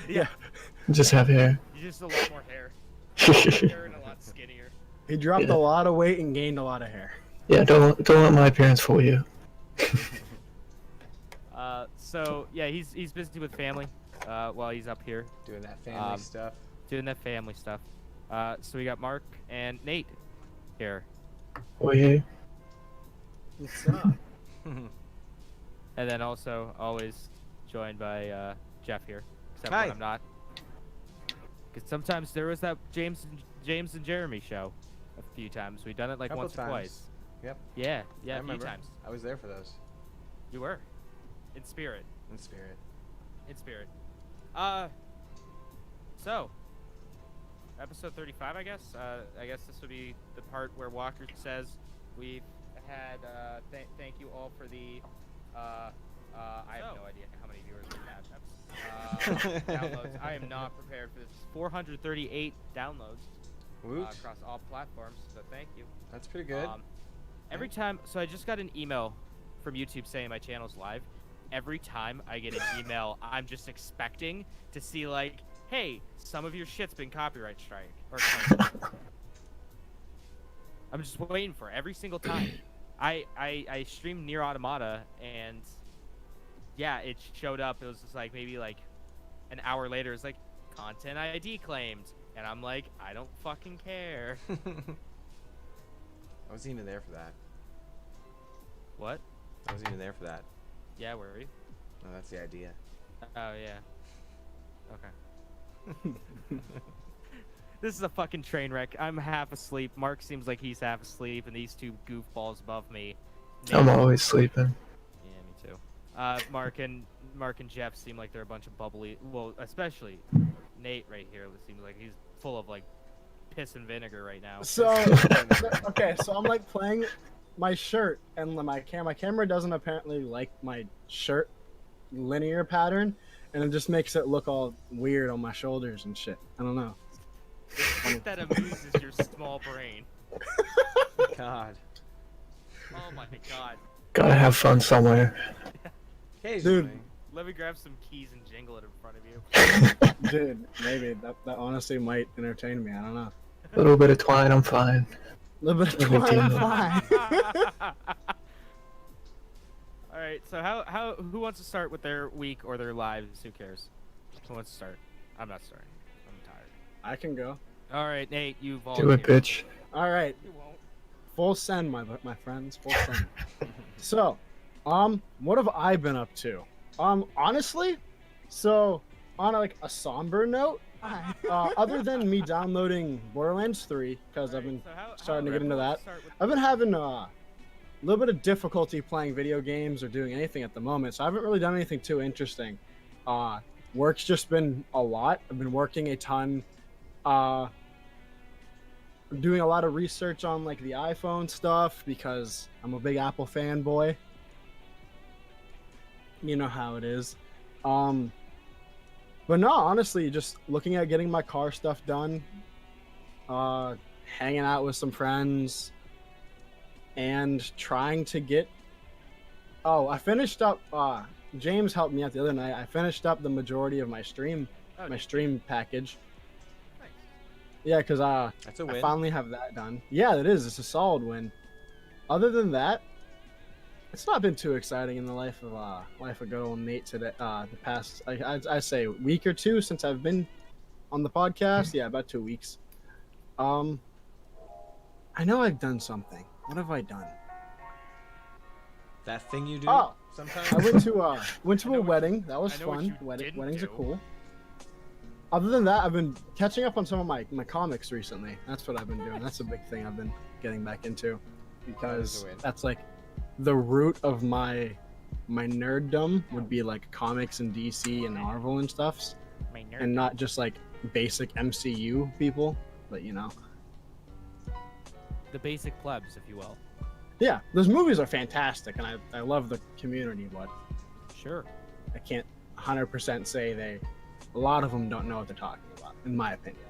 Yeah. Just have hair. You just a lot more hair. Hair and a lot skinnier. He dropped a lot of weight and gained a lot of hair. Yeah, don't let my appearance fool you. So yeah, he's busy with family while he's up here Doing that family stuff. doing that family stuff. So we got Mark and Nate here, Oh yeah. What's up? and then also always joined by Jeff here, except Hi. when I'm not. Because sometimes there was that James and Jeremy show a few times. We've done it like Couple once times. or twice. Yep. Yeah, I a few remember. times. I was there for those. You were. In spirit. In spirit. In spirit. So, episode 35, I guess. I guess this would be the part where Walker says we've had, thank you all for the, I have no idea how many viewers we have. Downloads. I am not prepared for this. 438 downloads across all platforms, so thank you. That's pretty good. Every time, so I just got an email from YouTube saying my channel's live. Every time I get an email, I'm just expecting to see like, hey, some of your shit's been copyright strike. Or I'm just waiting for it every single time. I streamed Nier Automata, and yeah, it showed up. It was just like maybe like an hour later. It's like content ID claimed, and I'm like, I don't fucking care. I wasn't even there for that. What? I wasn't even there for that. Yeah, were you? No, that's the idea. Oh yeah. Okay. This is a fucking train wreck. I'm half asleep. Mark seems like he's half asleep, and these two goofballs above me. I'm always sleeping. Yeah, me too. Mark and Jeff seem like they're a bunch of bubbly. Well, especially Nate right here seems like he's full of like piss and vinegar right now. So, okay, so I'm like playing my shirt, and my camera doesn't apparently like my shirt linear pattern, and it just makes it look all weird on my shoulders and shit. I don't know. That amuses your small brain. God. Oh my god. Gotta have fun somewhere. Occasionally. Let me grab some keys and jingle it in front of you. Dude, maybe that honestly might entertain me. I don't know. A little bit of twine, I'm fine. A little bit of Let me twine, do fine. All right, so who wants to start with their week or their lives? Who cares? Who wants to start? I'm not starting. I'm tired. I can go. All right, Nate, you Do volunteered. it, bitch. All right, You won't. full send, my friends, full send. So, what have I been up to? Honestly, so on like a somber note, other than me downloading Borderlands 3 because I've been starting to get into that, I've been having a little bit of difficulty playing video games or doing anything at the moment, so I haven't really done anything too interesting. Work's just been a lot. I've been working a ton, doing a lot of research on like the iPhone stuff because I'm a big Apple fanboy. You know how it is. But no, honestly, just looking at getting my car stuff done, hanging out with some friends, and trying to get... Oh, I finished up... James helped me out the other night. I finished up the majority of my stream package. Nice. Yeah, because That's a win. I finally have that done. Yeah, it is. It's a solid win. Other than that, it's not been too exciting in the life of good old Nate today. The past, I say, week or two since I've been on the podcast. Yeah, about 2 weeks. I know I've done something. What have I done? That thing you do Oh, sometimes? I went to I know a what wedding. That was I know what fun. you didn't Weddings are do. cool. Other than that, I've been catching up on some of my comics recently. That's what I've been doing. That's a big thing I've been getting back into because win. that's like the root of my nerddom would be like comics and DC and Marvel and stuffs, My nerd. and not just like basic MCU people, but you know. The basic plebs, if you will. Yeah, those movies are fantastic, and I love the community, but Sure. I can't 100% say a lot of them don't know what they're talking about, in my opinion.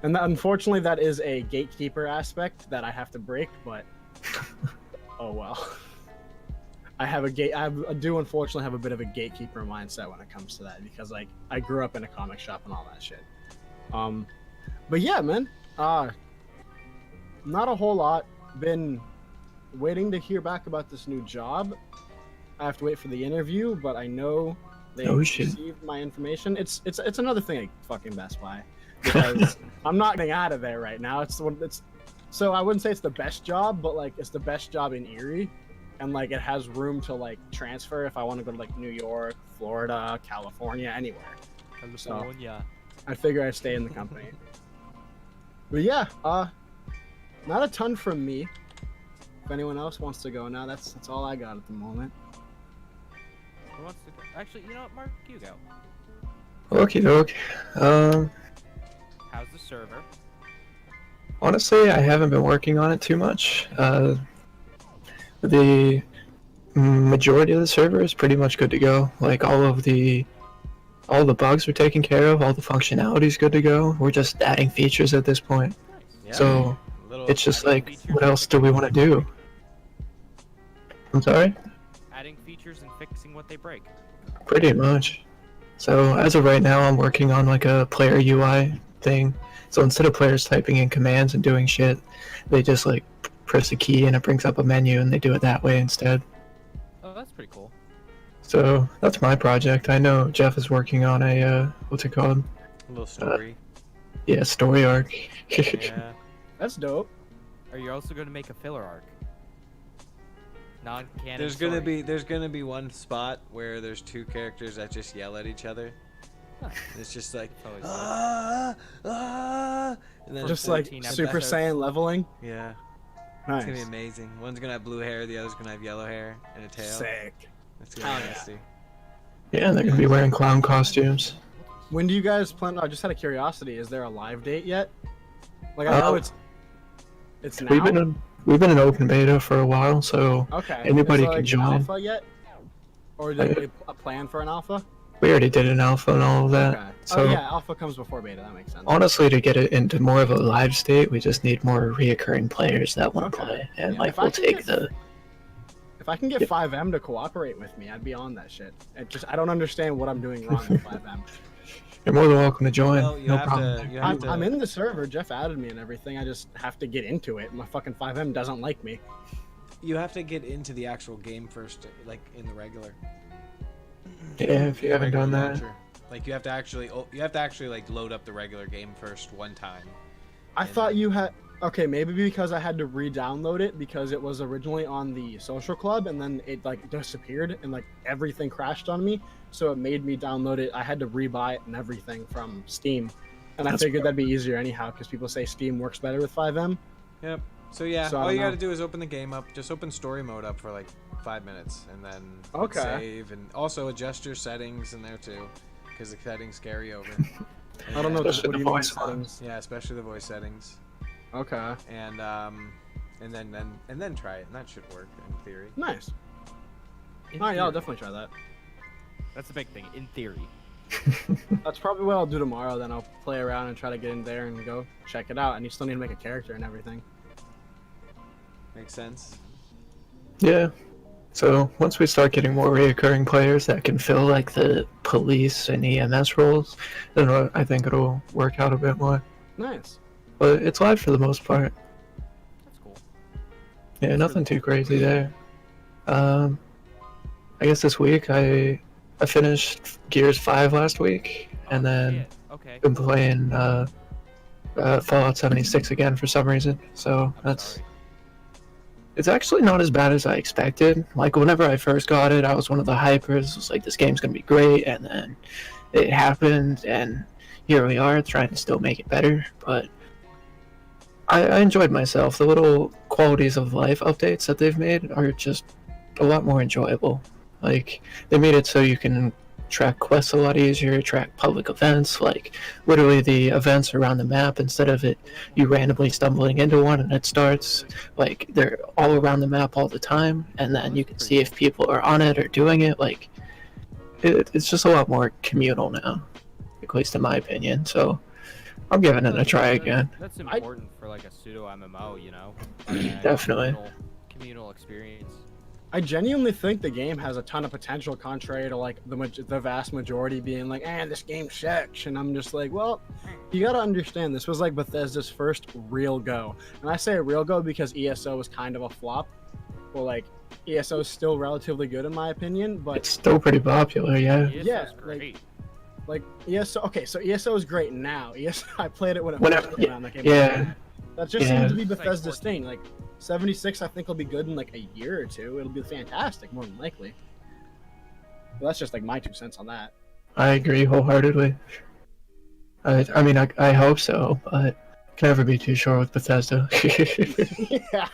And unfortunately, that is a gatekeeper aspect that I have to break, but oh well. I do unfortunately have a bit of a gatekeeper mindset when it comes to that because like I grew up in a comic shop and all that shit. But yeah, man. Not a whole lot. Been waiting to hear back about this new job. I have to wait for the interview, but I know they received my information. It's another thing at fucking Best Buy because I'm not getting out of there right now. So I wouldn't say it's the best job, but like it's the best job in Erie, and like it has room to like transfer if I want to go to like New York, Florida, California, anywhere. California. So I figure I stay in the company. But yeah, not a ton from me. If anyone else wants to go now, that's all I got at the moment. Who wants to go? Actually, you know what, Mark? You go. Okie doke. How's the server? Honestly, I haven't been working on it too much. The majority of the server is pretty much good to go. Like all the bugs are taken care of, all the functionality is good to go. We're just adding features at this point. Yeah. So it's just like, what else do we want to do? I'm sorry? Adding features and fixing what they break. Pretty much. So as of right now, I'm working on like a player UI thing. So instead of players typing in commands and doing shit, they just like press a key and it brings up a menu and they do it that way instead. Oh, that's pretty cool. So that's my project. I know Jeff is working on a, what's it called? A little story. Yeah, story arc. Yeah. That's dope. Are you also going to make a filler arc? Non-canon. There's gonna be one spot where there's two characters that just yell at each other. Huh. It's just like Always and then Just like 14 Super episodes. Saiyan leveling. yeah, Nice. it's gonna be amazing. One's gonna have blue hair, the other's gonna have yellow hair and a tail. Sick. It's gonna Hell be yeah. nasty. Yeah, they're gonna be wearing clown costumes. When do you guys plan? Just out of curiosity, is there a live date yet? Like I know it's now. We've been in open beta for a while, so Okay. anybody Is there, can like, join. An alpha yet? Or is there a plan for an alpha? we already did an alpha and all of that. Okay. So Oh yeah, alpha comes before beta. That makes sense. honestly, to get it into more of a live state, we just need more reoccurring players that want to Okay. play, and Yeah, like if I we'll can take get- the. If I can get 5M to cooperate with me, I'd be on that shit. I don't understand what I'm doing wrong with 5M. You're more than welcome to join. Well, you no have problem. to. You have to. I'm in the server. Jeff added me and everything. I just have to get into it. My fucking 5M doesn't like me. You have to get into the actual game first, like in the regular. Yeah, if you haven't done that. launcher. Like you have to actually like load up the regular game first one time. I And thought then- you had. Okay, maybe because I had to re-download it because it was originally on the social club and then it like disappeared and like everything crashed on me. So it made me download it. I had to re-buy it and everything from Steam. And I That's figured that'd be easier anyhow because people say Steam works better with 5M. Yep. So yeah, So I all don't you gotta know. do is open the game up. Just open story mode up for like 5 minutes, and then hit Okay. save, and also adjust your settings in there too, because the settings carry over. I don't know. Especially What do the you mean voice settings? Yeah, especially the voice settings, Okay. and then try it, and that should work in theory. Nice. In Oh yeah, I'll theory. definitely try that. That's the big thing. In theory. That's probably what I'll do tomorrow. Then I'll play around and try to get in there and go check it out. And you still need to make a character and everything. Makes sense. Yeah. So once we start getting more reoccurring players that can fill like the police and EMS roles, then I think it'll work out a bit more. Nice. But it's live for the most part. That's cool. Yeah, nothing too crazy there. I guess this week I finished Gears 5 last week, and Oh, then shit. Okay. been playing Fallout 76 again for some reason. So I'm that's sorry. it's actually not as bad as I expected. Like whenever I first got it, I was one of the hypers. It was like this game's gonna be great, and then it happened, and here we are trying to still make it better. But I enjoyed myself. The little qualities of life updates that they've made are just a lot more enjoyable. Like they made it so you can track quests a lot easier, track public events, like literally the events around the map instead of it you randomly stumbling into one and it starts, like they're all around the map all the time, and then you can see if people are on it or doing it. Like it's just a lot more communal now, at least in my opinion. So I'm giving it a try again. That's important for like a pseudo MMO, you know? Definitely. Communal experience. I genuinely think the game has a ton of potential, contrary to like the vast majority being like, this game sucks. And I'm just like, well, you gotta understand, this was like Bethesda's first real go. And I say a real go because ESO was kind of a flop. Well, like, ESO is still relatively good in my opinion, but It's still pretty popular, yeah. ESO's Yeah, great. like ESO. Okay, so ESO is great now. ESO, I played it when it Whenever- first came out. That game Yeah. That just Yeah. seems to be It's like Bethesda's 14. thing. Like 76, I think will be good in like a year or two. It'll be fantastic, more than likely. But that's just like my 2 cents on that. I agree wholeheartedly. I mean, I hope so, but can never be too sure with Bethesda. Yeah.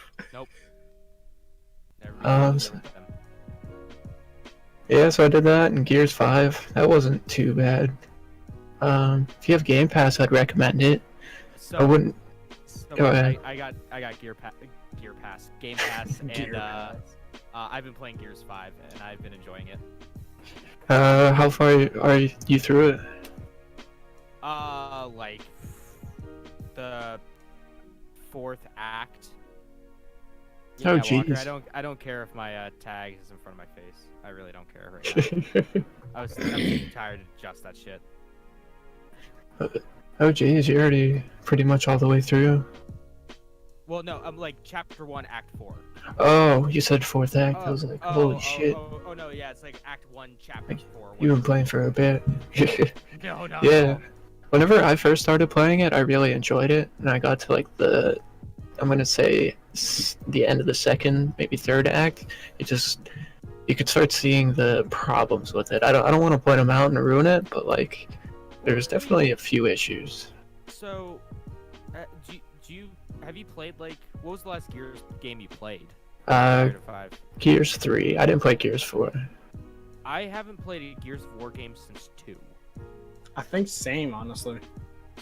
Never Um, really so- with them. Yeah, so I did that in Gears 5. That wasn't too bad. If you have Game Pass, I'd recommend it. So, I wouldn't. so Go ahead. I got Gear Pass, Game Pass, and Gear Pass. I've been playing Gears 5, and I've been enjoying it. How far are you through it? Like the 4th act. Oh, Walker, jeez. I don't care if my tag is in front of my face. I really don't care right now. I'm getting tired of just that shit. Oh, geez, you're already pretty much all the way through. Well, no, I'm like chapter 1, act 4. Oh, you said 4th act. I was like, holy shit. Oh, no, yeah, it's like act 1, chapter 4. You've been playing for a bit. No. Yeah. Whenever I first started playing it, I really enjoyed it, and I got to like I'm gonna say the end of the 2nd, maybe 3rd act. You could start seeing the problems with it. I don't want to point them out and ruin it, but like, there's definitely a few issues. So, have you played like, what was the last Gears game you played? 5. Gears 3. I didn't play Gears 4. I haven't played a Gears of War game since 2. I think same, honestly.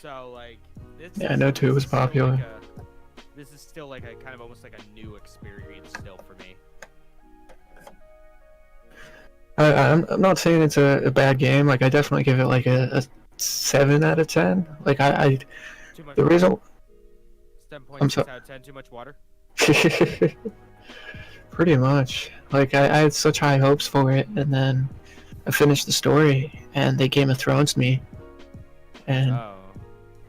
So like, this. Yeah, I know 2 was still popular. Like this is still like a kind of almost like a new experience still for me. I'm not saying it's a bad game. Like, I definitely give it like a 7 out of 10. Like, Too much. the reason 7.6 out of 10. Too much water. pretty much. Like, I had such high hopes for it, and then I finished the story, and they Game of Thrones me, and Oh.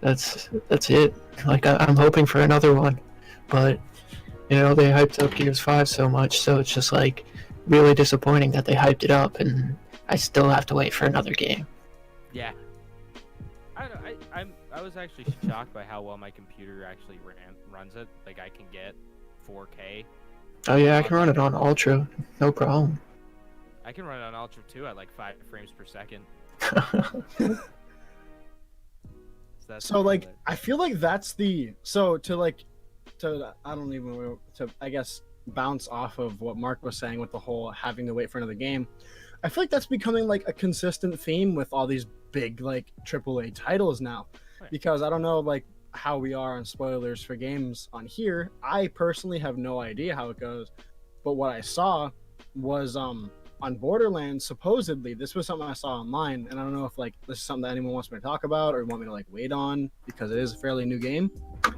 that's it. Like, I'm hoping for another one, but you know, they hyped up Gears 5 so much, so it's just like really disappointing that they hyped it up, and I still have to wait for another game. Yeah. I don't know. I was actually shocked by how well my computer actually runs it. Like I can get 4K. Oh yeah, I can run it on Ultra, no problem. I can run it on Ultra too at like 5 frames per second. That's So like, ridiculous. I feel like that's I don't even know, to I guess bounce off of what Mark was saying with the whole having to wait for another game. I feel like that's becoming like a consistent theme with all these big like AAA titles now, Right. because I don't know like how we are on spoilers for games on here. I personally have no idea how it goes, but what I saw was on Borderlands, supposedly this was something I saw online, and I don't know if like this is something that anyone wants me to talk about or want me to like wait on, because it is a fairly new game.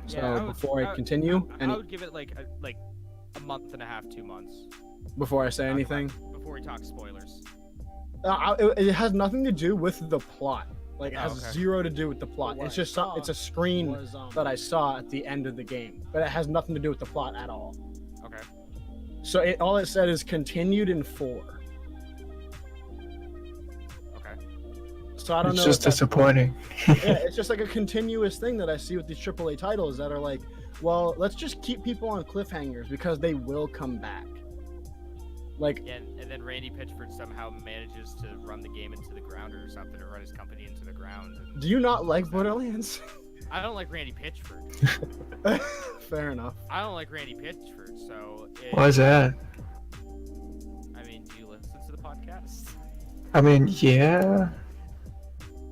So Yeah, before I continue, I would give it like a month and a half, 2 months. before I say anything, Before we talk spoilers. it has nothing to do with the plot. Like, it has Oh, okay. zero to do with the plot. It's just it's a screen that I saw at the end of the game, but it has nothing to do with the plot at all. Okay. So all it said is continued in 4. Okay. So I don't It's know. just if that's- disappointing. yeah, it's just like a continuous thing that I see with these AAA titles that are like, well, let's just keep people on cliffhangers because they will come back. Like, Yeah, and then Randy Pitchford somehow manages to run the game into the ground or something, or run his company into the ground. do you not like Borderlands? I don't like Randy Pitchford. Fair enough. I don't like Randy Pitchford, so. Why is that? I mean, do you listen to the podcast? I mean, yeah.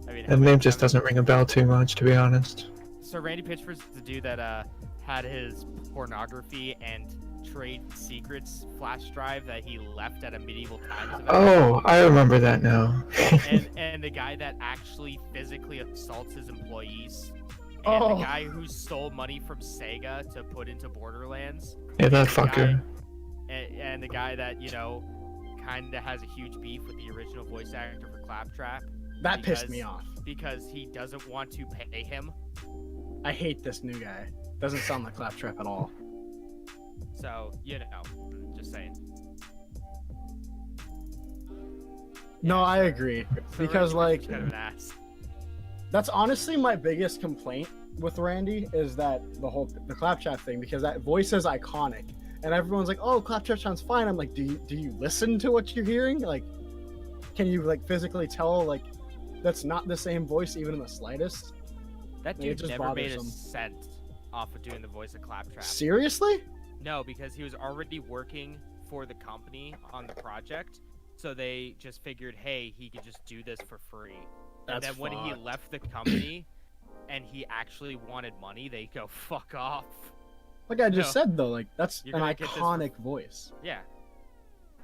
I mean, The name just doesn't ring a bell too much, to be honest. So Randy Pitchford's the dude that had his pornography and trade secrets flash drive that he left at a medieval times event. Oh, I remember that now. and the guy that actually physically assaults his employees. And Oh. the guy who stole money from Sega to put into Borderlands. Yeah, that and the fucker. and the guy that kind of has a huge beef with the original voice actor for Claptrap. That pissed me off. Because he doesn't want to pay him. I hate this new guy. Doesn't sound like Claptrap at all. So, just saying. No, I agree. So Because, Randy like, Orton's kind of an ass. that's honestly my biggest complaint with Randy is that the Claptrap thing, because that voice is iconic. And everyone's like, oh, Claptrap sounds fine. I'm like, do you listen to what you're hearing? Like, can you, like, physically tell, like, that's not the same voice even in the slightest? That Like, it dude just never made a bothersome. cent off of doing the voice of Claptrap. Seriously? No, because he was already working for the company on the project, so they just figured, hey, he could just do this for free. That's and then when he fucked. left the company and he actually wanted money, they go, fuck off. Like I just No. said, though, like, that's You're an gonna get this for- iconic voice. Yeah.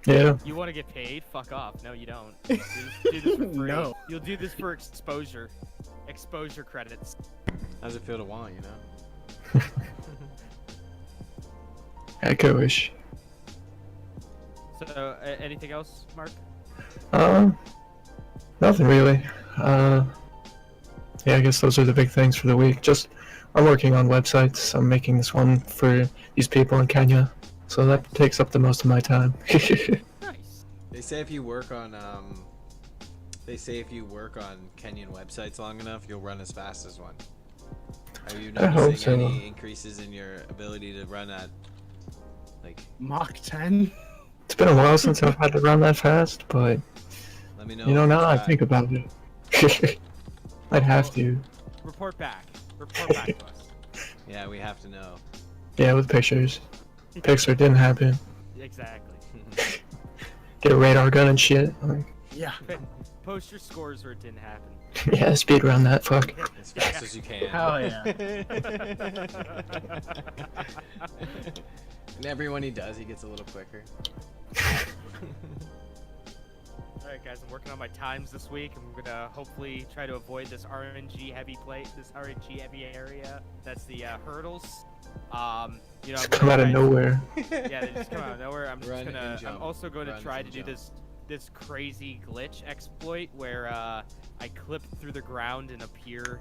Yeah. You want to get paid? Fuck off. No, you don't. Do this for free. No. You'll do this for exposure. Exposure credits. How's it feel to want, you know? Echo-ish. So, anything else, Mark? Nothing really. Yeah, I guess those are the big things for the week. Just, I'm working on websites. I'm making this one for these people in Kenya, so that takes up the most of my time. Nice. They say if you work on Kenyan websites long enough, you'll run as fast as one. Are you I hope noticing so. any increases in your ability to run at, like, Mach 10? It's been a while since I've had to run that fast, but let me know. you know, if now I it's think about it. I'd have to. Report back. Report back to us. Yeah, we have to know. Yeah, with pictures. Pixar didn't happen. Exactly. Get a radar gun and shit. Like, Yeah. Post your scores or it didn't happen. yeah, speed run that fuck. As fast as you can. Hell yeah. And everyone he does, he gets a little quicker. Alright guys, I'm working on my times this week. I'm gonna hopefully try to avoid this RNG heavy area. That's the hurdles. I'm Just gonna come out of try- nowhere. Yeah, they just come out of nowhere. I'm just Run and gonna. I'm jump. also going to Run try and to do jump. this crazy glitch exploit where I clip through the ground and appear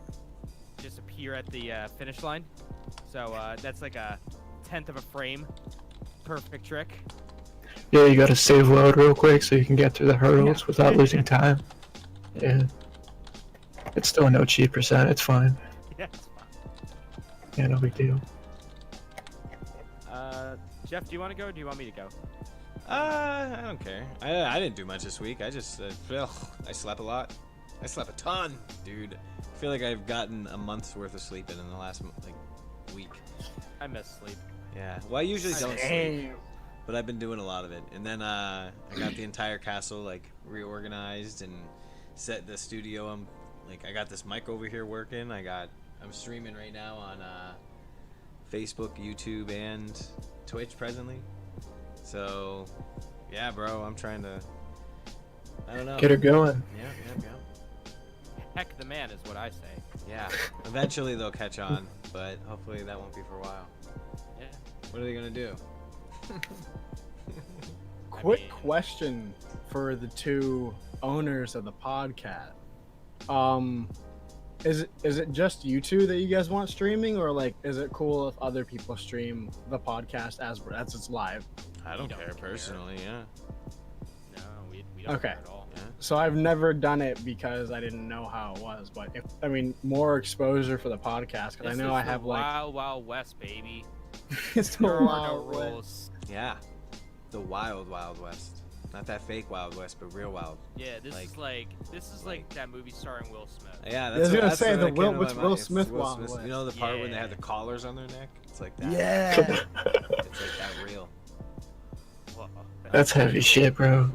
at the finish line. So that's like a 1/10 of a frame. Perfect trick. Yeah, you gotta save load real quick so you can get through the hurdles without losing time. Yeah. It's still a no cheat percent, it's fine. Yeah, it's fun. Yeah, no big deal. Jeff, do you want to go or do you want me to go? I don't care. I didn't do much this week. I just, I slept a lot. I slept a ton, dude. I feel like I've gotten a month's worth of sleep in the last, week. I miss sleep. Yeah. Well, I usually don't sleep, Damn. but I've been doing a lot of it. And then, I got the entire castle, reorganized and set the studio. I got this mic over here working. I'm streaming right now on, Facebook, YouTube, and Twitch presently. So, yeah, bro, I'm trying to, I don't know. Get her going. Yeah. Heck, the man is what I say. Yeah. Eventually they'll catch on, but hopefully that won't be for a while. Yeah. What are they gonna do? Quick mean- question for the two owners of the podcast. Is it just you two that you guys want streaming, or is it cool if other people stream the podcast as it's live? I don't don't care care. personally. Yeah. No, we don't Okay. care at all. Yeah. So I've never done it because I didn't know how it was, but more exposure for the podcast because I This know is I the have Wild Wild West, baby. it's the There are no Wild West. rules. Yeah. The wild West. Not that fake Wild West, but real wild. Yeah, this is like that movie starring Will Smith. Yeah, I that's was what, gonna that's say, what the came Will- to my it's mind. Will It's Smith Will Wild Smith. West. You know the part when they Yeah. have the collars on their neck? It's like that. Yeah. It's like that real. Whoa. That's heavy shit, bro.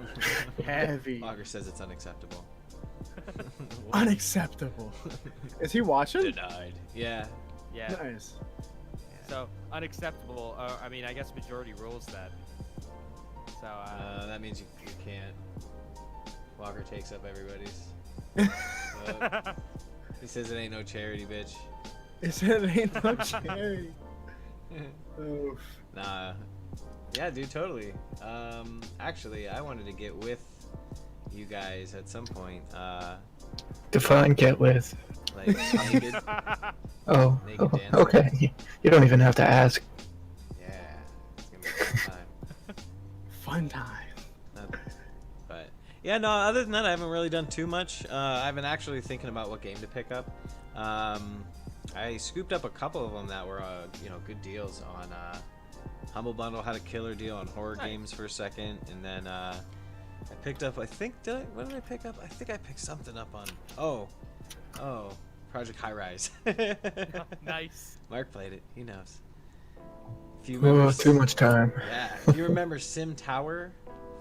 Heavy. Logger says it's unacceptable. Unacceptable. Is he watching? Denied. Yeah. Yeah. Nice. So unacceptable. I mean, I guess majority rules that. So That means you can't. Walker takes up everybody's. He says it ain't no charity, bitch. Is it ain't no charity? Oof. Nah. Yeah, dude, totally. Actually, I wanted to get with you guys at some point. Define get with. Like naked, Oh, naked oh, dancing. okay. You don't even have to ask. Yeah, it's gonna be a fun time. Fun time. But yeah, no. Other than that, I haven't really done too much. I've been actually thinking about what game to pick up. I scooped up a couple of them that were, good deals on. Humble Bundle had a killer deal on horror games for a second, and then I picked up. What did I pick up? I think I picked something up on. Oh, Project High Rise. Nice. Mark played it. He knows. If you Oh, remember, too much time. Yeah, if you remember Sim Tower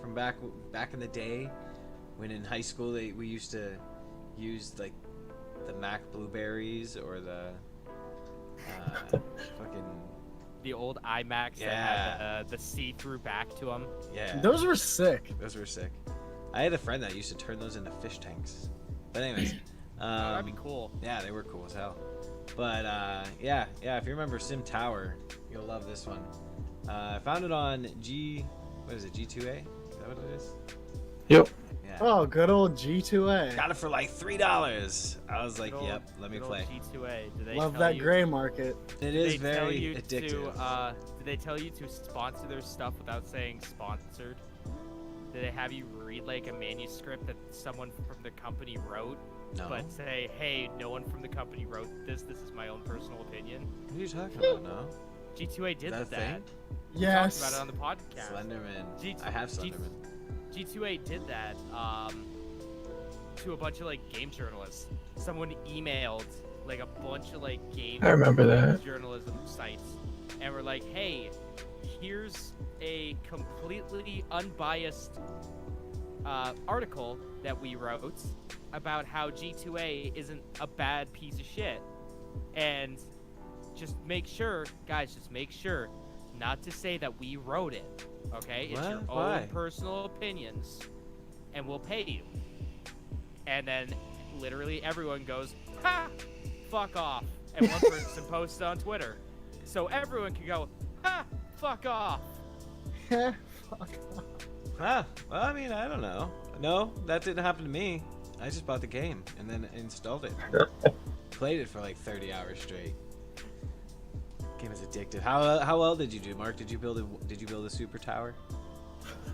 from back in the day, when in high school we used to use like the Mac Blueberries or the fucking The old iMacs that had the see-through back to them. yeah. Those were sick. Those were sick. I had a friend that used to turn those into fish tanks. But anyways, That'd be cool. yeah, they were cool as hell. But yeah, if you remember Sim Tower, you'll love this one. I found it on what is it, G2A? Is that what it is? Yep. Yeah. Oh, good old G2A. Got it for like $3. I was like, Good old- yep, let me good old play. G2A. Do they Love tell that you, gray market. It do is they tell very you addictive. To, do they tell you to sponsor their stuff without saying sponsored? Do they have you read like a manuscript that someone from the company wrote, No. but say, hey, no one from the company wrote this. This is my own personal opinion. What are you talking about now? G2A did That that. thing? We Yes. talked about it on the podcast. Slenderman. I have Slenderman. G2A did that to a bunch of like game journalists. Someone emailed like a bunch of like game I remember that. journalism sites and were like, hey, here's a completely unbiased article that we wrote about how G2A isn't a bad piece of shit. And just make sure, guys, not to say that we wrote it, okay? It's your What? Why? own personal opinions, and we'll pay you. And then literally everyone goes, ha, fuck off. And one person posts on Twitter. So everyone can go, ha, fuck off. Fuck. Ah, well, I mean, I don't know. No, that didn't happen to me. I just bought the game and then installed it. Played it for like 30 hours straight. Game is addictive. How well did you do, Mark? Did you build a super tower?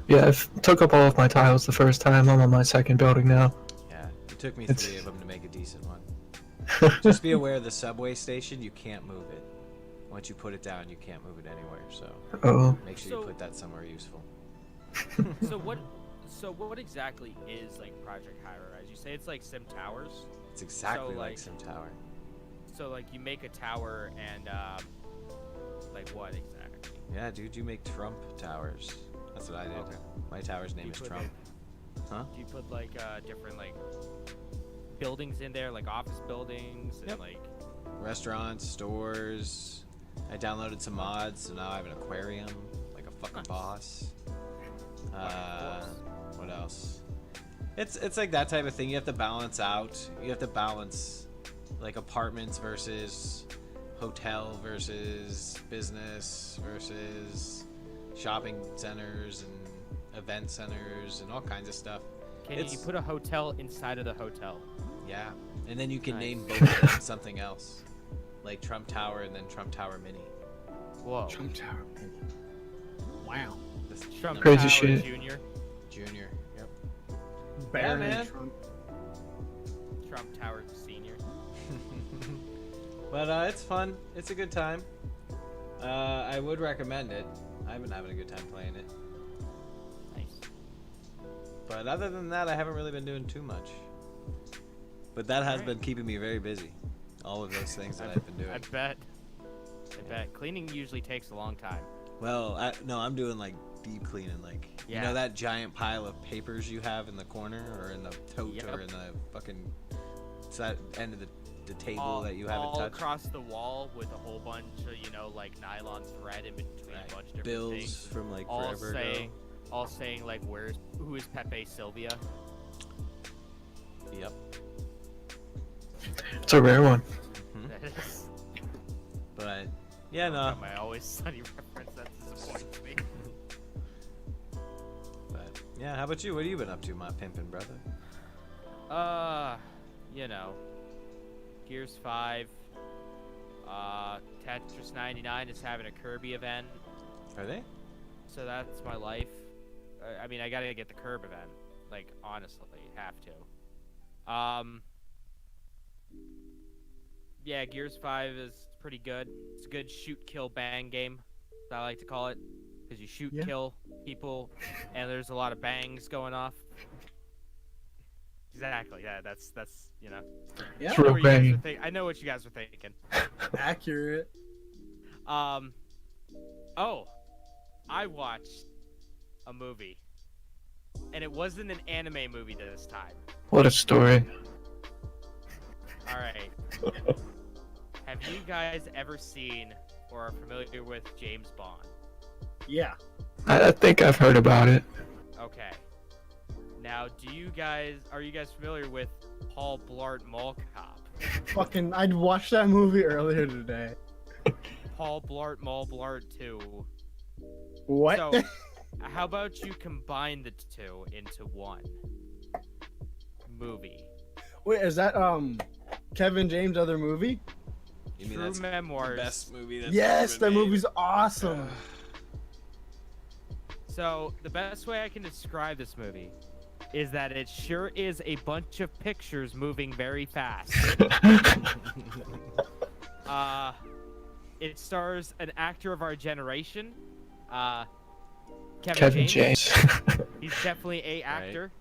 Yeah, I took up all of my tiles the first time. I'm on my second building now. Yeah, it took me It's- 3 of them to make a decent one. Just be aware, the subway station, you can't move it. Once you put it down, you can't move it anywhere. So Oh, make sure So- you put that somewhere useful. So what exactly is like Project High Rise? You say it's like Sim Towers. It's exactly like like- Sim Tower. So like you make a tower and like what exactly? Yeah, dude, you make Trump towers. That's what I did. Okay. My tower's name You is put Trump. Huh? Do you put like different like buildings in there, like office buildings and Yep. like Restaurants, stores. I downloaded some mods, so now I have an aquarium, like a fucking Nice. boss. boss. What else? It's like that type of thing. You have to balance out. You have to balance like apartments versus hotel versus business versus shopping centers and event centers and all kinds of stuff. can you It's- put a hotel inside of the hotel? Yeah, and then you can Nice. name both of them something else, like Trump Tower and then Trump Tower Mini. Whoa. Trump Tower. Wow. This Trump number Crazy Tower shit. Junior. Junior. Yep. Baron man. Trump. Trump Tower Senior. But it's fun. It's a good time. I would recommend it. I've been having a good time playing it. Nice. But other than that, I haven't really been doing too much. But that has Alright. been keeping me very busy. All of those things that I've been doing. I bet. Cleaning usually takes a long time. Well, I'm doing like deep cleaning. Like, you Yeah. know that giant pile of papers you have in the corner or in the tote Yep. or in the fucking it's that end of the table all, that you haven't all touched? across the wall with a whole bunch of like nylon thread in between Right. a bunch of different Bills things. from like All forever saying, ago. all saying like who is Pepe Sylvia? Yep. it's a rare one. Mhm. That is But yeah, no. my always sunny reference that disappoints me. Yeah, how about you? What have you been up to, my pimpin' brother? You know, Gears 5. Tetris 99 is having a Kirby event. Are they? So that's my life. I mean, I gotta get the Curb event. Like, honestly, have to. Yeah, Gears 5 is pretty good. It's a good shoot, kill, bang game, as I like to call it, because you shoot, kill people, and there's a lot of bangs going off. Exactly. Yeah, that's you know. Yeah. I know what you guys were I know what you guys were thinking. Accurate. Oh, I watched a movie, and it wasn't an anime movie this time. What a story. All right. Have you guys ever seen or are familiar with James Bond? Yeah. I think I've heard about it. Okay. Now, are you guys familiar with Paul Blart Mall Cop? Fucking, I'd watched that movie earlier today. Paul Blart Mall Blart 2. What? So, how about you combine the two into one movie? Wait, is that Kevin James' other movie? You mean True that's Memoirs. the best movie that's Yes, ever that been made? movie's awesome. So, the best way I can describe this movie is that it sure is a bunch of pictures moving very fast. It stars an actor of our generation, Kevin James. He's definitely a actor.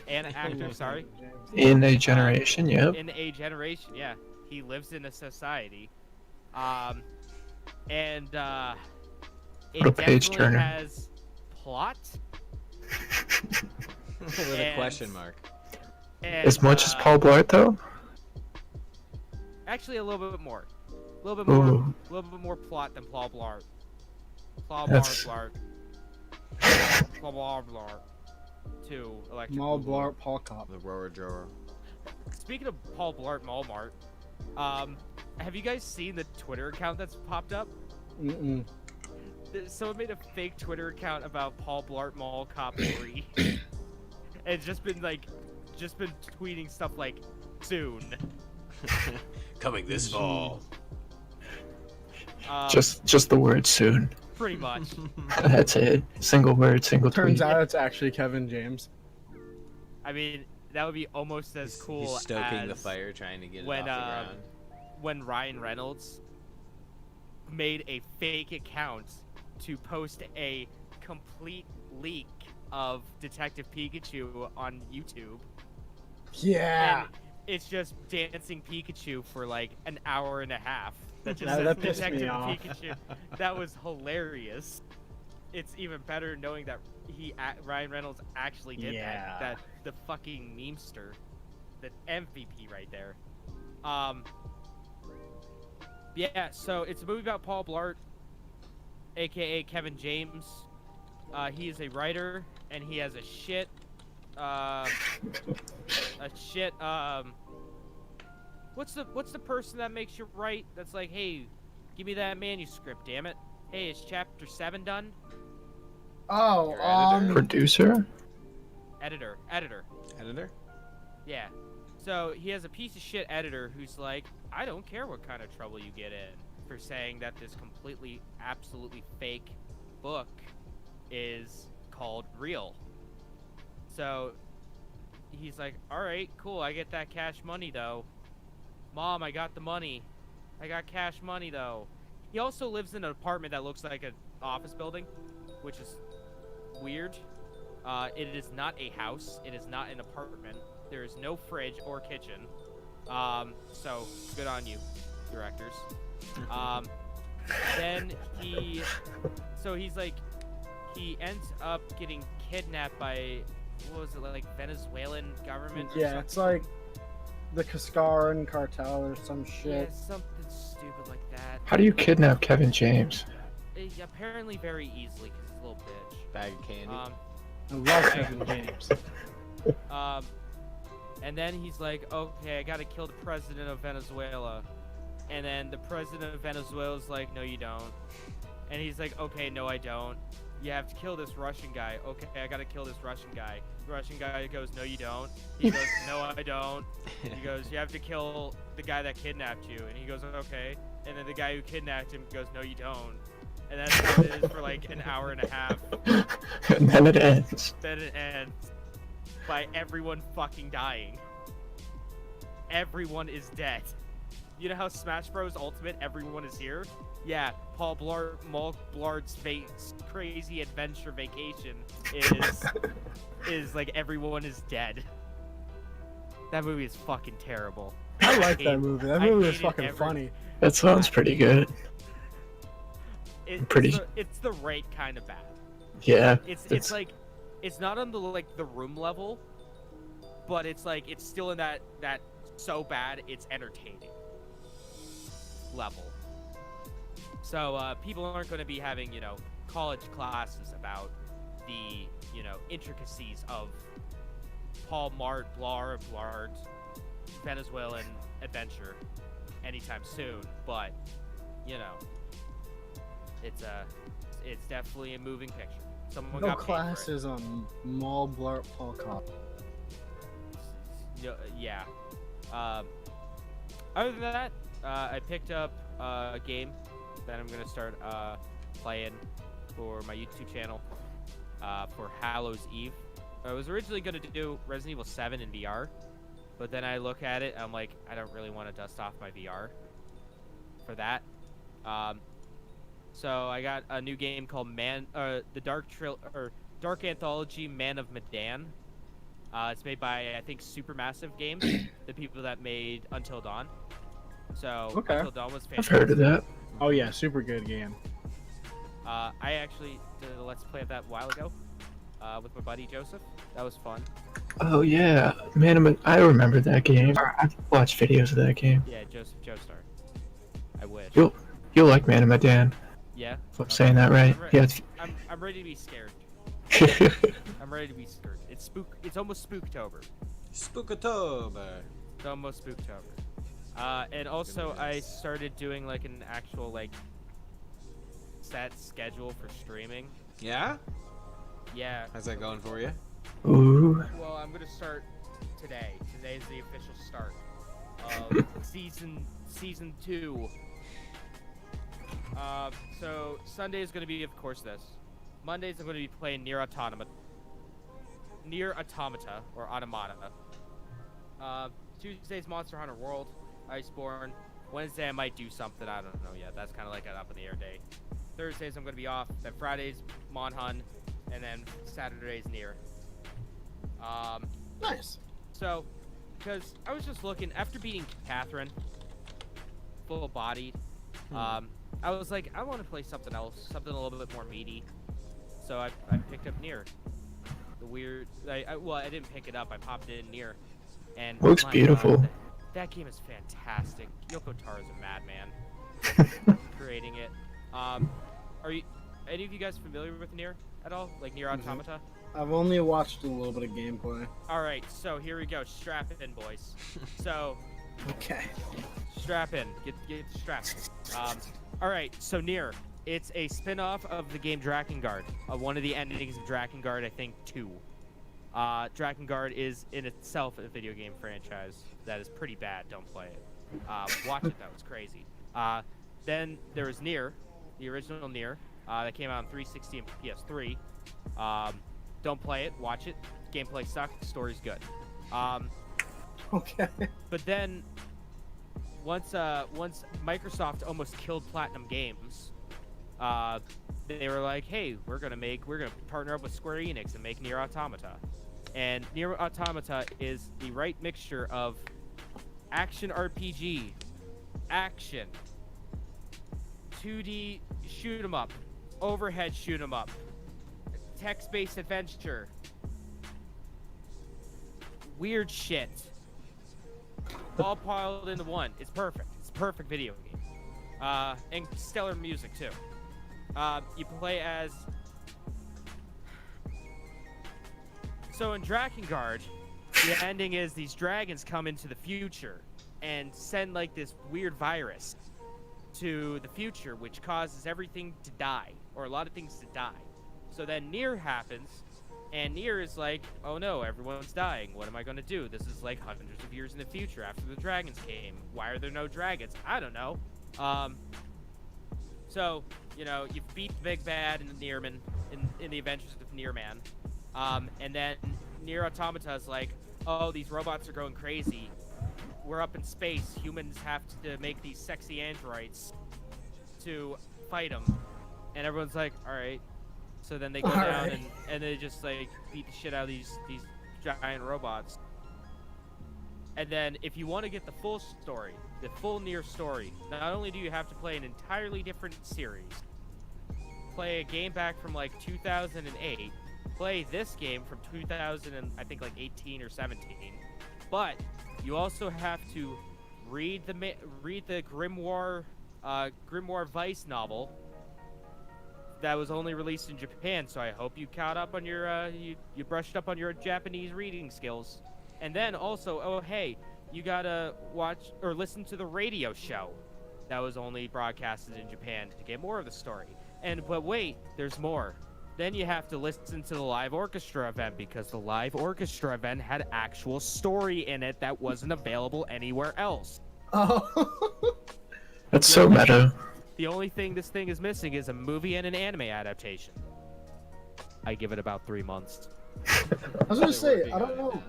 An actor, sorry. In a generation, yep. In a generation, yeah. He lives in a society. And it What a page definitely turner. has plot. With a question mark. And, As much as Paul Blart, though? Actually, a little bit more. A little Ooh. bit more plot than Paul Blart. Paul That's- Blart. Paul Blart. 2 Electric Mall Boogaloo. Blart, Paul Cop. The Rower Drawer. Speaking of Paul Blart Mallmart, have you guys seen the Twitter account that's popped up? Mm-mm. Someone made a fake Twitter account about Paul Blart Mall Cop 3. And just been tweeting stuff like soon. Coming this fall. Just the word soon. Pretty much. That's it. Single word, single Turns tweet. out it's actually Kevin James. I mean, that would be almost as cool He's stoking as the fire, trying to get it when, off the ground. when Ryan Reynolds made a fake account to post a complete leak of Detective Pikachu on YouTube. Yeah. And it's just dancing Pikachu for like an hour and a half. That just That says pissed me Detective off. Pikachu. That was hilarious. It's even better knowing that Ryan Reynolds actually did Yeah. that. That the fucking memester, the MVP right there. Yeah. So it's a movie about Paul Blart, aka Kevin James. He is a writer, and he has a shit. What's the person that makes you write? That's like, hey, give me that manuscript, damn it. Hey, is chapter 7 done? Oh, Your editor? Producer? Editor. Editor? Yeah. So he has a piece of shit editor who's like, I don't care what kind of trouble you get in for saying that this completely, absolutely fake book is called real. So he's like, alright, cool, I get that cash money though. Mom, I got the money. I got cash money though. He also lives in an apartment that looks like an office building, which is weird. It is not a house. It is not an apartment. There is no fridge or kitchen. So good on you, directors. Then he's like, he ends up getting kidnapped by, what was it, like Venezuelan government? Or yeah, something? it's like the Cascaran cartel or some Yeah, shit. something stupid like that. How do you kidnap Kevin James? Apparently very easily, because he's a little bitch. Bag of candy. I love Kevin James. And then he's like, okay, I gotta kill the president of Venezuela. And then the president of Venezuela is like, no, you don't. And he's like, okay, no, I don't. you have to kill this Russian guy. Okay, I gotta kill this Russian guy. The Russian guy goes, no, you don't. He goes, no, I don't. He goes, you have to kill the guy that kidnapped you. And he goes, okay. And then the guy who kidnapped him goes, no, you don't. And that's how it is for like an hour and a half. And then it ends. Then it ends by everyone fucking dying. Everyone is dead. You know how Smash Bros. Ultimate, everyone is here? Yeah, Paul Blard's crazy adventure vacation is like everyone is dead. That movie is fucking terrible. I like that movie. That movie was fucking funny. That sounds pretty good. It's the right kind of bad. Yeah. It's like it's not on the like the Room level, but it's like it's still in that so bad it's entertaining level. So people aren't going to be having, you know, college classes about the, you know, intricacies of Paul Blard's Venezuelan adventure anytime soon, but you know, it's definitely a moving picture. Someone No got paid for it. classes on Mall Blart Paul Cop. Yeah. Other than that, I picked up a game that I'm gonna start playing for my YouTube channel for Hallows Eve. I was originally gonna do Resident Evil 7 in VR, but then I look at it, I'm like, I don't really want to dust off my VR for that. So I got a new game called the Dark Anthology Man of Medan. It's made by, I think, Supermassive Games, the people that made Until Dawn. So, Okay. Until Dawn was fantastic. I've heard of that. Oh yeah, super good game. I actually did a Let's Play of that a while ago with my buddy Joseph. That was fun. Oh yeah, man, I remember that game. I've watched videos of that game. Yeah, Joseph Joestar. I wish. You'll like Man of Medan. Yeah? If I'm saying that right. Yeah. I'm ready to be scared. I'm ready to be scared. It's almost Spooktober. Spooktober. It's almost Spooktober. And also I started doing like an actual like set schedule for streaming. Yeah? Yeah. How's that going for you? Ooh. Well, I'm gonna start today. Today's the official start of season 2. So Sunday is gonna be, of course, this. Mondays I'm gonna be playing Nier Automata or Automata. Tuesday's Monster Hunter World, Iceborne. Wednesday I might do something, I don't know yet. That's kind of like an up in the air day. Thursdays I'm gonna be off. Then Fridays Mon Hun, and then Saturday's Nier. Nice. So, because I was just looking after beating Catherine, full bodied. I was like, I want to play something else, something a little bit more meaty. So I picked up Nier. The weird, well, I didn't pick it up. I popped it in Nier, and Looks my beautiful. God, that game is fantastic. Yoko Taro is a madman creating it. Are you any of you guys familiar with Nier at all? Like Nier Automata? I've only watched a little bit of gameplay. All right, so here we go. Strap in, boys. So. Okay. Strap in. Get strapped. All right. So Nier, it's a spin-off of the game Drakengard. One of the endings of Drakengard, I think 2. Drakengard is in itself a video game franchise that is pretty bad. Don't play it. Watch it though. It's crazy. Then there was Nier, the original Nier, that came out on 360 and PS3. Don't play it. Watch it. Gameplay sucked. Story's good. Okay. But then, once Microsoft almost killed Platinum Games, they were like, "Hey, we're gonna partner up with Square Enix and make Nier Automata." And Nier Automata is the right mixture of action RPG, action, 2D shoot 'em up, overhead shoot 'em up, text-based adventure, weird shit. All piled into one. It's perfect. It's a perfect video game. And stellar music too. You play as. So in Drakengard, the ending is these dragons come into the future and send like this weird virus to the future, which causes everything to die, or a lot of things to die. So then Nier happens, and Nier is like, oh no, everyone's dying. What am I gonna do? This is like hundreds of years in the future after the dragons came. Why are there no dragons? I don't know. So, you know, you beat the big bad in the Nierman, in the Adventures of Nier Man. And then Nier Automata is like, oh, these robots are going crazy. We're up in space. Humans have to make these sexy androids to fight them. And everyone's like, all right. So then they go down and they just like beat the shit out of these giant robots. And then if you want to get the full story, the full Nier story, not only do you have to play an entirely different series, play a game back from like 2008, play this game from 2000 and I think like 18 or 17, but you also have to read the Grimoire Vice novel that was only released in Japan. So I hope you caught up on your you brushed up on your Japanese reading skills. And then also, oh hey, you gotta watch or listen to the radio show that was only broadcasted in Japan to get more of the story. But wait, there's more. Then you have to listen to the live orchestra event, because the live orchestra event had actual story in it that wasn't available anywhere else. Oh. That's so meta. The only thing this thing is missing is a movie and an anime adaptation. I give it about 3 months. I was gonna say, I don't know if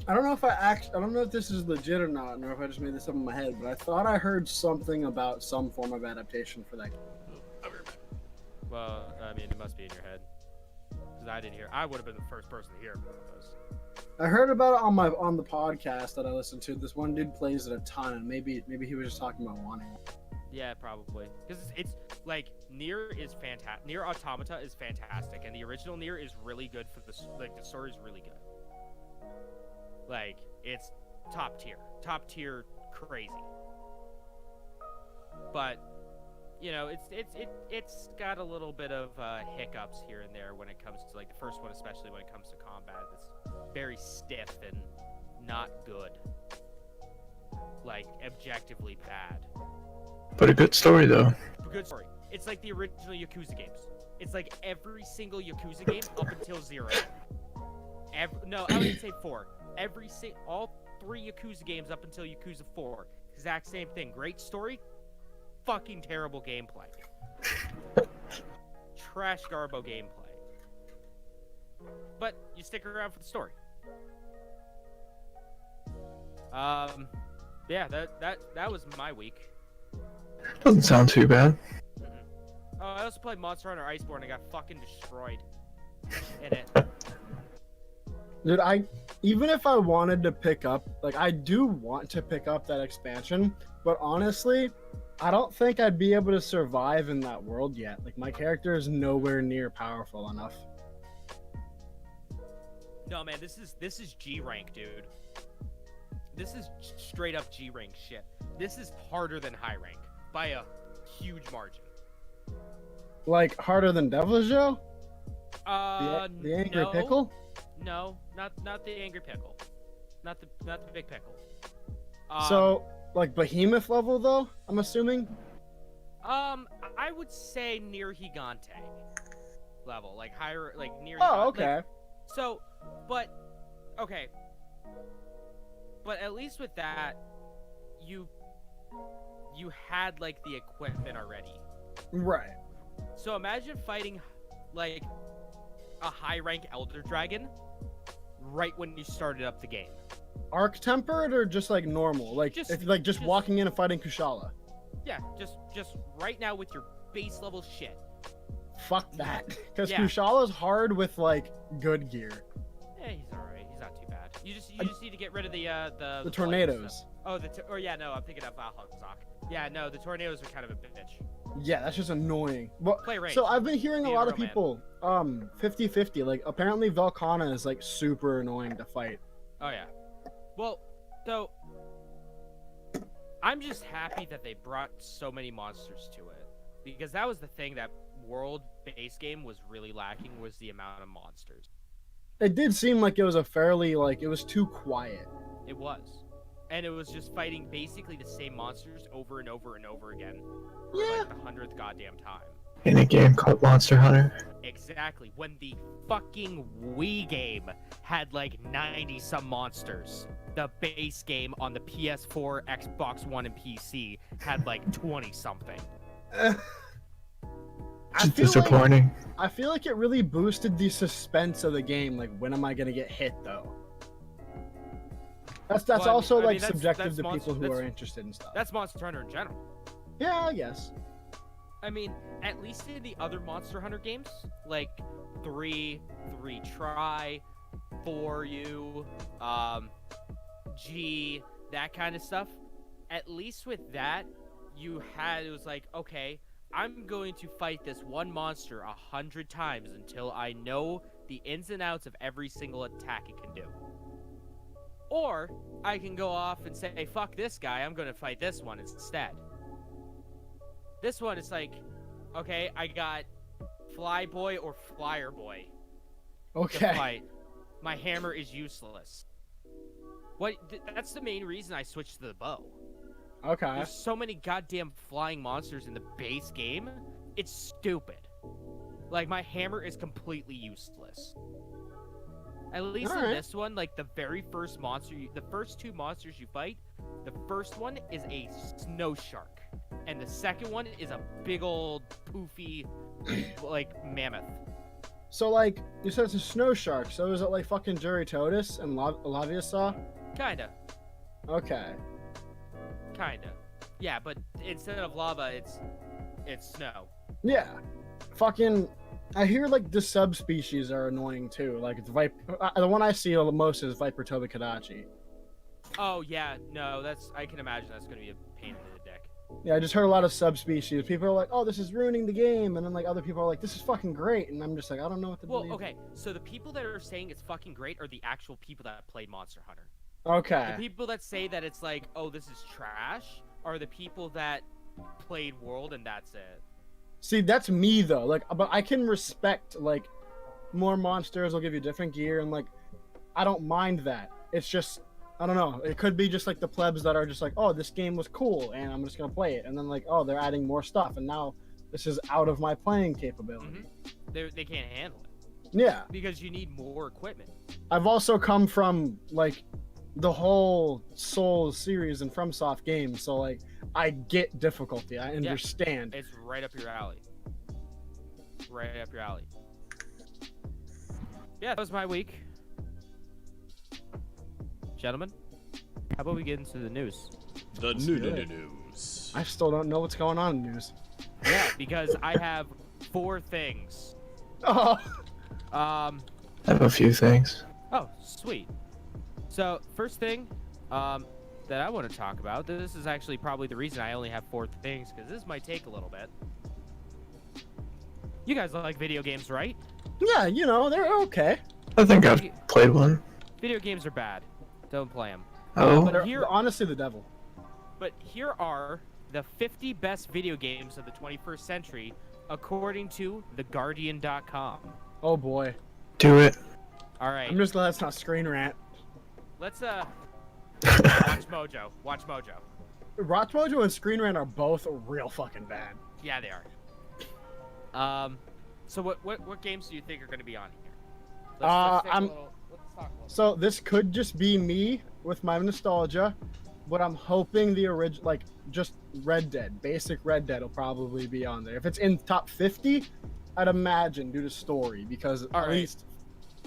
I don't know if this is legit or not, or if I just made this up in my head, but I thought I heard something about some form of adaptation for that game. Well, I mean, it must be in your head, because I didn't hear. I would have been the first person to hear about this. I heard about it on the podcast that I listened to. This one dude plays it a ton, and maybe he was just talking about wanting it. Yeah, probably, because it's like Nier is fantastic. Nier Automata is fantastic, and the original Nier is really good for the story is really good. Like, it's top tier crazy. But you know, it's got a little bit of hiccups here and there when it comes to like the first one, especially when it comes to combat. It's very stiff and not good, like objectively bad. But a good story though. A good story. It's like the original Yakuza games. It's like every single Yakuza game up until 0. No, I would say 4. All 3 Yakuza games up until Yakuza 4. Exact same thing. Great story, fucking terrible gameplay. Trash garbo gameplay. But you stick around for the story. Yeah, that was my week. Doesn't sound too bad. Oh, I also played Monster Hunter Iceborne and got fucking destroyed in it. Dude, even if I wanted to pick up, like, I do want to pick up that expansion, but honestly, I don't think I'd be able to survive in that world yet. Like, my character is nowhere near powerful enough. No, man, this is G rank, dude. This is straight up G rank shit. This is harder than high rank by a huge margin. Like, harder than Devil Joe? The Angry Pickle? No, not the Angry Pickle. Not the big pickle. So, like Behemoth level though, I'm assuming? I would say near Gigante level, like higher, like near. Oh, okay. Like, so, but okay. But at least with that, you had like the equipment already. Right. So imagine fighting like a high rank Elder Dragon right when you started up the game. Arc tempered or just like normal? Like just walking in and fighting Kushala. Yeah, just right now with your base level shit. Fuck that. Because Yeah. Kushala's hard with like good gear. He's alright. He's not too bad. You just need to get rid of the tornadoes. Oh, I'm thinking of Valhalla. Yeah, no, the tornadoes are kind of a bitch. Yeah, that's just annoying. Well, Play range. so I've been hearing a Be a lot of real man. people 50-50. Like apparently Velkhana is like super annoying to fight. Oh yeah. Well, so I'm just happy that they brought so many monsters to it, because that was the thing that world base game was really lacking, was the amount of monsters. It did seem like it was a fairly it was too quiet. It was. And it was just fighting basically the same monsters over and over and over again for Yeah. like the 100th goddamn time. In a game called Monster Hunter. Exactly. When the fucking Wii game had like 90 some monsters. The base game on the PS4, Xbox One, and PC had like 20 something. I feel Disappointing. I feel like it really boosted the suspense of the game. Like, when am I gonna get hit though? That's Well, also I mean, like that's- subjective that's to people who that's- are interested in stuff. That's Monster Hunter in general. Yeah, I guess. I mean, at least in the other Monster Hunter games, like 3 try, 4 U, G, that kind of stuff. At least with that, it was like, okay, I'm going to fight this one monster 100 times until I know the ins and outs of every single attack it can do. Or I can go off and say, fuck this guy, I'm going to fight this one instead. This one is like, okay, I got Fly Boy or Flyer Boy to Okay. fight. My hammer is useless. That's the main reason I switched to the bow. Okay. There's so many goddamn flying monsters in the base game. It's stupid. Like, my hammer is completely useless. At least in Alright. this one, like, the very first monster, the first 2 monsters you fight, the first one is a snow shark. And the second one is a big old poofy, like, mammoth. So, like, you said it's a snow shark. So is it like fucking Juritodus and Laviasaw? Kinda. Okay. Kinda. Yeah, but instead of lava, it's snow. Yeah. Fucking. I hear like the subspecies are annoying too. Like the one I see the most is Viper Tobikadachi. Oh, yeah, no, I can imagine that's gonna be a pain in the dick. Yeah, I just heard a lot of subspecies. People are like, "Oh, this is ruining the game," and then like other people are like, "This is fucking great," and I'm just like, I don't know what to Well, believe. okay, so the people that are saying it's fucking great are the actual people that played Monster Hunter. Okay. The people that say that it's like, oh, this is trash, are the people that played World and that's it. See, that's me though. Like, but I can respect like more monsters will give you different gear, and like I don't mind that. It's just I don't know. It could be just like the plebs that are just like, oh, this game was cool, and I'm just gonna play it, and then like, oh, they're adding more stuff, and now this is out of my playing capability. They can't handle it Yeah, because you need more equipment. I've also come from like the whole Souls series and FromSoft games, so like I get difficulty. I understand. It's right up your alley. Right up your alley. Yeah, that was my week. Gentlemen, how about we get into the news? The good. news. I still don't know what's going on in news. Yeah, because I have 4 things. Oh, Um, I have a few things. oh, sweet. So, first thing, that I want to talk about, this is actually probably the reason I only have 4 things, because this might take a little bit. You guys like video games, right? yeah, you know they're okay. I think I've played one. Video games are bad. Don't play them. Oh, But They're here, honestly the devil. but here are the 50 best video games of the 21st century, according to TheGuardian.com. Oh boy. do it. All right, I'm just glad it's not Screen Rant. let's watch Mojo. Watch Mojo. Rot Mojo and Screen Rant are both real fucking bad. Yeah, they are. So what games do you think are going to be on here? Let's talk a little. So this could just be me with my nostalgia, but I'm hoping the original, like just Red Dead, basic Red Dead will probably be on there. If it's in top 50, I'd imagine due to story, because All at right. least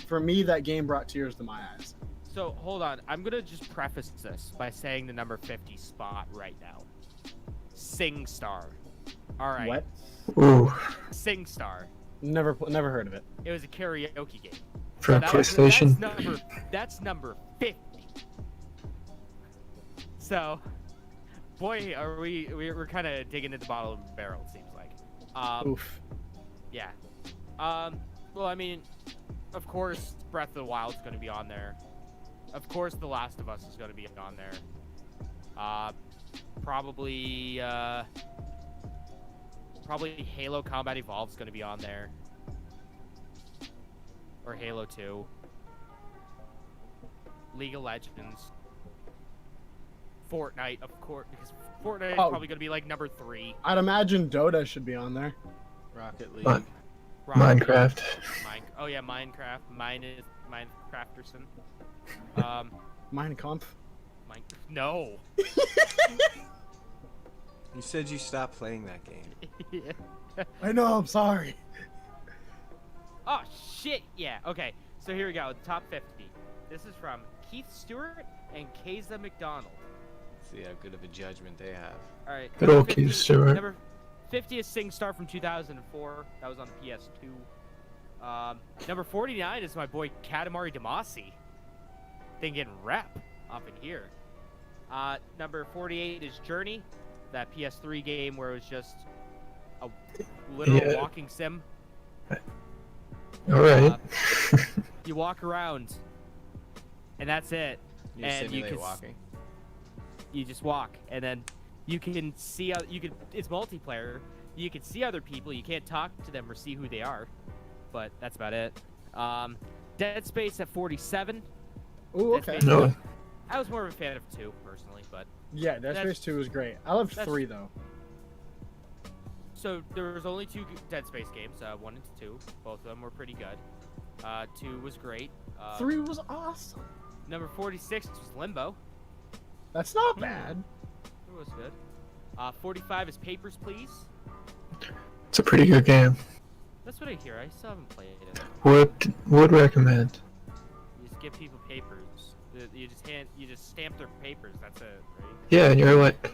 for me that game brought tears to my eyes. So hold on, I'm gonna just preface this by saying the number 50 spot right now. SingStar. All right. What? Ooh, SingStar. Never heard of it. It was a karaoke game. for PlayStation. That's number 50. So, boy, we're kind of digging at the bottom of the barrel. It seems like. Oof. Yeah. Well, I mean, of course, Breath of the Wild's going to be on there. Of course, The Last of Us is going to be on there. Probably Halo Combat Evolved's going to be on there. Or Halo 2. League of Legends. Fortnite, of course, because Fortnite is Oh. probably going to be like number 3. I'd imagine Dota should be on there. Rocket League. Mon- Rocket Minecraft. Oh yeah, Minecraft. Mine is Minecrafterson. Mein Kampf. No. You said you stopped playing that game. Yeah. I know. I'm sorry. Oh shit! Yeah. Okay. So here we go. Top 50. This is from Keith Stewart and Kaysa McDonald. See how good of a judgment they have. All right. Good old Keith Stewart. Number 50 is SingStar from 2004. That was on the PS2. Number 49 is my boy Katamari Damacy. Thing getting rep up in here. Number 48 is Journey, that PS3 game where it was just a literal walking sim. All right. You walk around, and that's it. You And you simulate can walking. You just walk, and then you can see. It's multiplayer. You can see other people. You can't talk to them or see who they are, but that's about it. Dead Space at 47. Ooh, Dead okay. Space No. 2. I was more of a fan of 2 personally, but Yeah, Dead Space 2 was great. I loved that's- 3 though. so there was only 2 Dead Space games, 1 and 2. Both of them were pretty good. 2 was great. 3 was awesome. Number 46 was Limbo. That's not bad. It was good. 45 is Papers, Please. It's a pretty good game. That's what I hear. I still haven't played it. Would recommend. You just give people papers. You just stamp their papers. That's it, right? Yeah, and you're like,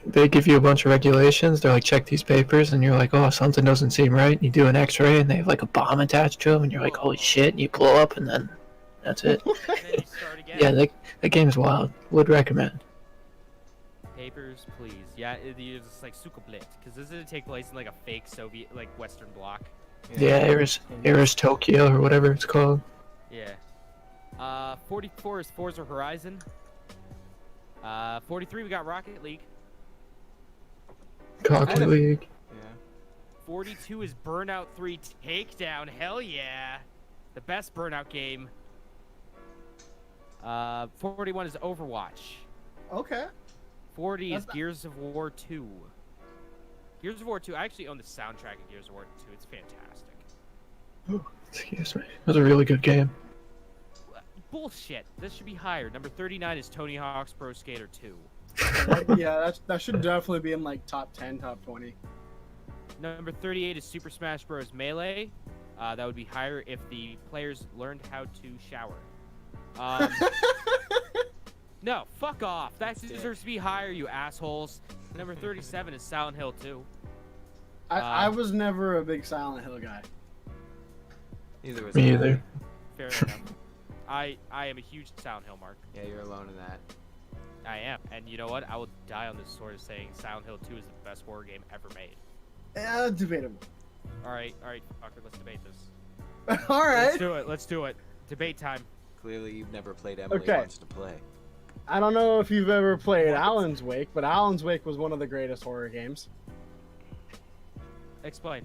they give you a bunch of regulations. They're like, check these papers, and you're like, oh, something doesn't seem right. You do an X-ray, and they have like a bomb attached to them, and you're like, holy shit, and you blow up, and then that's it. And then you start again. Yeah, that game's wild. Would recommend. Papers, Please. Yeah, it's like Sukablit, because this didn't take place in like a fake Soviet, like Western Bloc. Yeah, Eris Tokyo or whatever it's called. Yeah. 44 is Forza Horizon. 43 we got Rocket League. Rocket League. Yeah. 42 is Burnout 3 Takedown. Hell yeah. The best Burnout game. 41 is Overwatch. Okay. 40 That's is not- Gears of War 2. Gears of War 2, I actually own the soundtrack of Gears of War 2. It's fantastic. Excuse me. It was a really good game. Bullshit. This should be higher. Number 39 is Tony Hawk's Pro Skater 2. Yeah, that should definitely be in like top 10, top 20. Number 38 is Super Smash Bros. Melee. That would be higher if the players learned how to shower. No, fuck off. That deserves to be higher, you assholes. Number 37 is Silent Hill 2. I was never a big Silent Hill guy. Neither was Me I. either. Fair enough. I am a huge Silent Hill mark. Yeah, you're alone in that. I am. And you know what? I will die on this sword of saying Silent Hill 2 is the best horror game ever made. Yeah, debatable. Alright, fucker, let's debate this. All Let's right. let's do it. Debate time. Clearly, you've never played Emily Okay. Wants to Play. I don't know if you've ever played Alan's Wake, but Alan's Wake was one of the greatest horror games. Explain.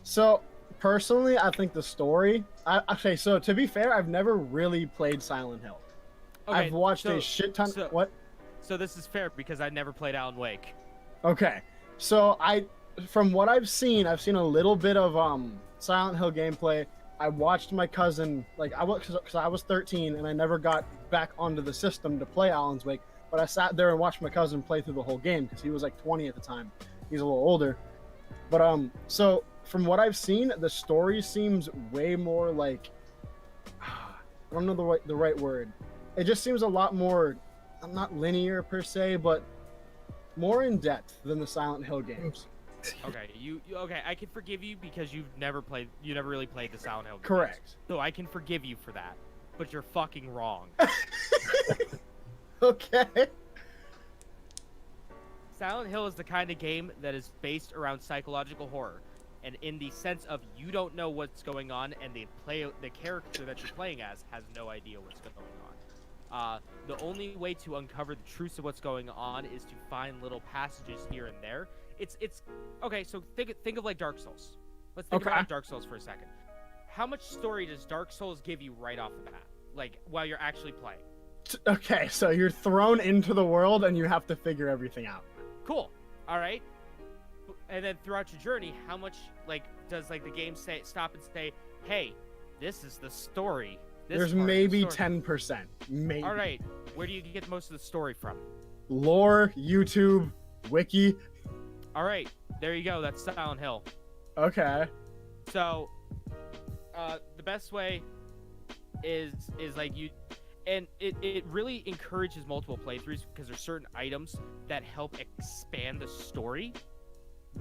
So, personally, I think the story. Okay, so to be fair, I've never really played Silent Hill. Okay, I've watched so- a shit ton. so- What? So this is fair because I never played Alan Wake. Okay, so from what I've seen a little bit of Silent Hill gameplay. I watched my cousin, like because I was 13 and I never got back onto the system to play Alan's Wake, but I sat there and watched my cousin play through the whole game because he was like 20 at the time. He's a little older, but so from what I've seen, the story seems way more like I don't know the right word. It just seems a lot more, not linear per se, but more in depth than the Silent Hill games. Okay, okay, I can forgive you because you never really played the Silent Hill games. Correct. So I can forgive you for that. But you're fucking wrong. Okay. Silent Hill is the kind of game that is based around psychological horror, and in the sense of you don't know what's going on, and the character that you're playing as has no idea what's going on. The only way to uncover the truth of what's going on is to find little passages here and there. It's okay. So think of like Dark Souls. Let's think Okay. about Dark Souls for a second. How much story does Dark Souls give you right off the bat, like while you're actually playing? Okay, so you're thrown into the world and you have to figure everything out. Cool. All right. And then throughout your journey, how much like does like the game stop and say, "Hey, this is the story." There's maybe 10%. Maybe. All right, where do you get most of the story from? Lore, YouTube, wiki. All right, there you go. That's Silent Hill. Okay. So, the best way is like you, and it really encourages multiple playthroughs because there's certain items that help expand the story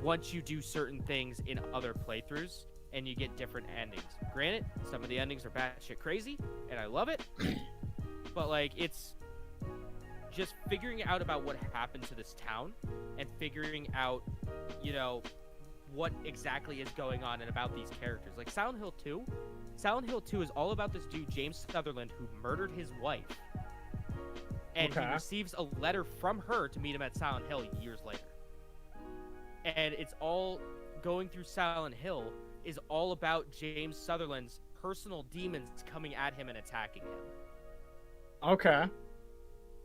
once you do certain things in other playthroughs, and you get different endings. Granted, some of the endings are batshit crazy, and I love it, but like it's just figuring out about what happened to this town and figuring out, you know, what exactly is going on and about these characters. Like Silent Hill 2. Silent Hill 2 is all about this dude, James Sutherland, who murdered his wife. And he receives a letter from her to meet him at Silent Hill years later. And it's all going through Silent Hill is all about James Sutherland's personal demons coming at him and attacking him. Okay.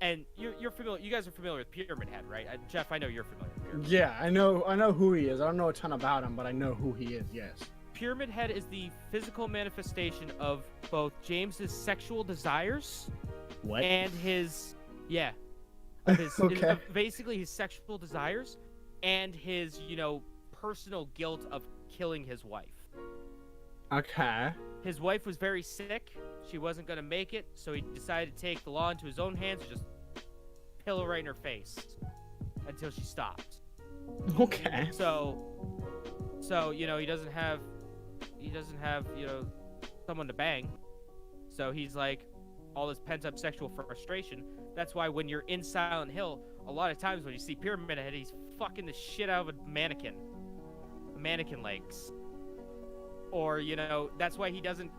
And you're familiar. You guys are familiar with Pyramid Head, right? Jeff, I know you're familiar with Pyramid Head. Yeah, I know who he is. I don't know a ton about him, but I know who he is. Yes. Pyramid Head is the physical manifestation of both James's sexual desires What? and his Okay. basically his sexual desires and his, you know, personal guilt of killing his wife. Okay. His wife was very sick. She wasn't going to make it, so he decided to take the law into his own hands and just pillow right in her face until she stopped. Okay. So you know, he doesn't have, you know, someone to bang. So he's like all this pent-up sexual frustration. That's why when you're in Silent Hill, a lot of times when you see Pyramid Head, he's fucking the shit out of a mannequin legs. Or, you know, that's why he doesn't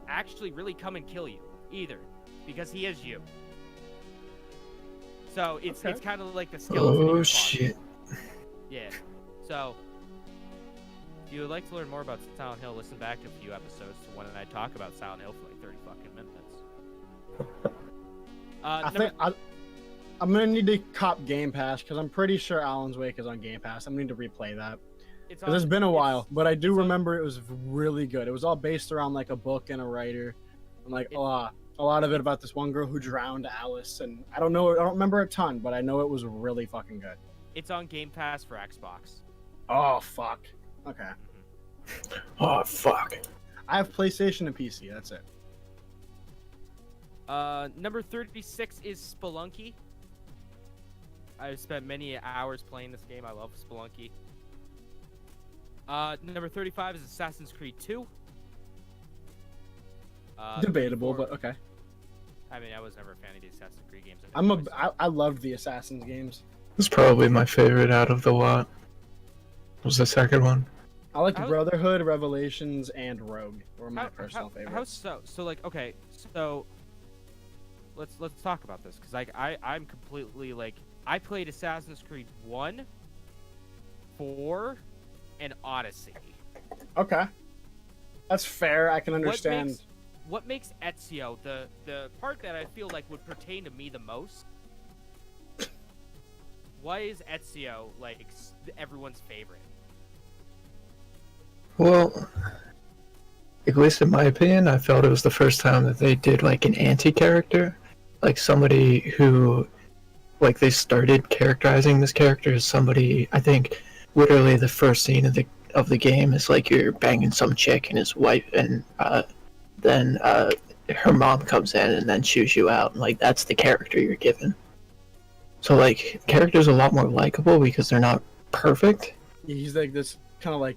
actually really come and kill you either, because he is you. So it's kind of like the skeleton. Oh shit. Yeah. So if you would like to learn more about Silent Hill, listen back to a few episodes to when I talk about Silent Hill for like 30 fucking minutes. I think I'm gonna need to cop Game Pass because I'm pretty sure Alan's Wake is on Game Pass. I'm gonna need to replay that. It's been a while, but I do remember it was really good. It was all based around like a book and a writer, and like a lot of it about this one girl who drowned Alice. And I don't remember a ton, but I know it was really fucking good. It's on Game Pass for Xbox. Oh fuck. Okay. Oh fuck. I have PlayStation and PC. That's it. Number 36 is Spelunky. I've spent many hours playing this game. I love Spelunky. Number 35 is Assassin's Creed 2. Debatable, 34, but okay. I mean, I was never a fan of the Assassin's Creed games. I loved the Assassin's games. It's probably my favorite out of the lot. Was the second one? I like Brotherhood, Revelations, and Rogue were my personal favorites. How so? So like, okay, so let's talk about this, because like I'm completely like, I played Assassin's Creed 1, 4, and Odyssey. Okay, that's fair. I can understand. What makes Ezio the part that I feel like would pertain to me the most? Why is Ezio like everyone's favorite? Well, at least in my opinion, I felt it was the first time that they did like an anti-character, like somebody who, like they started characterizing this character as somebody. I think literally the first scene of the game is like you're banging some chick and his wife, and then her mom comes in and then chews you out, and like that's the character you're given. So like characters are a lot more likable because they're not perfect. He's like this kind of like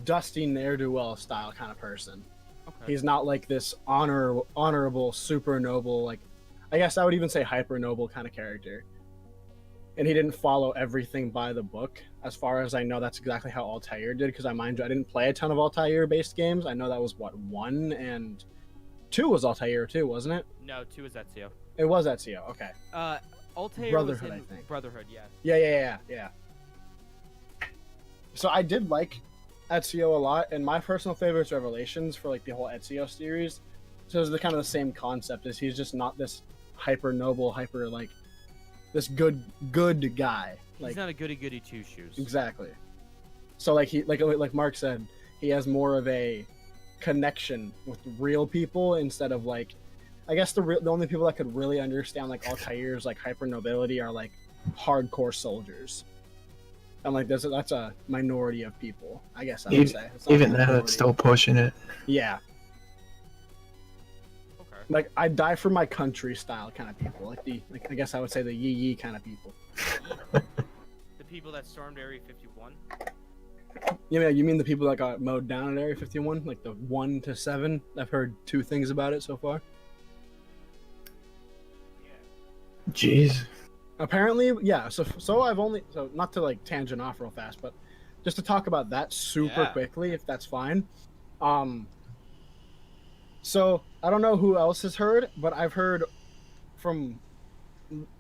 dusty ne'er-do-well style kind of person. Okay. He's not like this honorable, super noble, like I guess I would even say hyper noble kind of character. And he didn't follow everything by the book. As far as I know, that's exactly how Altair did, because I didn't play a ton of Altair-based games. I know that was, 1 and 2 was Altair too, wasn't it? No, 2 is Ezio. It was Ezio, okay. Altair Brotherhood, was in I think. Brotherhood, yeah. Yeah. So I did like Ezio a lot, and my personal favorite is Revelations for like the whole Ezio series. So it's the kind of the same concept, is he's just not this hyper noble, like this good guy. He's not a goody two shoes. Exactly. So like like Mark said, he has more of a connection with real people instead of like, I guess the only people that could really understand like Altair's like hyper nobility are like hardcore soldiers, and like that's a minority of people, I guess I would say. It's not Even a that, majority. it's still pushing it. Yeah. Okay. Like I die for my country style kind of people, like I guess I would say the yee kind of people. The people that stormed Area 51. Yeah, you mean the people that got mowed down at Area 51, like the 1 to 7? I've heard 2 things about it so far. Jeez. Apparently, yeah. So I've only not to like tangent off real fast, but just to talk about that super quickly, if that's fine. So I don't know who else has heard, but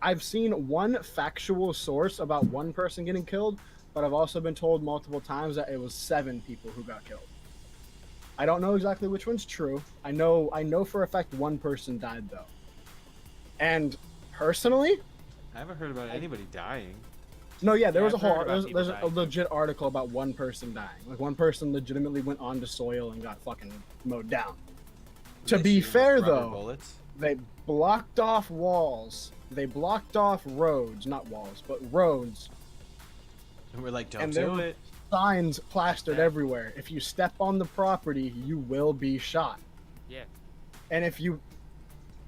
I've seen one factual source about one person getting killed, but I've also been told multiple times that it was 7 people who got killed. I don't know exactly which one's true. I know for a fact one person died though. And personally, I haven't heard about anybody dying. no, yeah, there Yeah, was a I've heard whole about there's people a dying. legit article about one person dying. Like one person legitimately went onto soil and got fucking mowed down. To They be shoot 'em with fair rubber though, bullets. they blocked off walls. They blocked off roads, not walls, but roads. And we're like, don't And there do were it. signs plastered Yeah. everywhere. If you step on the property, you will be shot. Yeah, And if you,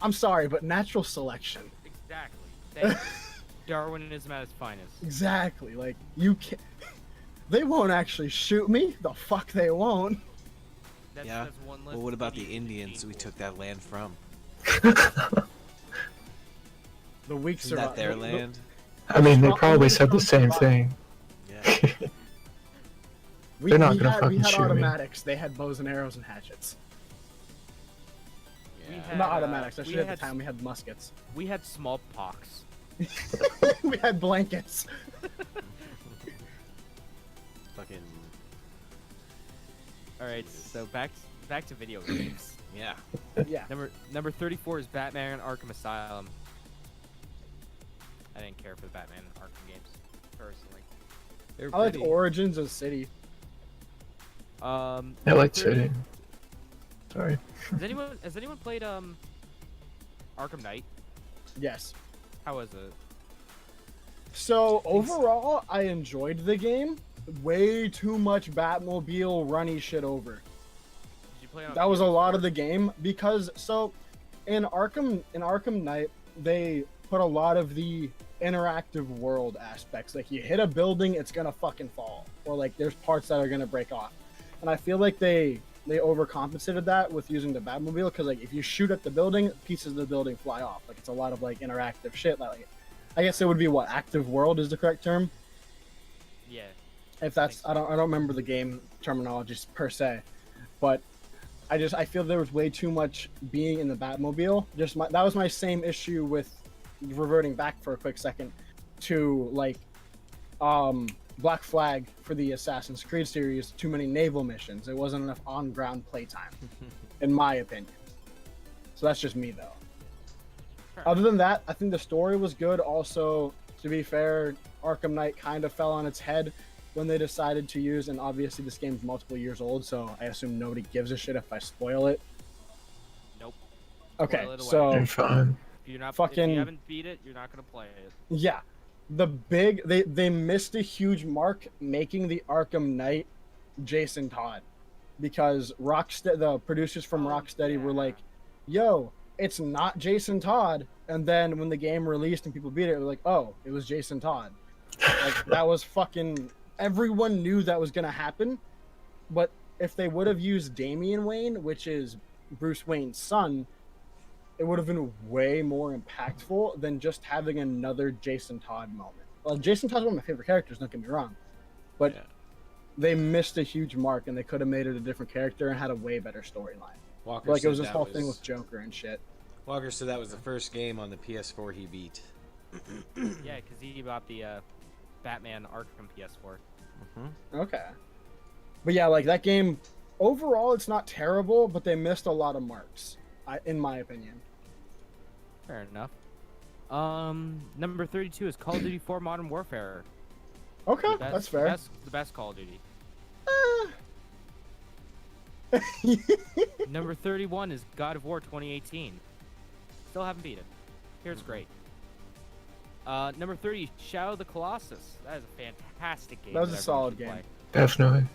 I'm sorry, but natural selection. exactly. Thank you. Darwinism at its finest. Exactly. Like you can't. They won't actually shoot me. The fuck they won't. That's, Yeah. That's one less Well, what about idiot the Indians we people. took that land from? The weak Isn't that survive. their land? I mean, they Strong- probably only said the strong same survive. thing. Yeah. They're not gonna we fucking had shoot me. automatics. They had bows and arrows and hatchets. We Yeah. had- Not automatics. we Actually, at had the time we had muskets. We had smallpox. We had blankets. Fucking. All right, so back to video games. Yeah. Yeah. Number 34 is Batman Arkham Asylum. I didn't care for the Batman Arkham games personally. They're I like pretty. Origins of City. I like 30 City. Sorry. Has anyone played Arkham Knight? Yes. How was it? So overall, I enjoyed the game. Way too much Batmobile runny shit over. Did you play it on That was a lot PS4? of the game because in Arkham Knight they put a lot of the interactive world aspects. Like you hit a building, it's gonna fucking fall, or like there's parts that are gonna break off. And I feel like they overcompensated that with using the Batmobile because like if you shoot at the building, pieces of the building fly off. Like it's a lot of like interactive shit. Like I guess it would be what active world is the correct term. Yeah. If that's I don't remember the game terminology per se, but I feel there was way too much being in the Batmobile. That was my same issue with reverting back for a quick second to like Black Flag for the Assassin's Creed series. Too many naval missions. It wasn't enough on-ground playtime, in my opinion. So that's just me though. Fair Other than that, I think the story was good. Also, to be fair, Arkham Knight kind of fell on its head when they decided to use, and obviously this game's multiple years old, so I assume nobody gives a shit if I spoil it. Nope. Okay, Spoil it away. so You're fine. If you're not if Fucking- you haven't beat it, you're not gonna play it. yeah, they missed a huge mark making the Arkham Knight Jason Todd, because the producers from Oh, Rocksteady were yeah. like, "Yo, it's not Jason Todd," and then when the game released and people beat it, it was like, "Oh, it was Jason Todd." Like that was fucking. Everyone knew that was gonna happen, but if they would have used Damian Wayne, which is Bruce Wayne's son, it would have been way more impactful than just having another Jason Todd moment. Well, Jason Todd's one of my favorite characters, don't get me wrong, but Yeah. they missed a huge mark and they could have made it a different character and had a way better storyline. Walker Like it said was this that whole thing with Joker and shit. Walker said that was the first game on the PS4 he beat. Yeah, because he bought the Batman Arkham PS4. Okay. But yeah, like that game, overall, it's not terrible, but they missed a lot of marks, in my opinion. Fair enough. Number 32 is Call of Duty 4 Modern Warfare. Okay, Best- that's fair. The best Call of Duty. Number 31 is God of War 2018. Still haven't beat it. Here's great. Number 30, Shadow of the Colossus. That is a fantastic game. That was a everyone solid should game. play. Definitely.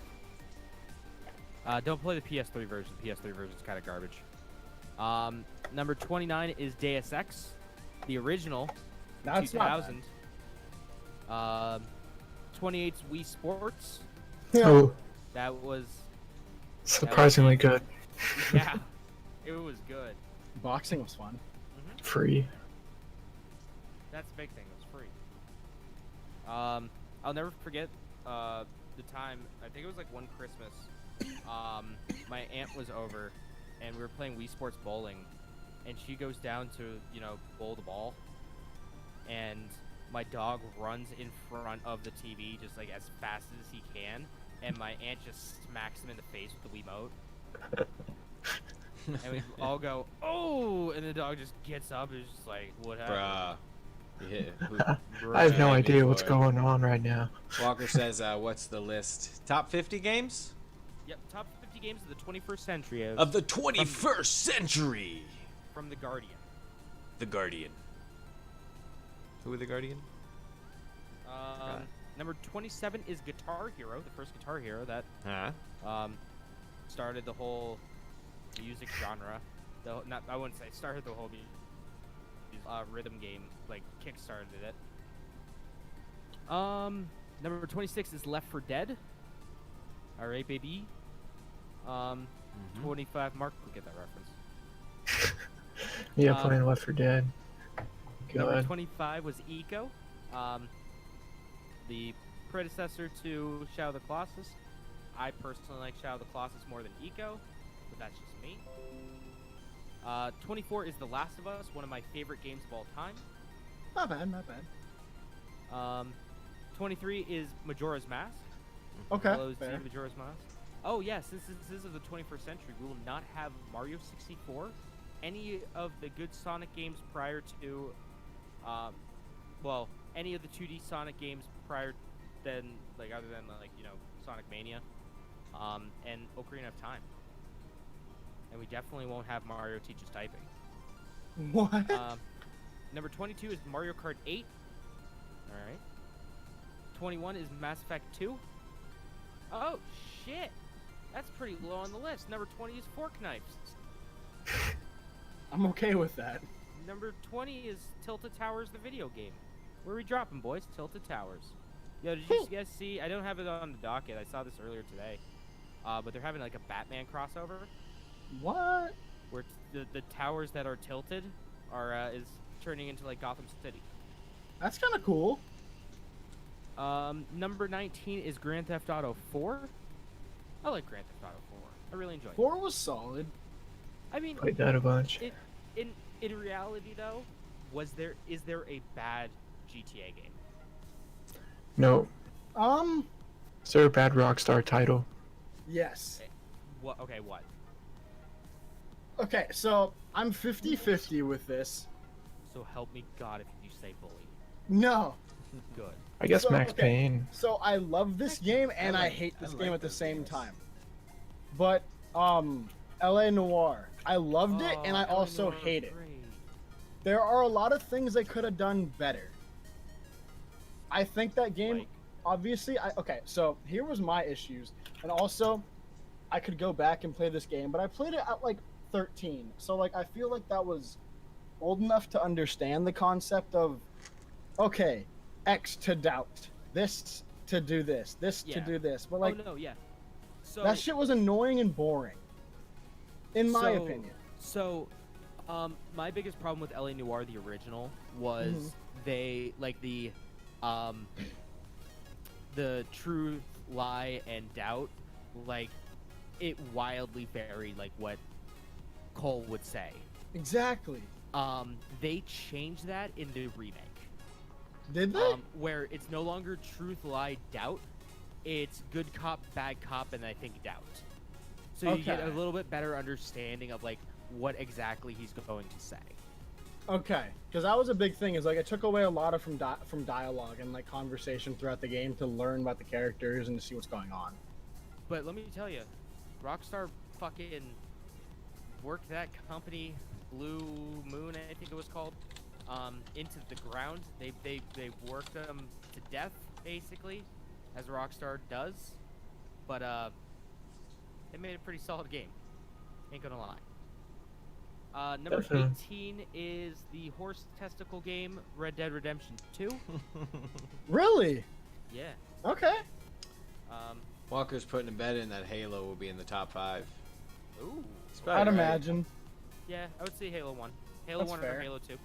Don't play the PS3 version. The PS3 version is kind of garbage. Number 29 is Deus Ex, the original, That's not 2000. 28's Wii Sports. bad. Oh, That was, surprisingly good. yeah, it was good. Boxing was fun. Free. That's the big thing. It was free. I'll never forget the time. I think it was like one Christmas. My aunt was over, and we were playing Wii Sports bowling, and she goes down to bowl the ball, and my dog runs in front of the TV just like as fast as he can, and my aunt just smacks him in the face with the Wiimote. And we all go, "Oh!" And the dog just gets up and is just like, "What happened?" Bruh. I have no Bruh. idea what's Boy. going on right now. Walker says, what's the list? Top 50 games? Yep, top 50 games of the 21st century Of the 21st century! from The Guardian. The Guardian. Who are The Guardian? Number 27 is Guitar Hero, the first Guitar Hero that Huh? started the whole music genre. I wouldn't say started the whole rhythm game, like kickstarted it. Number 26 is Left 4 Dead. All right, baby. 25. Mark will get that reference. Yeah, playing Left 4 Dead. Number Good. 25 was Eco, the predecessor to Shadow of the Colossus. I personally like Shadow of the Colossus more than Eco, but that's just me. 24 is The Last of Us, one of my favorite games of all time. Not bad, not bad. 23 is Majora's Mask. Okay, Hello, fair. Steve, Majora's Mask. Oh yes, this is of the 21st century. We will not have Mario 64, any of the good Sonic games prior to, any of the 2D Sonic games prior than, like, other than, like, Sonic Mania, and Ocarina of Time. And we definitely won't have Mario teaches typing. What? Number 22 is Mario Kart 8. Alright. 21 is Mass Effect 2. Oh, shit! That's pretty low on the list. Number 20 is Fork Knives. I'm okay with that. Number 20 is Tilted Towers, the video game. Where are we dropping, boys? Tilted Towers. Yo, did you guys see? I don't have it on the docket. I saw this earlier today. But they're having like a Batman crossover What? where the towers that are tilted is turning into like Gotham City. That's kind of cool. Number 19 is Grand Theft Auto 4. I like Grand Theft Auto 4. I really enjoyed it. 4 was solid. I mean, Played that a bunch. in reality though, is there a bad GTA game? No. Yes. Is there a bad Rockstar title? What? Okay, what? Okay, so I'm 50-50 with this. So help me God if you say bully. No. Good. I guess So, Max okay. Payne. So I love this game and I like- hate I this like game at the those same games. time. But LA Noire. I loved it and I Oh, also Eleanor, hate it. great. There are a lot of things they could have done better. I think that game, Like? obviously, okay, so here was my issues. And also, I could go back and play this game, but I played it at like 13. So like, I feel like that was old enough to understand the concept of, okay, X to doubt, this to do this to Yeah. do this. But like, Oh no, yeah. So that shit was annoying and boring. In my So- opinion. So, my biggest problem with LA Noire, the original, was Mhm. they like the truth, lie, and doubt. Like, it wildly varied, like what Cole would say. Exactly. They changed that in the remake, Did they? where it's no longer truth, lie, doubt. It's good cop, bad cop, and I think doubt. So you get a Okay. little bit better understanding of like what exactly he's going to say. Okay, because that was a big thing. Is like it took away a lot of from dialogue and like conversation throughout the game to learn about the characters and to see what's going on. But let me tell you, Rockstar fucking worked that company, Blue Moon, I think it was called, into the ground. They worked them to death, basically, as Rockstar does. But they made a pretty solid game. Ain't gonna lie. Number 18 is the horse testicle game, Red Dead Redemption 2. Really? Yeah. Okay. Walker's putting a bet in that Halo will be in the top 5. Ooh. I'd imagine. Yeah, I would say Halo 1. Halo That's 1 fair. or Halo 2.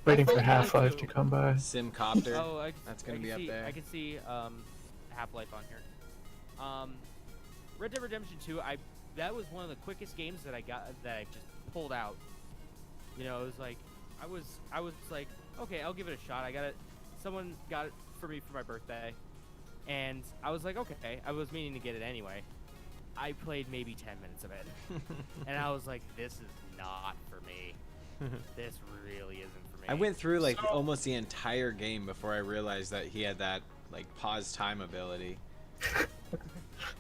Waiting I for think Half-Life Halo to come by. Simcopter. Oh, That's gonna I be can up see, there. I can see Half-Life on here. Red Dead Redemption 2. That was one of the quickest games that I just pulled out. You know, it was like I was like, okay, I'll give it a shot. Someone got it for me for my birthday, and I was like, okay. I was meaning to get it anyway. I played maybe 10 minutes of it, and I was like, this is not for me. This really isn't for me. I went through like almost the entire game before I realized that he had that like pause time ability.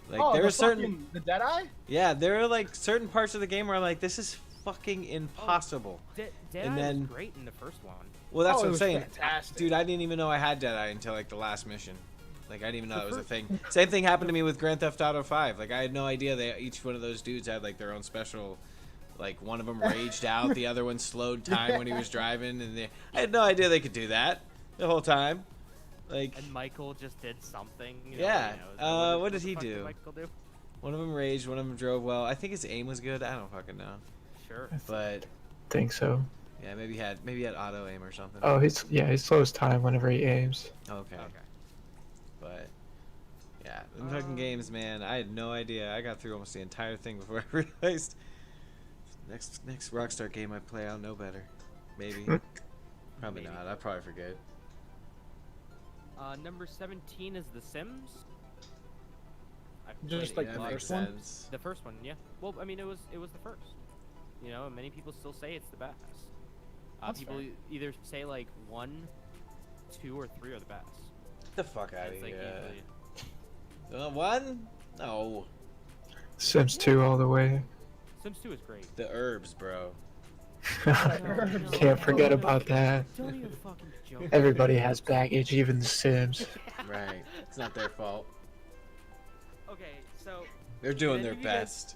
Like there are certain the Deadeye? Yeah, there are like certain parts of the game where I'm like, this is fucking impossible. Deadeye was great in the first one. Well, that's Oh, what it I'm was saying. fantastic. Dude, I didn't even know I had Deadeye until like the last mission. Like I didn't even know that was a thing. Same thing happened to me with Grand Theft Auto 5. Like I had no idea each one of those dudes had like their own special. Like one of them raged out, the other one slowed time when he was driving, and I had no idea they could do that the whole time. Like And Michael just did something. Yeah. What did the he fuck do? Michael do? One of them raged, one of them drove well. I think his aim was good. I don't fucking know. Sure. But Think so. yeah, maybe he had auto aim or something. Oh, he slows time whenever he aims. Okay. Okay. But yeah, the fucking games, man. I had no idea. I got through almost the entire thing before I realized next Rockstar game I play, I'll know better. Maybe. Probably Maybe. not. I'll probably forget. Number 17 is The Sims. I Just played like it the a lot. first one? The first one, yeah. Well, I mean, it was the first. You know, and many people still say it's the best. That's People fair. either say like 1, 2, or 3 are the best. Get the fuck out of It's like here. easily. One? No. Sims 2 all the way. Sims 2 is great. The herbs, bro. Can't forget about that. Don't even fucking joke. Everybody has baggage, even the Sims. Right. It's not their fault. Okay, so They're doing Did their any of you guys- best.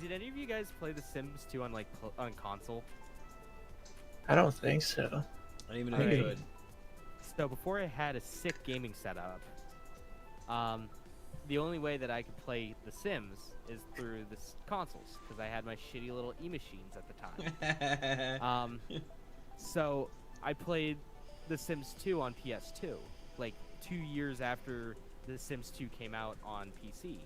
did any of you guys play The Sims 2 on like on console? I don't think so. I didn't even know Maybe. you could. So before I had a sick gaming setup, the only way that I could play The Sims is through the consoles because I had my shitty little e-machines at the time. So I played The Sims 2 on PS2, like 2 years after The Sims 2 came out on PC,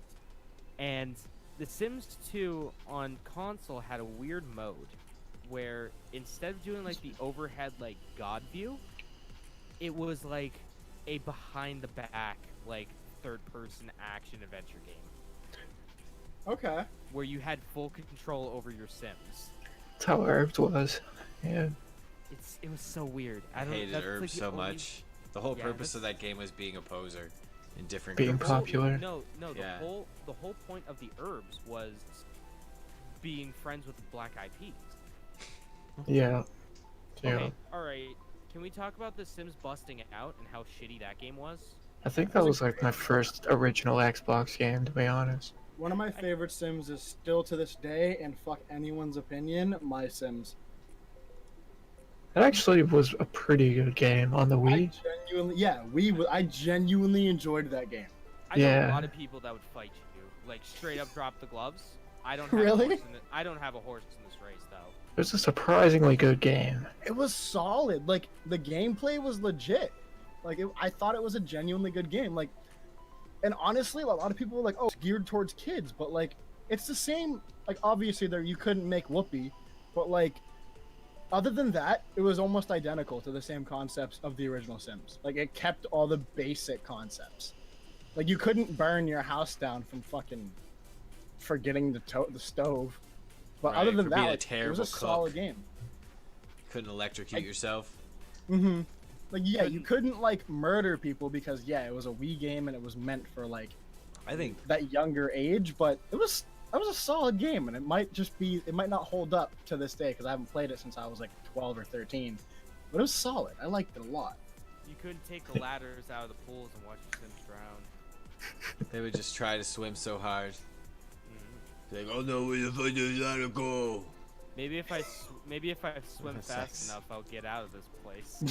and The Sims 2 on console had a weird mode where instead of doing like the overhead like God view, it was like a behind the back like third person action adventure game Okay. where you had full control over your Sims. That's how Herbs was. Yeah. It was so weird. I hated that's, herbs like, the so only- much. The whole Yeah, purpose that's- of that game was being a poser in different Being groups. popular. No, the Yeah. the whole point of the herbs was being friends with the Black Eyed Peas. Yeah. Yeah. Okay, all right. Can we talk about The Sims busting out and how shitty that game was? I think that was like my first original Xbox game, to be honest. One of my favorite Sims is still to this day, and fuck anyone's opinion, My Sims. It actually was a pretty good game on the Wii. I genuinely enjoyed that game. I know Yeah. a lot of people that would fight you, like straight up drop the gloves. I don't have Really? a horse I don't have a horse in this race though. It was a surprisingly good game. It was solid. Like the gameplay was legit. Like I thought it was a genuinely good game. Like, and honestly, a lot of people were like, "Oh, it's geared towards kids," but like, it's the same. Like, obviously, there you couldn't make Whoopi, but like, other than that, it was almost identical to the same concepts of the original Sims. Like, it kept all the basic concepts. Like, you couldn't burn your house down from fucking forgetting the stove. But Right, other than for that, being a like, it was terrible a solid cook. game. Couldn't electrocute yourself. Mm-hmm. Like, yeah, you couldn't like murder people because it was a Wii game and it was meant for like I think that younger age. But it was was a solid game, and it might not hold up to this day because I haven't played it since I was like 12 or 13. But it was solid. I liked it a lot. You couldn't take the ladders out of the pools and watch your Sims drown. They would just try to swim so hard. Mm-hmm. Like, oh no, where the fuck does that go? Maybe if I swim That's fast sex. enough, I'll get out of this place.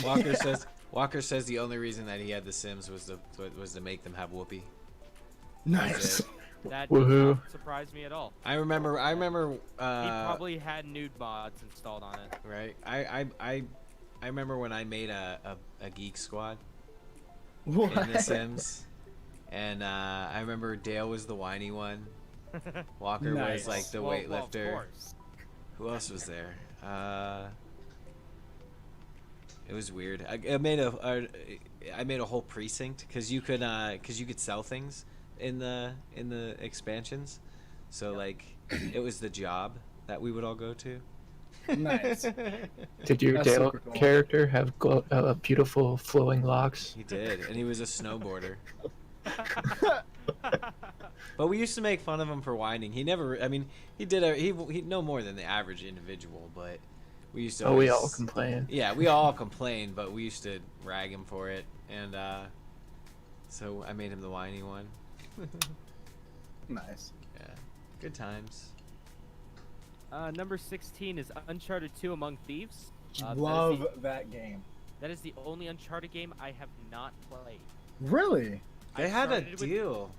Walker says the only reason that he had the Sims was to make them have Whoopi. Nice. That did Woohoo. not surprise me at all. I remember. He probably had nude mods installed on it. Right. I remember when I made a geek squad What? in The Sims, and I remember Dale was the whiny one. Walker Nice. was like the Well, weightlifter. of course. Who else was there? It was weird. I made a whole precinct because you could sell things in the expansions. So like it was the job that we would all go to. Nice. Did your That's Dale super cool. character have beautiful flowing locks? He did, and he was a snowboarder. But we used to make fun of him for whining. He never. I mean, he no more than the average individual, but we used to. Oh, we always- all complain. Yeah, we all complained, but we used to rag him for it, and so I made him the whiny one. Nice. Yeah, good times. Number 16 is Uncharted 2 Among Thieves. Love that game. That is the only Uncharted game I have not played. Really? They I had a started with- deal.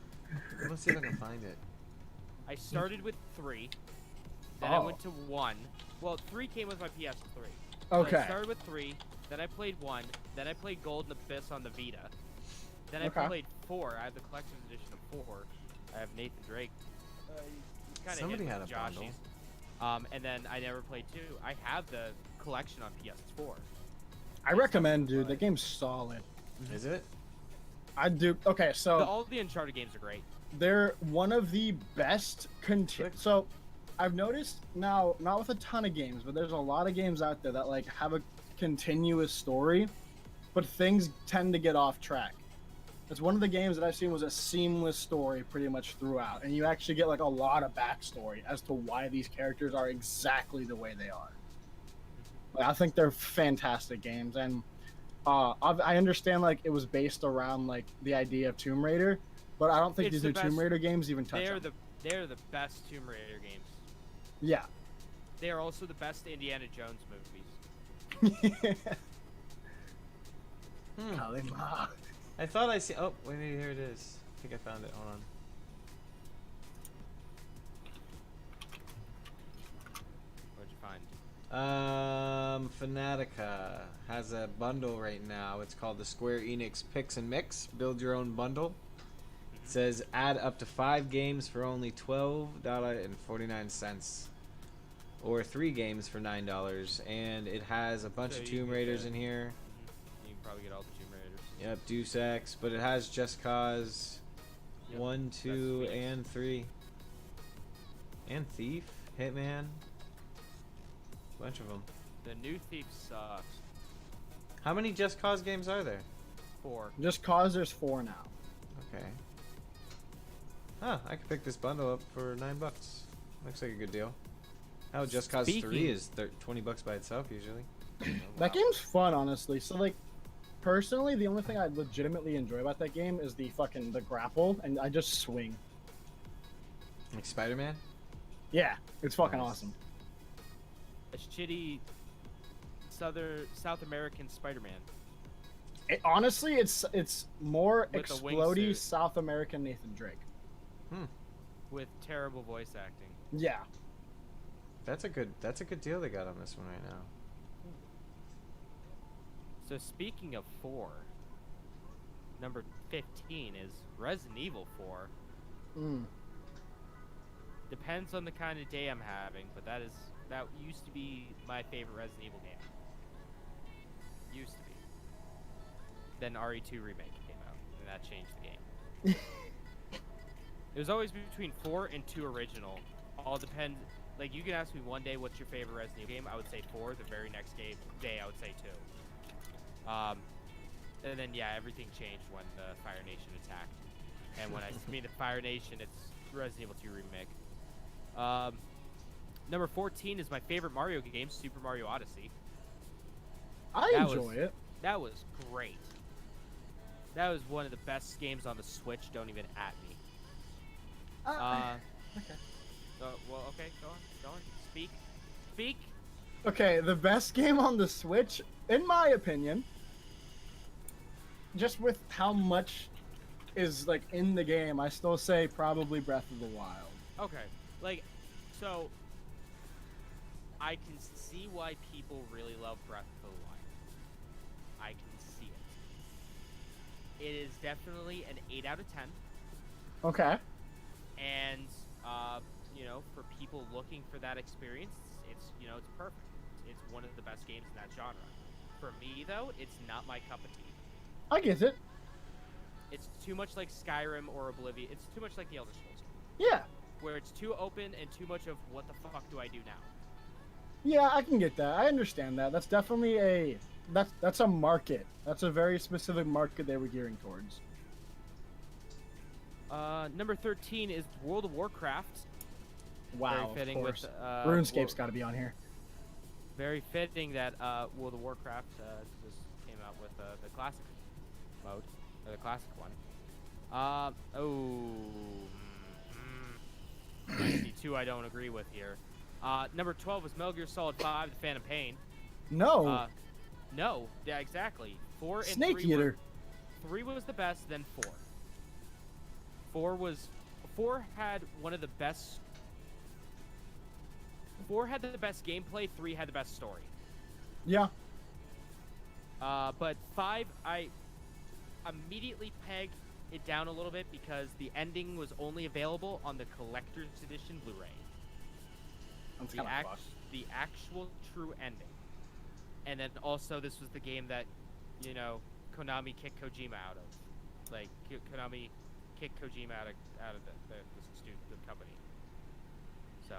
Let's see if I can find it. I started with 3, then I Oh. went to 1. Well, 3 came with my PS3. So Okay. I started with 3, then I played 1, then I played Golden Abyss on the Vita. Then I Okay. played 4. I have the collector's edition of 4. I have Nathan Drake. He's kinda Somebody hit had with a bundle. Joshies. And then I never played 2. I have the collection on PS4. I recommend, dude. The game's solid. Is it? I do. Okay, so All the Uncharted games are great. they're one of the best So I've noticed now, not with a ton of games, but there's a lot of games out there that like have a continuous story, but things tend to get off track. It's one of the games that I've seen was a seamless story pretty much throughout, and you actually get like a lot of backstory as to why these characters are exactly the way they are. Like, I think they're fantastic games, and I understand like it was based around like the idea of Tomb Raider, but I don't think It's these the new Tomb best- Raider games even touch They're them. they're the best Tomb Raider games. Yeah. They are also the best Indiana Jones movies. Kalima. I thought I see. Oh, wait, here it is. I think I found it. Hold on. What'd you find? Fanatica has a bundle right now. It's called the Square Enix Picks and Mix. Build your own bundle. It says add up to 5 games for only $12.49, or 3 games for $9, and it has a bunch So of you Tomb can Raiders get- in here. You can probably get all the Tomb Raiders. Yep, Deus Ex, but it has Just Cause Yep, 1, that's 2, Phoenix. and 3, and Thief, Hitman, bunch of them. The new Thief sucks. How many Just Cause games are there? 4. Just cause there's 4 now. Okay. Huh, I could pick this bundle up for $9. Looks like a good deal. How Just Cause 3 Speaking- is $20 by itself usually. That game's fun, honestly. So like, personally, the only thing I legitimately enjoy about that game is the grapple, and I just swing. Like Spider-Man? Yeah, it's fucking Nice. awesome. A shitty South American Spider-Man. Honestly, it's more With a explodey wingsuit. South American Nathan Drake. With terrible voice acting. Yeah. That's a good deal they got on this one right now. So speaking of 4, number 15 is Resident Evil 4. Mm. Depends on the kind of day I'm having, but that used to be my favorite Resident Evil game. Used to be. Then RE2 remake came out, and that changed the game. It was always between 4 and 2 original. All depends. Like, you can ask me one day what's your favorite Resident Evil game, I would say 4. The very next day I would say 2. And then yeah, everything changed when the Fire Nation attacked. And when I mean the Fire Nation, it's Resident Evil 2 remake. Number 14 is my favorite Mario game, Super Mario Odyssey. I enjoy it. That was great. That was one of the best games on the Switch. Don't even at me. Okay. Well, okay, go on. Speak. Okay, the best game on the Switch, in my opinion, just with how much is like in the game, I still say probably Breath of the Wild. Okay, like, so I can see why people really love Breath of the Wild. I can see it. It is definitely an 8 out of 10. Okay. And for people looking for that experience, it's perfect. It's one of the best games in that genre. For me, though, it's not my cup of tea. I get it. It's too much like Skyrim or Oblivion. It's too much like the Elder Scrolls. Yeah. Where it's too open and too much of what the fuck do I do now? Yeah, I can get that. I understand that. That's definitely that's a market. That's a very specific market they were gearing towards. Number 13 is World of Warcraft. Wow, Very fitting of course. with RuneScape's got to be on here. Very fitting that World of Warcraft just came out with the classic mode, or the classic one. 92 I don't agree with here. Number 12 is Metal Gear Solid 5: The Phantom Pain. No. No, yeah, exactly. 4 and Snake 3 Eater. 3 was the best, then 4. 4 had one of the best. 4 had the best gameplay. 3 had the best story. Yeah. But 5, I immediately pegged it down a little bit because the ending was only available on the collector's edition Blu-ray. That's kind of fucked. The actual true ending. And then also this was the game that, Konami kicked Kojima out of. Like, Konami kicked Kojima out of the company. So,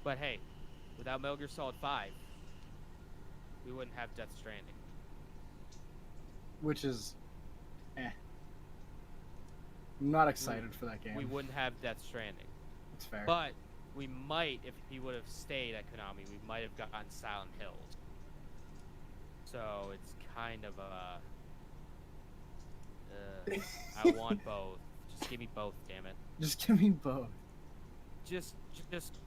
but hey, without Metal Gear Solid 5, we wouldn't have Death Stranding. Which is, I'm not excited for that game. We wouldn't have Death Stranding. It's fair. But we might, if he would have stayed at Konami, we might have gotten Silent Hills. So it's kind of I want both. Just give me both, damn it. Just give me both. Just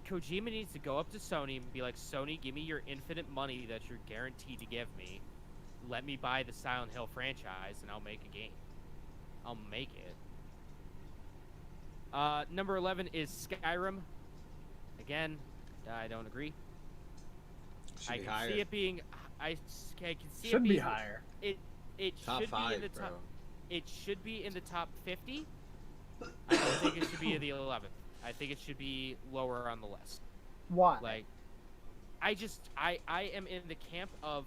Kojima needs to go up to Sony and be like, Sony, give me your infinite money that you're guaranteed to give me. Let me buy the Silent Hill franchise, and I'll make a game. I'll make it. Number 11 is Skyrim. Again, I don't agree. Should I be can higher. see it being. I can see Should it be being higher. It Top should 5, be in the bro. top. It should be in the top 50. I don't think it should be in the 11th. I think it should be lower on the list. Why? Like, I am in the camp of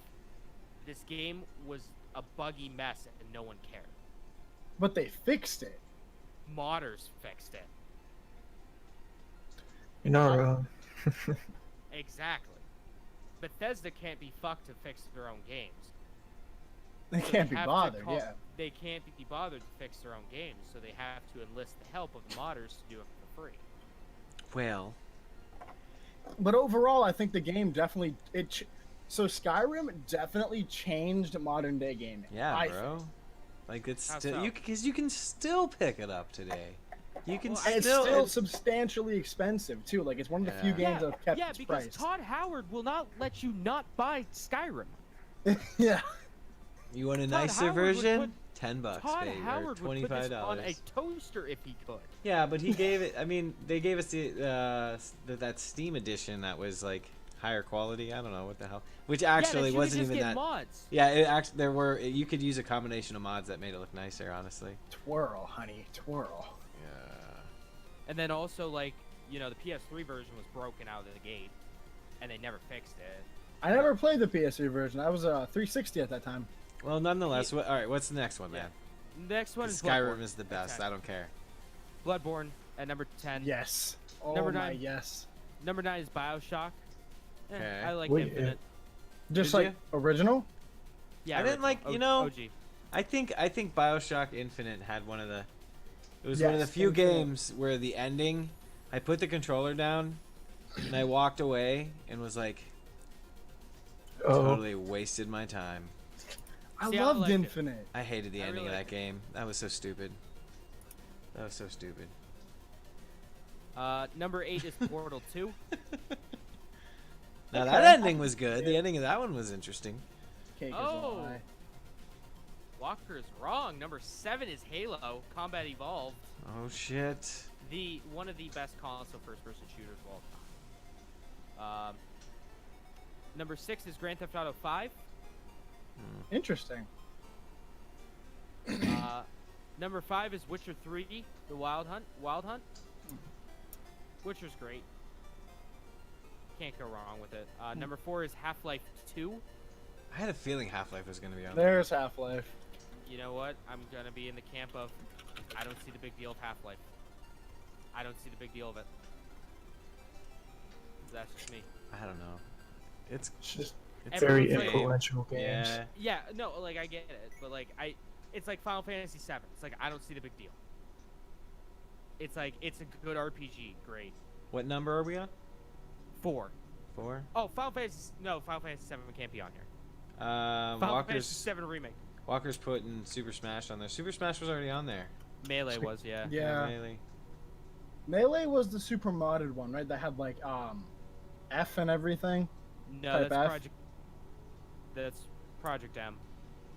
this game was a buggy mess and no one cared. But they fixed it. Modders fixed it. You're not wrong. Exactly. Bethesda can't be fucked to fix their own games. They So can't be have to bothered, call- yeah. They can't be bothered to fix their own games, so they have to enlist the help of the modders to do it for free. Well, But overall, I think the game definitely so Skyrim definitely changed modern day gaming. yeah, I bro. think. Like it's How still so? because you can still pick it up today. You can Well, And it's still. still substantially expensive too. Like it's one of the few Yeah. games that have kept yeah, its because price. Todd Howard will not let you not buy Skyrim. Yeah. You want a Todd nicer Howard would version? put- $10, Todd baby, or Howard would put $25. this on a toaster if he could. Yeah, but he gave it. I mean, they gave us that Steam edition that was like higher quality. I don't know what the hell. Which actually yeah, wasn't just even get that. mods. Yeah, it actually you could use a combination of mods that made it look nicer. Honestly. Twirl, honey, twirl. Yeah. And then also, like, the PS3 version was broken out of the gate, and they never fixed it. I never played the PS3 version. I was 360 at that time. Well, nonetheless, all right. What's the next one, man? Next one is Skyrim Bloodborne is the at best. 10. I don't care. Bloodborne at number 10. Yes. Oh Number my 9. yes. Number 9 is Bioshock. Okay. I like Wait, Infinite. Just Did like you? original. Yeah, I didn't original. like, you know, OG. I think BioShock Infinite had one of the. It was one of the Yes, few Infinite. games where the ending I put the controller down, and I walked away and was like, Oh, totally wasted my time. I See, I loved liked it. Infinite. I hated the I ending really of liked that game. That was so stupid. That was so stupid. Number 8 is Portal 2. Now Okay. that ending was good. The ending of that one was interesting. Cake is a Oh. lie. Walker is wrong. Number 7 is Halo Combat Evolved. Oh shit. One of the best console first-person shooters of all time. Number 6 is Grand Theft Auto 5. Interesting. Number 5 is Witcher 3, The Wild Hunt. Witcher's great. Can't go wrong with it. Number 4 is Half-Life 2. I had a feeling Half-Life was gonna be on there. There's Half-Life. You know what? I'm gonna be in the camp of I don't see the big deal of Half-Life. I don't see the big deal of it. That's just me. I don't know. It's just it's very Everyone's like- influential games. Yeah. Yeah, no, like I get it, but like it's like Final Fantasy VII. It's like I don't see the big deal. It's like it's a good RPG, great. What number are we on? 4. 4. Oh, Final Fantasy VII can't be on here. Final Fantasy Walker's VII remake. Walker's putting Super Smash on there. Super Smash was already on there. Melee was, yeah. Yeah. Really. Melee was the super modded one, right? That had like F and everything. No, Type that's F? That's Project M.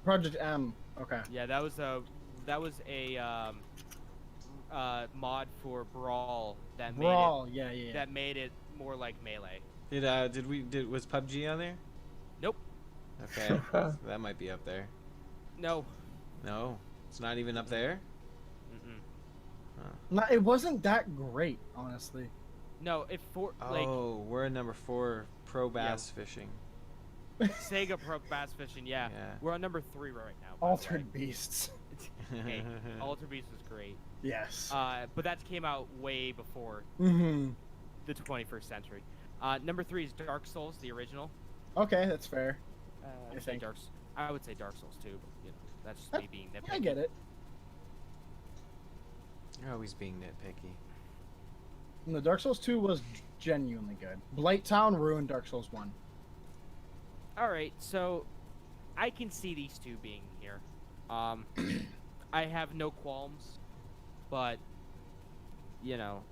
Project M. Okay. Yeah, that was a mod for Brawl that Brawl. Yeah, yeah. that made it more like Melee. Was PUBG on there? Nope. Okay. So that might be up there. No. No. It's not even up there? Mm-mm. No, it wasn't that great, honestly. No, it for like Oh, we're at number 4, Pro Bass Fishing. Sega Pro Bass Fishing. Yeah. Yeah. We're on number 3 right now. by the way. Altered Beasts. Hey, Altered Beast was great. Yes. But that came out way before Mm-hmm. the 21st century. Number 3 is Dark Souls, the original. Okay, that's fair. I think. would say Dark Souls too, but you know, that's just me being nitpicky. I get it. You're always being nitpicky. No, Dark Souls 2 was genuinely good. Blighttown ruined Dark Souls 1. All right, so I can see these two being here. I have no qualms, but you know,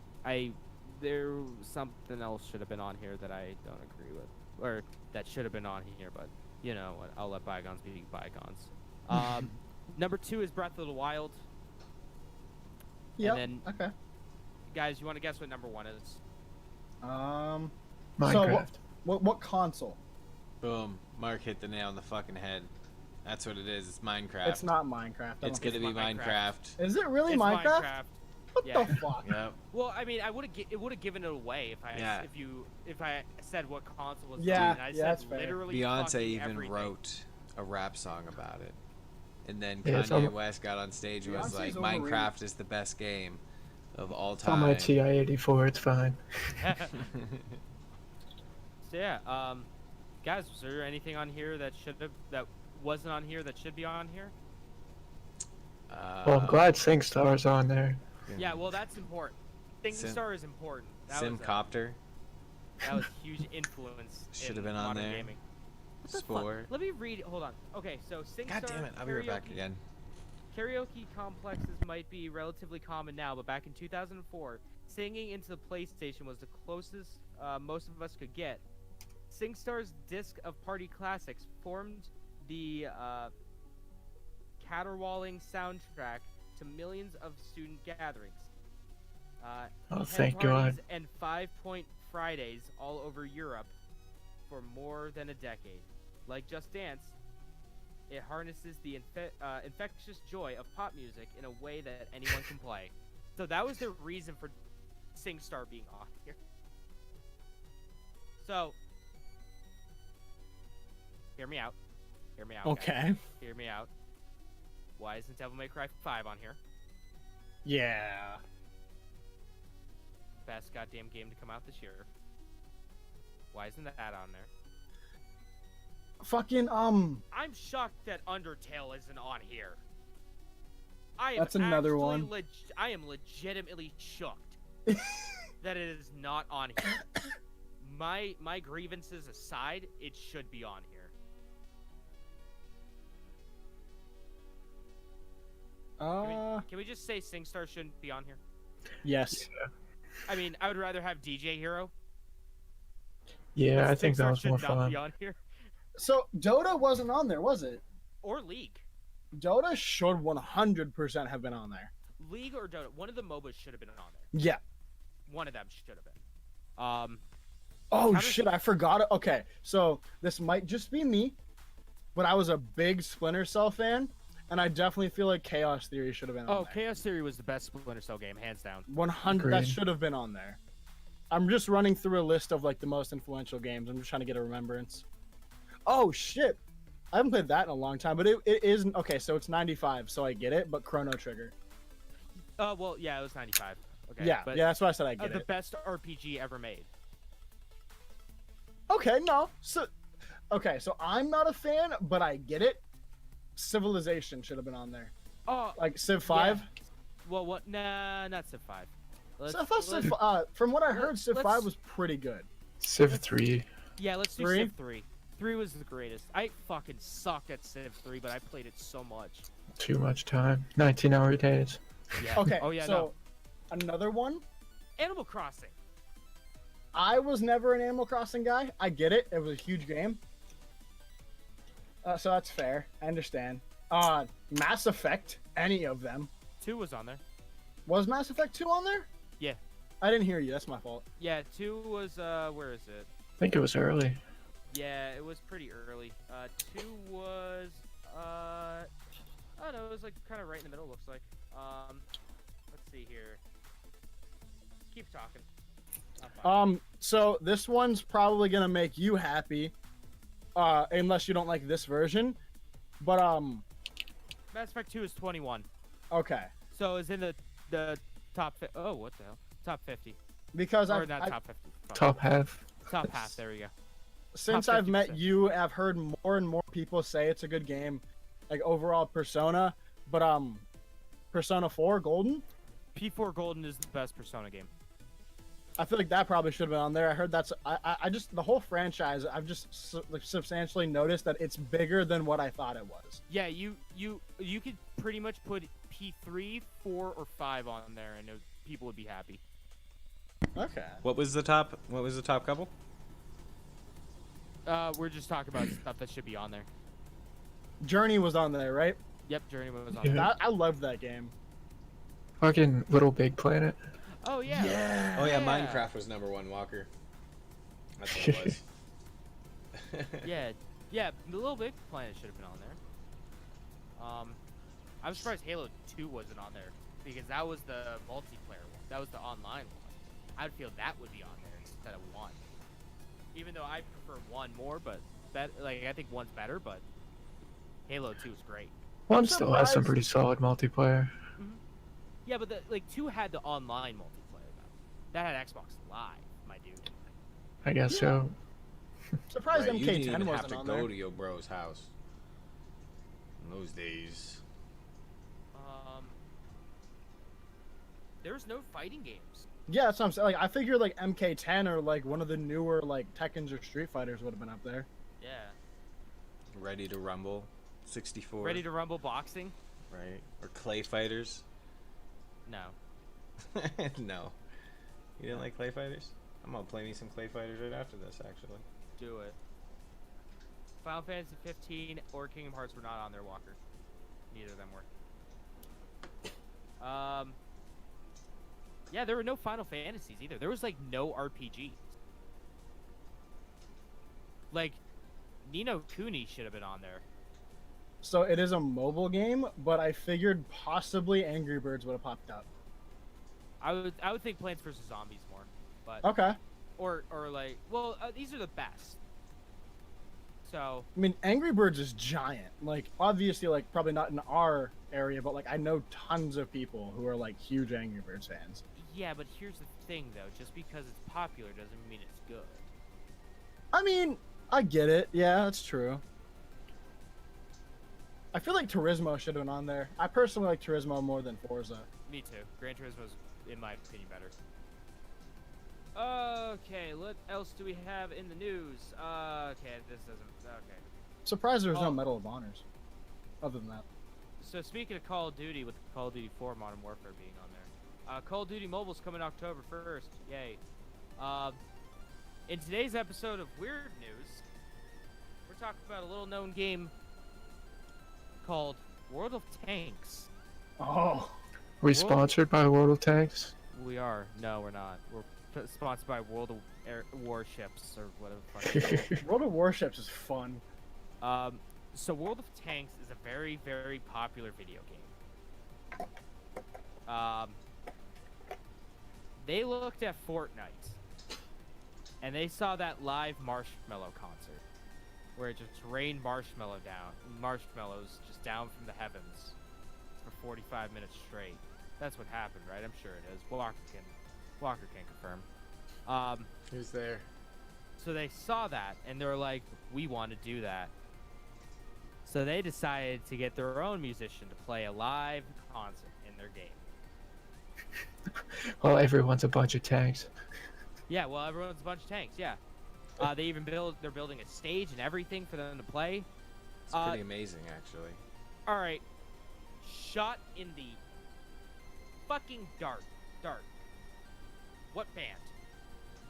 there something else should have been on here that I don't agree with, or that should have been on here, but you know what? I'll let bygones be bygones. Number 2 is Breath of the Wild. Yeah. then- Okay. Guys, you want to guess what number 1 is? Minecraft. So what console? Boom. Mark hit the nail on the fucking head. That's what it is. It's Minecraft. It's not Minecraft. I It's don't gonna be Minecraft. Minecraft. think. Is it really It's Minecraft? What Yeah. the fuck? Yep. Well, I mean, it would have given it away if I Yeah. if I said what console was. Yeah, and I yeah, said that's fair. literally Beyonce fucking even everything. wrote a rap song about it. And then Yeah, it's Kanye on- West got on stage and was Beyonce's like, overrated. Minecraft is the best game of all It's on my time. TI-84. It's fine. So yeah, guys, was there anything on here that wasn't on here that should be on here? Well, I'm glad SingStar's on there. Yeah, well, that's important. Sim- SingStar is important. That Simcopter. that was a huge influence. Should in have been on modern there. Gaming. What the fuck? Spore. Let me read. Hold on. Okay, so SingStar. God damn it. I'll be right back karaoke- again. Karaoke complexes might be relatively common now, but back in 2004, singing into the PlayStation was the closest most of us could get. SingStar's disc of party classics formed the caterwauling soundtrack to millions of student gatherings. Oh, 10 thank parties God. and 5-point Fridays all over Europe for more than a decade. Like Just Dance, it harnesses the infectious joy of pop music in a way that anyone can play. So that was the reason for SingStar being on here. So, hear me out. Hear me out. guys. Okay. Hear me out. Why isn't Devil May Cry 5 on here? Yeah. Best goddamn game to come out this year. Why isn't that on there? Fucking I'm shocked that Undertale isn't on here. I am That's another actually one. I am legitimately shocked. that it is not on here. My grievances aside, it should be on here. Can we just say SingStar shouldn't be on here? Yes. I mean, I would rather have DJ Hero. Yeah, but I think that SingStar was should more not fun. be on here. So Dota wasn't on there, was it? Or League. Dota should 100% have been on there. League or Dota, one of the MOBAs should have been on there. Yeah. One of them should have been. Oh shit, I forgot it. Okay, so this might just be me, but I was a big Splinter Cell fan, and I definitely feel like Chaos Theory should have been on there. Chaos Theory was the best Splinter Cell game, hands down. 100, that Agreed. should have been on there. I'm just running through a list of like the most influential games. I'm just trying to get a remembrance. Oh shit, I haven't played that in a long time, but it isn't. Okay, so it's 95, so I get it, but Chrono Trigger. Well, yeah, it was 95. Okay, Yeah, but yeah, that's why I said I get the it. best RPG ever made. Okay, no. So, okay, so I'm not a fan, but I get it. Civilization should have been on there. Oh, Like Civ 5. yeah. Well, what? Nah, not Civ 5. So I thought Civ, from what I heard, Civ 5 was pretty good. Civ 3. Yeah, let's do 3? Civ 3. 3 was the greatest. I fucking sucked at Civ 3, but I played it so much. Too much time. 19-hour days. Yeah. Okay, Oh yeah. so another one. Animal Crossing. I was never an Animal Crossing guy. I get it. It was a huge game. So that's fair. I understand. Mass Effect, any of them. 2 was on there. Was Mass Effect 2 on there? Yeah. I didn't hear you. That's my fault. Yeah, 2 was where is it? I think it was early. Yeah, it was pretty early. 2 was I don't know, it was like kind of right in the middle, looks like. Let's see here. Keep talking. I'm fine. So this one's probably gonna make you happy, unless you don't like this version. But Mass Effect 2 is 21. okay. So it's in the top. Oh, what the hell? Top 50. Because Or not top 50. Fuck. Top half. Top half. There we go. Since top I've met 50%. you, I've heard more and more people say it's a good game, like overall Persona. But Persona 4 Golden, P4 Golden is the best Persona game. I feel like that probably should have been on there. I heard that's I just the whole franchise. I've just substantially noticed that it's bigger than what I thought it was. Yeah, you could pretty much put P3, 4, or 5 on there, and people would be happy. Okay. What was the top? What was the top couple? We're just talking about stuff that should be on there. Journey was on there, right? Yep, Journey was on Yeah. there. I loved that game. Fucking Little Big Planet. Oh yeah. Oh yeah, Minecraft was #1. Walker. That's what it was. Yeah, the Little Big Planet should have been on there. I'm surprised Halo 2 wasn't on there because that was the multiplayer one. That was the online one. I'd feel that would be on there instead of 1. Even though I prefer 1 more, but I think 1's better, but Halo 2 is great. One still has some surprised- pretty solid multiplayer. Yeah, but 2 had the online multiplayer though. That had Xbox Live, my dude. I guess so. Surprised Right, you didn't MK10 even have wasn't to on go there. to your bro's house. In those days. There was no fighting games. Yeah, that's what I'm saying. Like I figured like MK10 or like one of the newer like Tekkens or Street Fighters would have been up there. Yeah. Ready to Rumble. 64. Ready to Rumble boxing? Right. Or Clay Fighters. No. No. You didn't like Clay Fighters? I'm gonna play me some Clay Fighters right after this, actually. Do it. Final Fantasy 15 or Kingdom Hearts were not on there, Walker. Neither of them were. Yeah, there were no Final Fantasies either. There was like no RPGs. Like, Nino Kuni should have been on there. So it is a mobile game, but I figured possibly Angry Birds would have popped up. I would think Plants vs Zombies more, but Okay. or like, well, these are the best. So I mean, Angry Birds is giant. Like, obviously, like, probably not in our area, but, like, I know tons of people who are, like, huge Angry Birds fans. yeah, but here's the thing though: just because it's popular doesn't mean it's good. I mean, I get it. Yeah, that's true. I feel like Turismo should have been on there. I personally like Turismo more than Forza. Me too. Gran Turismo's, in my opinion, better. Okay, what else do we have in the news? Okay, this doesn't. Okay. Surprised there was no Oh. Medal of Honors. Other than that. So speaking of Call of Duty, with Call of Duty 4 Modern Warfare being on there, Call of Duty Mobile's coming October 1st. Yay! In today's episode of Weird News, we're talking about a little-known game called World of Tanks. Oh. We sponsored by World of Tanks? We are. No, we're not. We're sponsored by World of Warships or whatever. The fuck it's World of Warships is fun. called. So World of Tanks is a very, very popular video game. They looked at Fortnite, and they saw that live marshmallow concert, where it just rained marshmallows just down from the heavens for 45 minutes straight. That's what happened, right? I'm sure it is. Walker can confirm. Who's there? So they saw that, and they were like, we want to do that. So they decided to get their own musician to play a live concert in their game. Well, everyone's a bunch of tanks. Yeah, well, everyone's a bunch of tanks, yeah. They even they're building a stage and everything for them to play. It's pretty amazing, actually. Alright. Shot in the fucking dark. What band?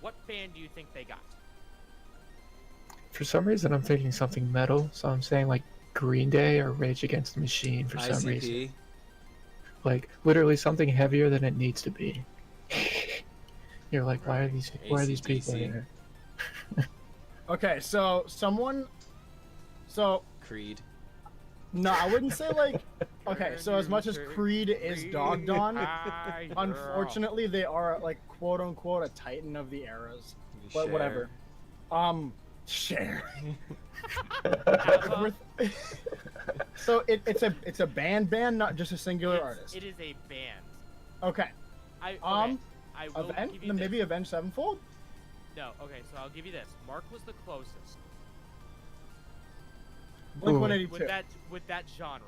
What band do you think they got? For some reason, I'm thinking something metal, so I'm saying like Green Day or Rage Against the Machine for some reason. ICP. Like literally something heavier than it needs to be. You're like, why are these people AC/DC. here? Okay, so Creed. no, I wouldn't say like. Okay, so as much as Creed is dogged on, unfortunately they are like quote unquote a titan of the eras. But whatever. Share. So it's a band, not just a singular artist. It is a band. Okay. I will Avenged? give you Maybe Avenged Sevenfold? No, okay, so I'll give you this. Mark was the closest Blink Ooh. 182. with that genre.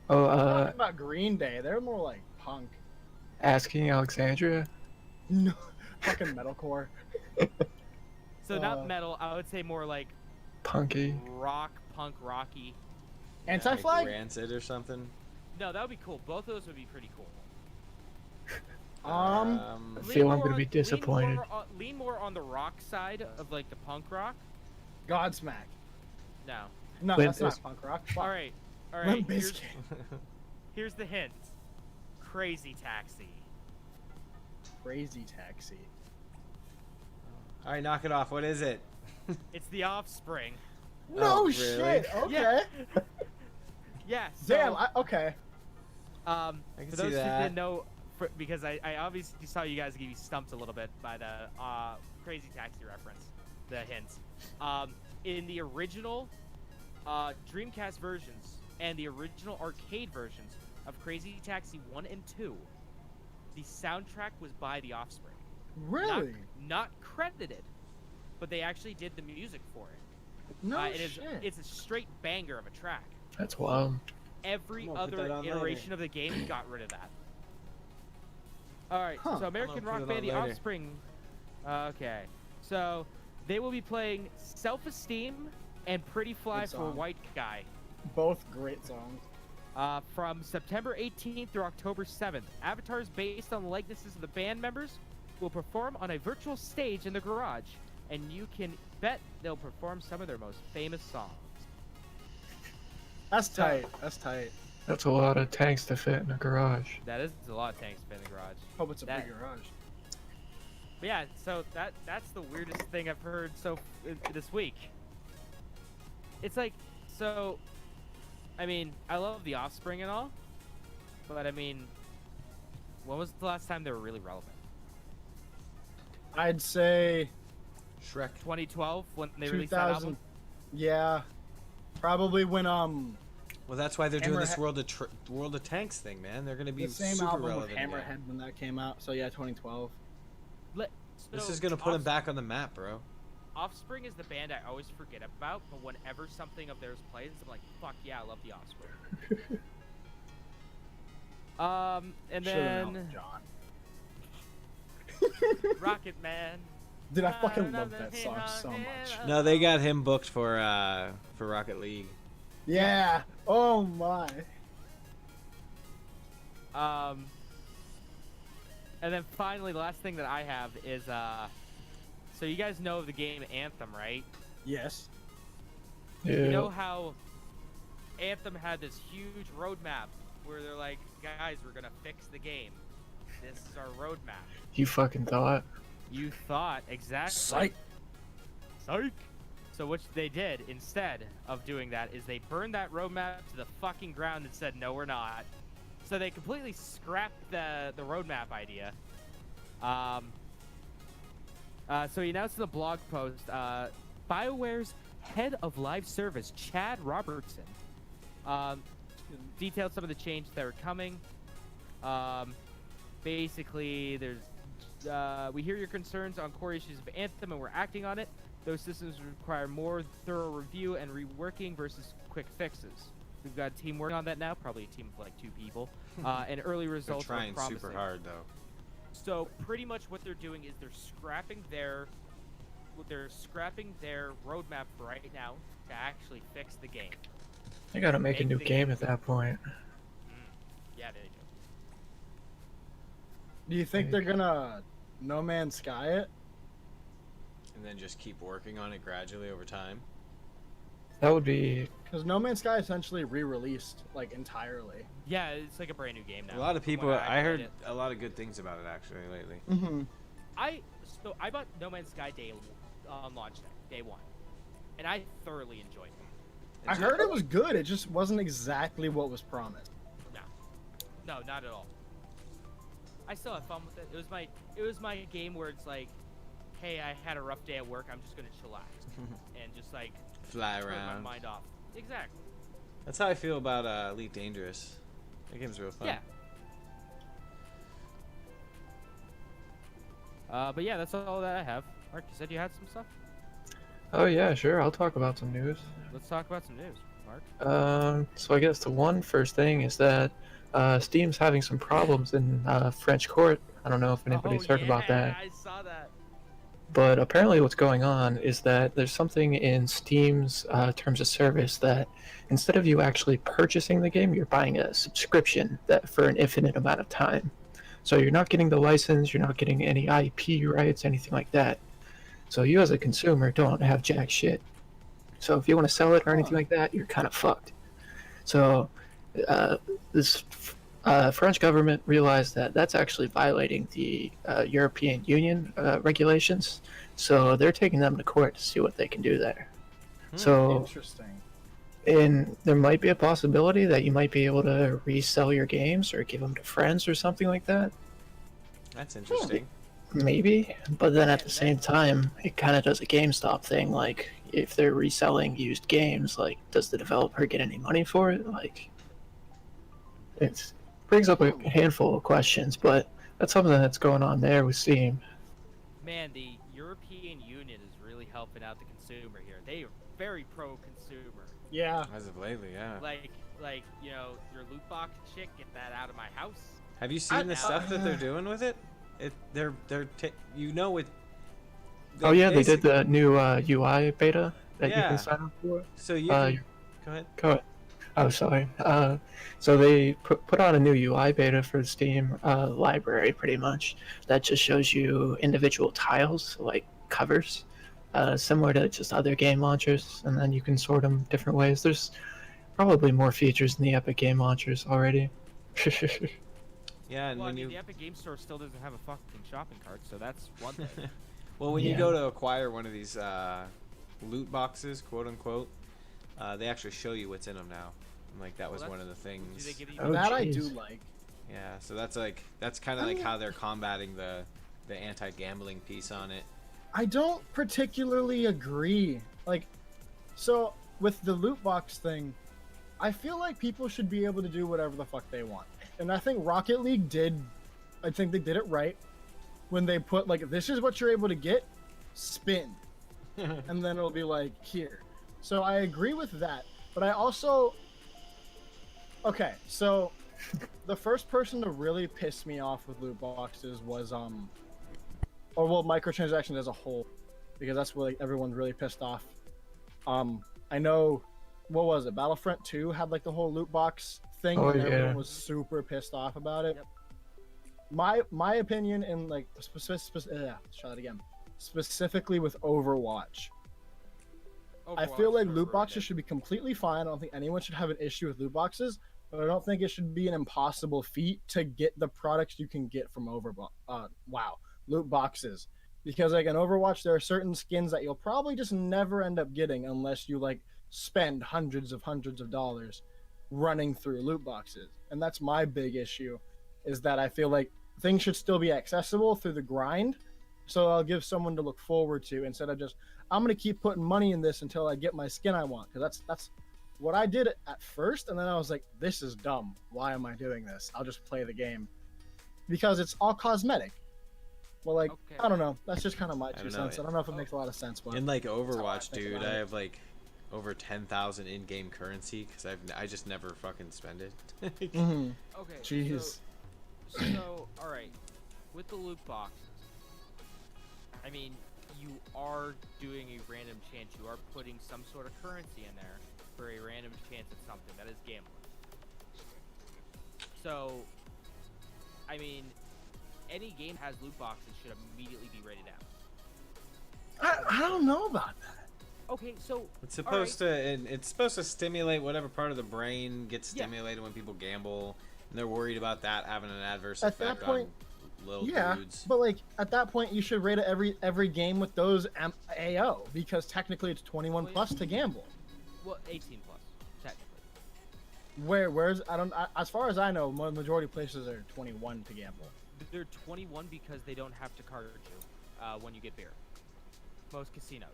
Oh, Talking about Green Day, they're more like punk. Asking Alexandria? No, fucking metalcore. So not metal, I would say more like Punky. rock, punk, rocky. Anti-Flag? Like Rancid or something. No, that would be cool. Both of those would be pretty cool. I Lean feel I'm more gonna be on- disappointed. Lean more on the rock side of like the punk rock. Godsmack. No. No, Limp that's not Bizkit. punk rock. Fuck. All right. Limp Here's, Bizkit. here's the hint. Crazy Taxi. Crazy Taxi. All right, knock it off. What is it? It's The Offspring. No Oh, really? shit. Okay. Yeah. Yeah. So, Damn. Okay. I can for see those who that. didn't know, because I obviously saw you guys get stumped a little bit by the Crazy Taxi reference, the hints. In the original Dreamcast versions and the original arcade versions of Crazy Taxi 1 and 2, the soundtrack was by The Offspring. Really? Not credited, but they actually did the music for it. No It is, shit. it's a straight banger of a track. That's wild. Every I'm gonna put other that on iteration later. of the game got rid of that. Alright, Huh. so American I'm gonna rock put it band on The later. Offspring. Okay. So they will be playing Self-Esteem and Pretty Fly Good for a song. White Guy Both great songs. from September 18th through October 7th. Avatars based on the likenesses of the band members will perform on a virtual stage in the garage, and you can bet they'll perform some of their most famous songs. That's tight. That's tight. That's a lot of tanks to fit in a garage. That is a lot of tanks in the garage. Hope it's a That- big garage. But yeah, so that's the weirdest thing I've heard this week. It's like, so, I mean, I love The Offspring and all, but I mean, when was the last time they were really relevant? I'd say Shrek. 2012 when they released that 2000. album. Yeah. Probably when Well, that's why they're doing this Hammerhead- World of Tanks thing, man. They're gonna be the same super album with relevant. again. Hammerhead when that came out. So yeah, 2012. This is gonna put them back on the map, bro. Offspring is the band I always forget about, but whenever something of theirs plays, I'm like, fuck yeah, I love The Offspring. And Should've known, then John. Rocket Man. Dude, I fucking love that song so much. No, they got him booked for Rocket League. Yeah. Oh my. And then finally, the last thing that I have is so you guys know of the game Anthem, right? Yes. Yeah. You know how Anthem had this huge roadmap where they're like, guys, we're gonna fix the game. This is our roadmap. You fucking thought. You thought exactly. Psych. Psych. So what they did instead of doing that is they burned that roadmap to the fucking ground and said, no, we're not. So they completely scrapped the roadmap idea. So he announced in the blog post, BioWare's head of live service, Chad Robertson, detailed some of the changes that were coming. Basically, we hear your concerns on core issues of Anthem, and we're acting on it. Those systems require more thorough review and reworking versus quick fixes. We've got a team working on that now, probably a team of like 2 people, and early results are promising. They're trying super hard though. So pretty much what they're doing is they're scrapping their roadmap right now to actually fix the game. They gotta make a new game at that point. Yeah, they do. Do you think they're gonna No Man's Sky it? And then just keep working on it gradually over time. That would be. Because No Man's Sky essentially re-released like entirely. Yeah, it's like a brand new game now. A lot of people, When I heard played it. a lot of good things about it actually lately. Mm-hmm. I bought No Man's Sky on launch day 1, and I thoroughly enjoyed it. I heard it was good. It just wasn't exactly what was promised. No, not at all. I still have fun with it. It was my game where it's like, hey, I had a rough day at work. I'm just gonna chillax and just like fly turn around. my mind off. Exactly. That's how I feel about Elite Dangerous. That game's real fun. Yeah. But yeah, that's all that I have. Mark, you said you had some stuff? Oh yeah, sure. I'll talk about some news. Let's talk about some news, Mark. So I guess the first thing is that Steam's having some problems in French court. I don't know if anybody's heard about that. I saw that. But apparently what's going on is that there's something in Steam's terms of service that instead of you actually purchasing the game, you're buying a subscription that for an infinite amount of time. So you're not getting the license, you're not getting any IP rights, anything like that. So you as a consumer don't have jack shit. So if you want to sell it or anything like that, you're kind of fucked. So this French government realized that that's actually violating the European Union regulations. So they're taking them to court to see what they can do there. So Interesting. and there might be a possibility that you might be able to resell your games or give them to friends or something like that. That's interesting. Maybe, but then at the same time, it kind of does a GameStop thing. Like, if they're reselling used games, like, does the developer get any money for it? Like, it brings up a handful of questions, but that's something that's going on there with Steam. Man, the European Union is really helping out the consumer here. They are very pro-consumer. Yeah. As of lately, yeah. Like you know, your loot box shit, get that out of my house. Have you seen the stuff that they're doing with it? You know it. Oh yeah, they did the new UI beta that you Yeah. can sign up for. So you Uh, can, go ahead. Go ahead. Oh, sorry. So they put on a new UI beta for the Steam library, pretty much. That just shows you individual tiles, like covers, similar to just other game launchers, and then you can sort them different ways. There's probably more features in the Epic Game Launchers already. Yeah, and Well, I when mean, you the Epic Game Store still doesn't have a fucking shopping cart, so that's one thing. well, when you Yeah. go to acquire one of these loot boxes, quote unquote, they actually show you what's in them now. And, like that was Well, one of the Do things. they give you Oh, That I jeez. do like. Yeah, so that's kind of like how they're combating the anti-gambling piece on it. I don't particularly agree. Like, so with the loot box thing, I feel like people should be able to do whatever the fuck they want. And I think Rocket League I think they did it right when they put like, this is what you're able to get, spin. And then it'll be like, here. So I agree with that. But I also, okay, so the first person to really piss me off with loot boxes was or well, microtransactions as a whole, because that's what like, everyone's really pissed off. I know, what was it? Battlefront 2 had like the whole loot box thing, Oh, and yeah. everyone was super pissed off about it. Yep. My opinion, in like try that again. Specifically with Overwatch, I feel like loot boxes should be completely fine. I don't think anyone should have an issue with loot boxes, but I don't think it should be an impossible feat to get the products you can get from loot boxes. Because like in Overwatch, there are certain skins that you'll probably just never end up getting unless you like spend hundreds of dollars running through loot boxes. And that's my big issue, is that I feel like things should still be accessible through the grind. So I'll give someone to look forward to instead of just, I'm going to keep putting money in this until I get my skin I want. Because that's what I did at first. And then I was like, this is dumb. Why am I doing this? I'll just play the game. Because it's all cosmetic. Well, like, Okay. I don't know. That's just kind of my I two don't know. cents. I don't know if it makes a lot of sense. But In like how I Overwatch, think dude, about I it. have like over 10,000 in-game currency because I just never fucking spend it. Mhm. Okay. Jeez. So all right, with the loot boxes, I mean, you are doing a random chance. You are putting some sort of currency in there for a random chance at something. That is gambling. So, I mean, any game that has loot boxes should immediately be rated M. I don't know about that. Okay, so It's supposed to, and it's supposed to stimulate whatever part of the brain gets stimulated when people gamble, and they're worried about that having an adverse At that effect point, on little Yeah, dudes. but like at that point, you should rate it every game with those AO, because technically it's 21 plus to gamble. well, 18 plus technically. Where's as far as I know, majority of places are 21 to gamble. They're 21 because they don't have to card you when you get beer. Most casinos.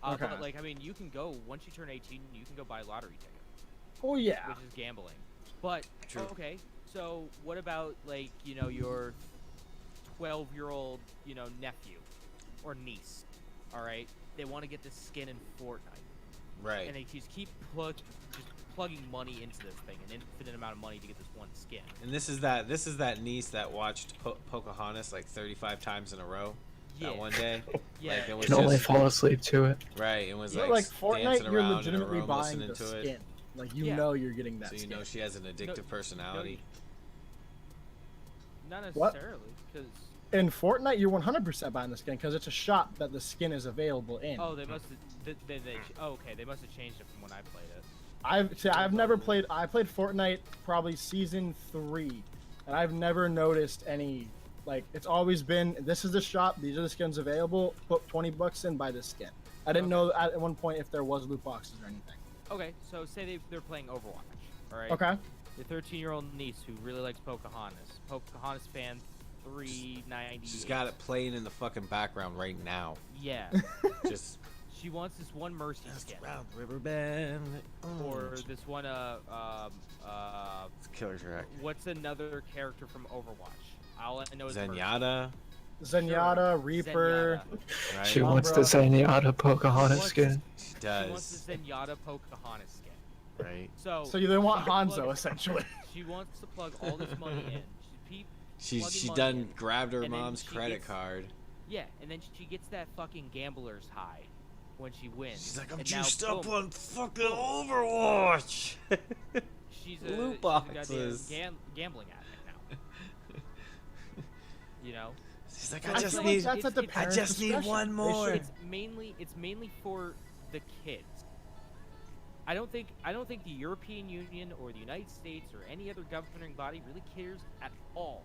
Okay. But like, I mean, you can go once you turn 18, you can go buy a lottery ticket, Oh yeah. which is gambling. But True. okay, so what about like your 12-year-old nephew or niece? All right, they want to get this skin in Fortnite, Right. and they just keep plugging money into this thing, an infinite amount of money to get this one skin. And this is that niece that watched Pocahontas like 35 times in a row Yeah. that one day. Yeah. Like, it was Can only just fall asleep to it. right. It was You know, like, like Fortnite, dancing you're around in her legitimately room, buying listening the to skin. it. Like you Yeah. know you're getting that So you skin. know she has an addictive personality. Not What? necessarily, because In Fortnite, you're 100% buying the skin because it's a shop that the skin is available in. oh, they must have. Okay, they must have changed it from when I played it. I've never played. I played Fortnite probably season 3, and I've never noticed any. Like it's always been, this is the shop. These are the skins available. Put $20 in, buy this skin. I didn't know at one point if there was loot boxes or anything. Okay, so say they're playing Overwatch, all right? Okay. Your 13-year-old niece who really likes Pocahontas. Pocahontas fan 390. She's got it playing in the fucking background right now. Yeah. Just She wants this one Mercy skin. around Riverbend. Or this one, It's Killer Track. what's another character from Overwatch? All I know is Mercy. Zenyatta, Zenyatta, Reaper. Zenyatta. right? She wants the Umbra. Zenyatta Pocahontas She skin. She She does, wants the Zenyatta Pocahontas skin. right? So you then want Hanzo essentially. She wants to plug all this money in. She plugging money done in, grabbed her and then mom's she credit gets- card. Yeah, and then she gets that fucking gambler's high when she wins. She's like, I'm and now, juiced up boom, on fucking Overwatch. She's loot she's boxes. a goddamn gambling addict now. You know, She's like, So I it's just like- need, that's at the it's- I parents' just need discretion. one They more. should- it's mainly for the kids. I don't think the European Union or the United States or any other governing body really cares at all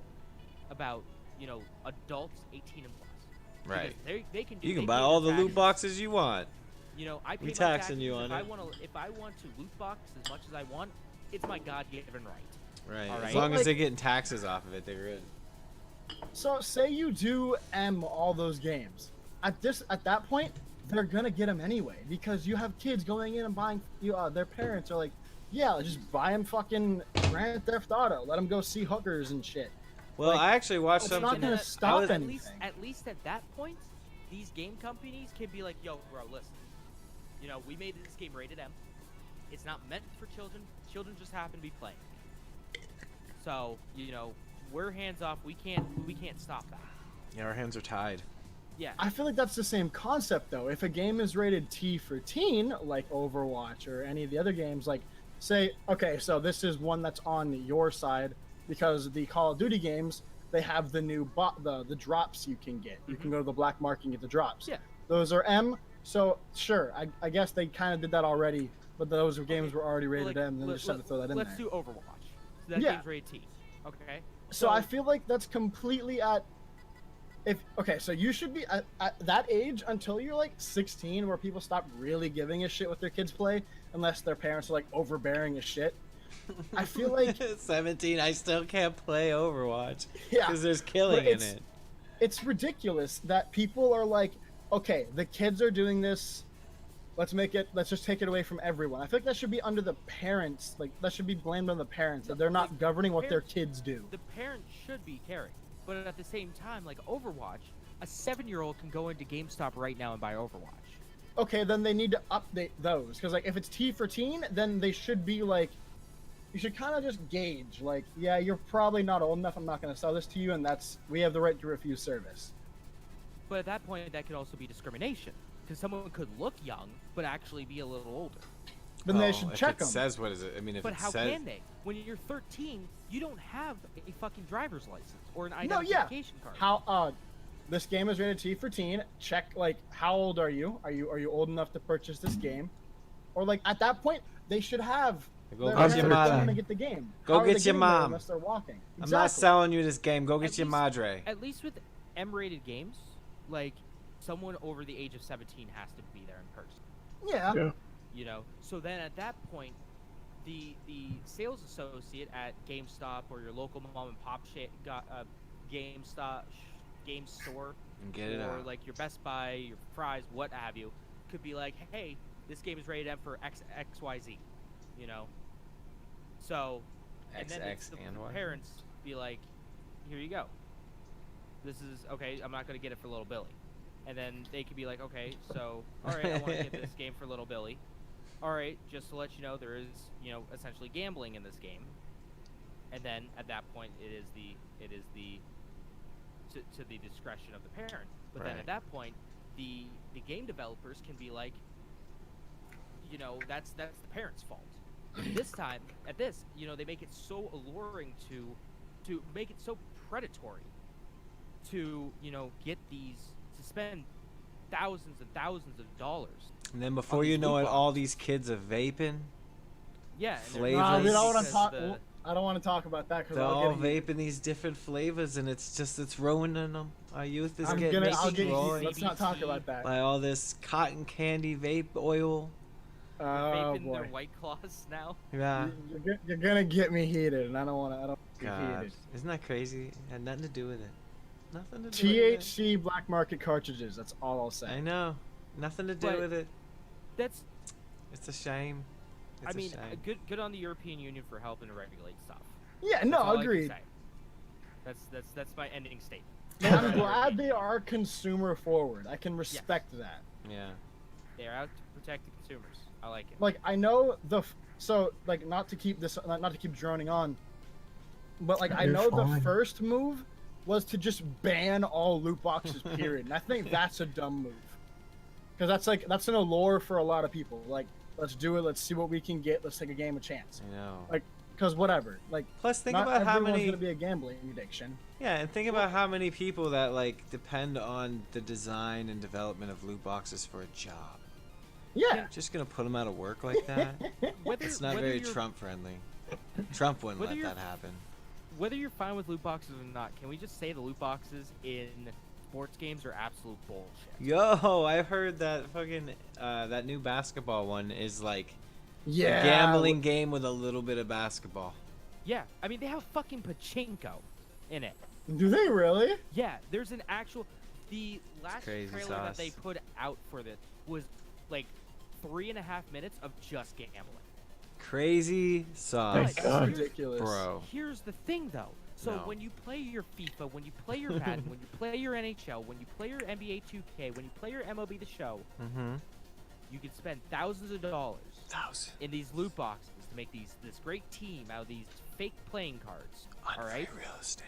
about adults 18 and plus. Right. Because they can do. You they can buy pay all their the loot taxes. boxes you want. I pay We my taxing you taxes. on If it. if I want to loot box as much as I want, it's my God-given right. Right. All As right. long as Like- they're getting taxes off of it, they're good. So say you do all those games. At that point, they're gonna get them anyway because you have kids going in and buying. Their parents are like, yeah, just buy them fucking Grand Theft Auto. Let them go see hookers and shit. Well, Like, I actually watched it's not something. gonna stop at anything. least at that point, these game companies can be like, yo, bro, listen. We made this game rated M. It's not meant for children. Children just happen to be playing. So, we're hands off. We can't stop that. Yeah, our hands are tied. Yeah. I feel like that's the same concept though. If a game is rated T for teen, like Overwatch or any of the other games, like say, okay, so this is one that's on your side because the Call of Duty games, they have the new the drops you can get. You can go to the black market and get the drops. Yeah. Those are M. So sure, I guess they kind of did that already, but those games were already rated M. And then they just had to throw that in there. Let's do Overwatch. So that game's rated T. Okay. So I feel like that's completely at. So you should be at that age until you're like 16, where people stop really giving a shit what their kids play, unless their parents are like overbearing as shit. I feel like 17, I still can't play Overwatch. Yeah, because there's killing in it. It's ridiculous that people are like, okay, the kids are doing this. Let's just take it away from everyone. I feel like that should be under the parents. Like that should be blamed on the parents that they're not governing what their kids do. The parents should be caring. But at the same time, like Overwatch, a 7-year-old can go into GameStop right now and buy Overwatch. Okay, then they need to update those. Because, like, if it's T for teen, then they should be, like... You should kind of just gauge, like, yeah, you're probably not old enough, I'm not going to sell this to you, and we have the right to refuse service. But at that point, that could also be discrimination. Because someone could look young, but actually be a little older. Then they should check them. It says what is it? I mean, if but it how says... can they? When you're 13, you don't have a fucking driver's license or an identification card. How this game is rated T for teen. Check like how old are you? Are you old enough to purchase this game? Or like at that point they should have go get your mom. To get the game. Go get your mom. Unless they're walking. Exactly. I'm not selling you this game. Go get your madre. At least with M-rated games, like someone over the age of 17 has to be there in person. Yeah. You know, so then at that point, the sales associate at GameStop or your local mom and pop game store, and get it or out. like your Best Buy, your Fry's, what have you, could be like, hey, this game is rated M for XYZ, you know. So, and then the parents be like, here you go. This is okay. I'm not gonna get it for little Billy, and then they could be like, okay, so all right, I want to get this game for little Billy. All right, just to let you know, there is, you know, essentially gambling in this game, and then at that point, it is the to the discretion of the parent. But then at that point, the game developers can be like, you know, that's the parents' fault. This time, you know, they make it so alluring to make it so predatory to, you know, get to spend thousands and thousands of dollars. And then before you know it, all these kids are vaping. Yeah. Flavors. I don't want to talk about that because they're all vaping these different flavors, and it's ruining them. Our youth is getting destroyed. Let's not talk about that. By all this cotton candy vape oil. Vaping their White Claws now. Yeah. You're gonna get me heated, and I don't want to get heated. Isn't that crazy? It had nothing to do with it. Nothing to do with it. THC black market cartridges. That's all I'll say. I know. Nothing to do with it. It's a shame. I mean, good on the European Union for helping to regulate stuff. Yeah, no, agreed. That's my ending statement. I'm glad they are consumer forward. I can respect that. Yeah. They are out to protect the consumers. I like it. Like I know like not to keep droning on, but like I know the first move was to just ban all loot boxes, period. And I think that's a dumb move. Because that's an allure for a lot of people. Like, let's do it, let's see what we can get, let's take a game a chance. I know. Like, because whatever. Like, plus think about how many going to be a gambling addiction. Yeah, and think about how many people that like depend on the design and development of loot boxes for a job. Yeah. Just gonna put them out of work like that? It's not very Trump friendly. Trump wouldn't let that happen. Whether you're fine with loot boxes or not, can we just say the loot boxes in sports games are absolute bullshit? Yo, I heard that fucking that new basketball one is like a Yeah. gambling game with a little bit of basketball. Yeah, I mean they have fucking pachinko in it. Do they really? Yeah, there's an actual. The last crazy trailer sauce. that they put out for this was like 3.5 minutes of just gambling. Crazy sauce. That's ridiculous. Bro. Here's the thing though. So when you play your FIFA, when you play your Madden, when you play your NHL, when you play your NBA 2K, when you play your MLB The Show, you can spend thousands of dollars in these loot boxes to make this great team out of these fake playing cards. All right. Real estate.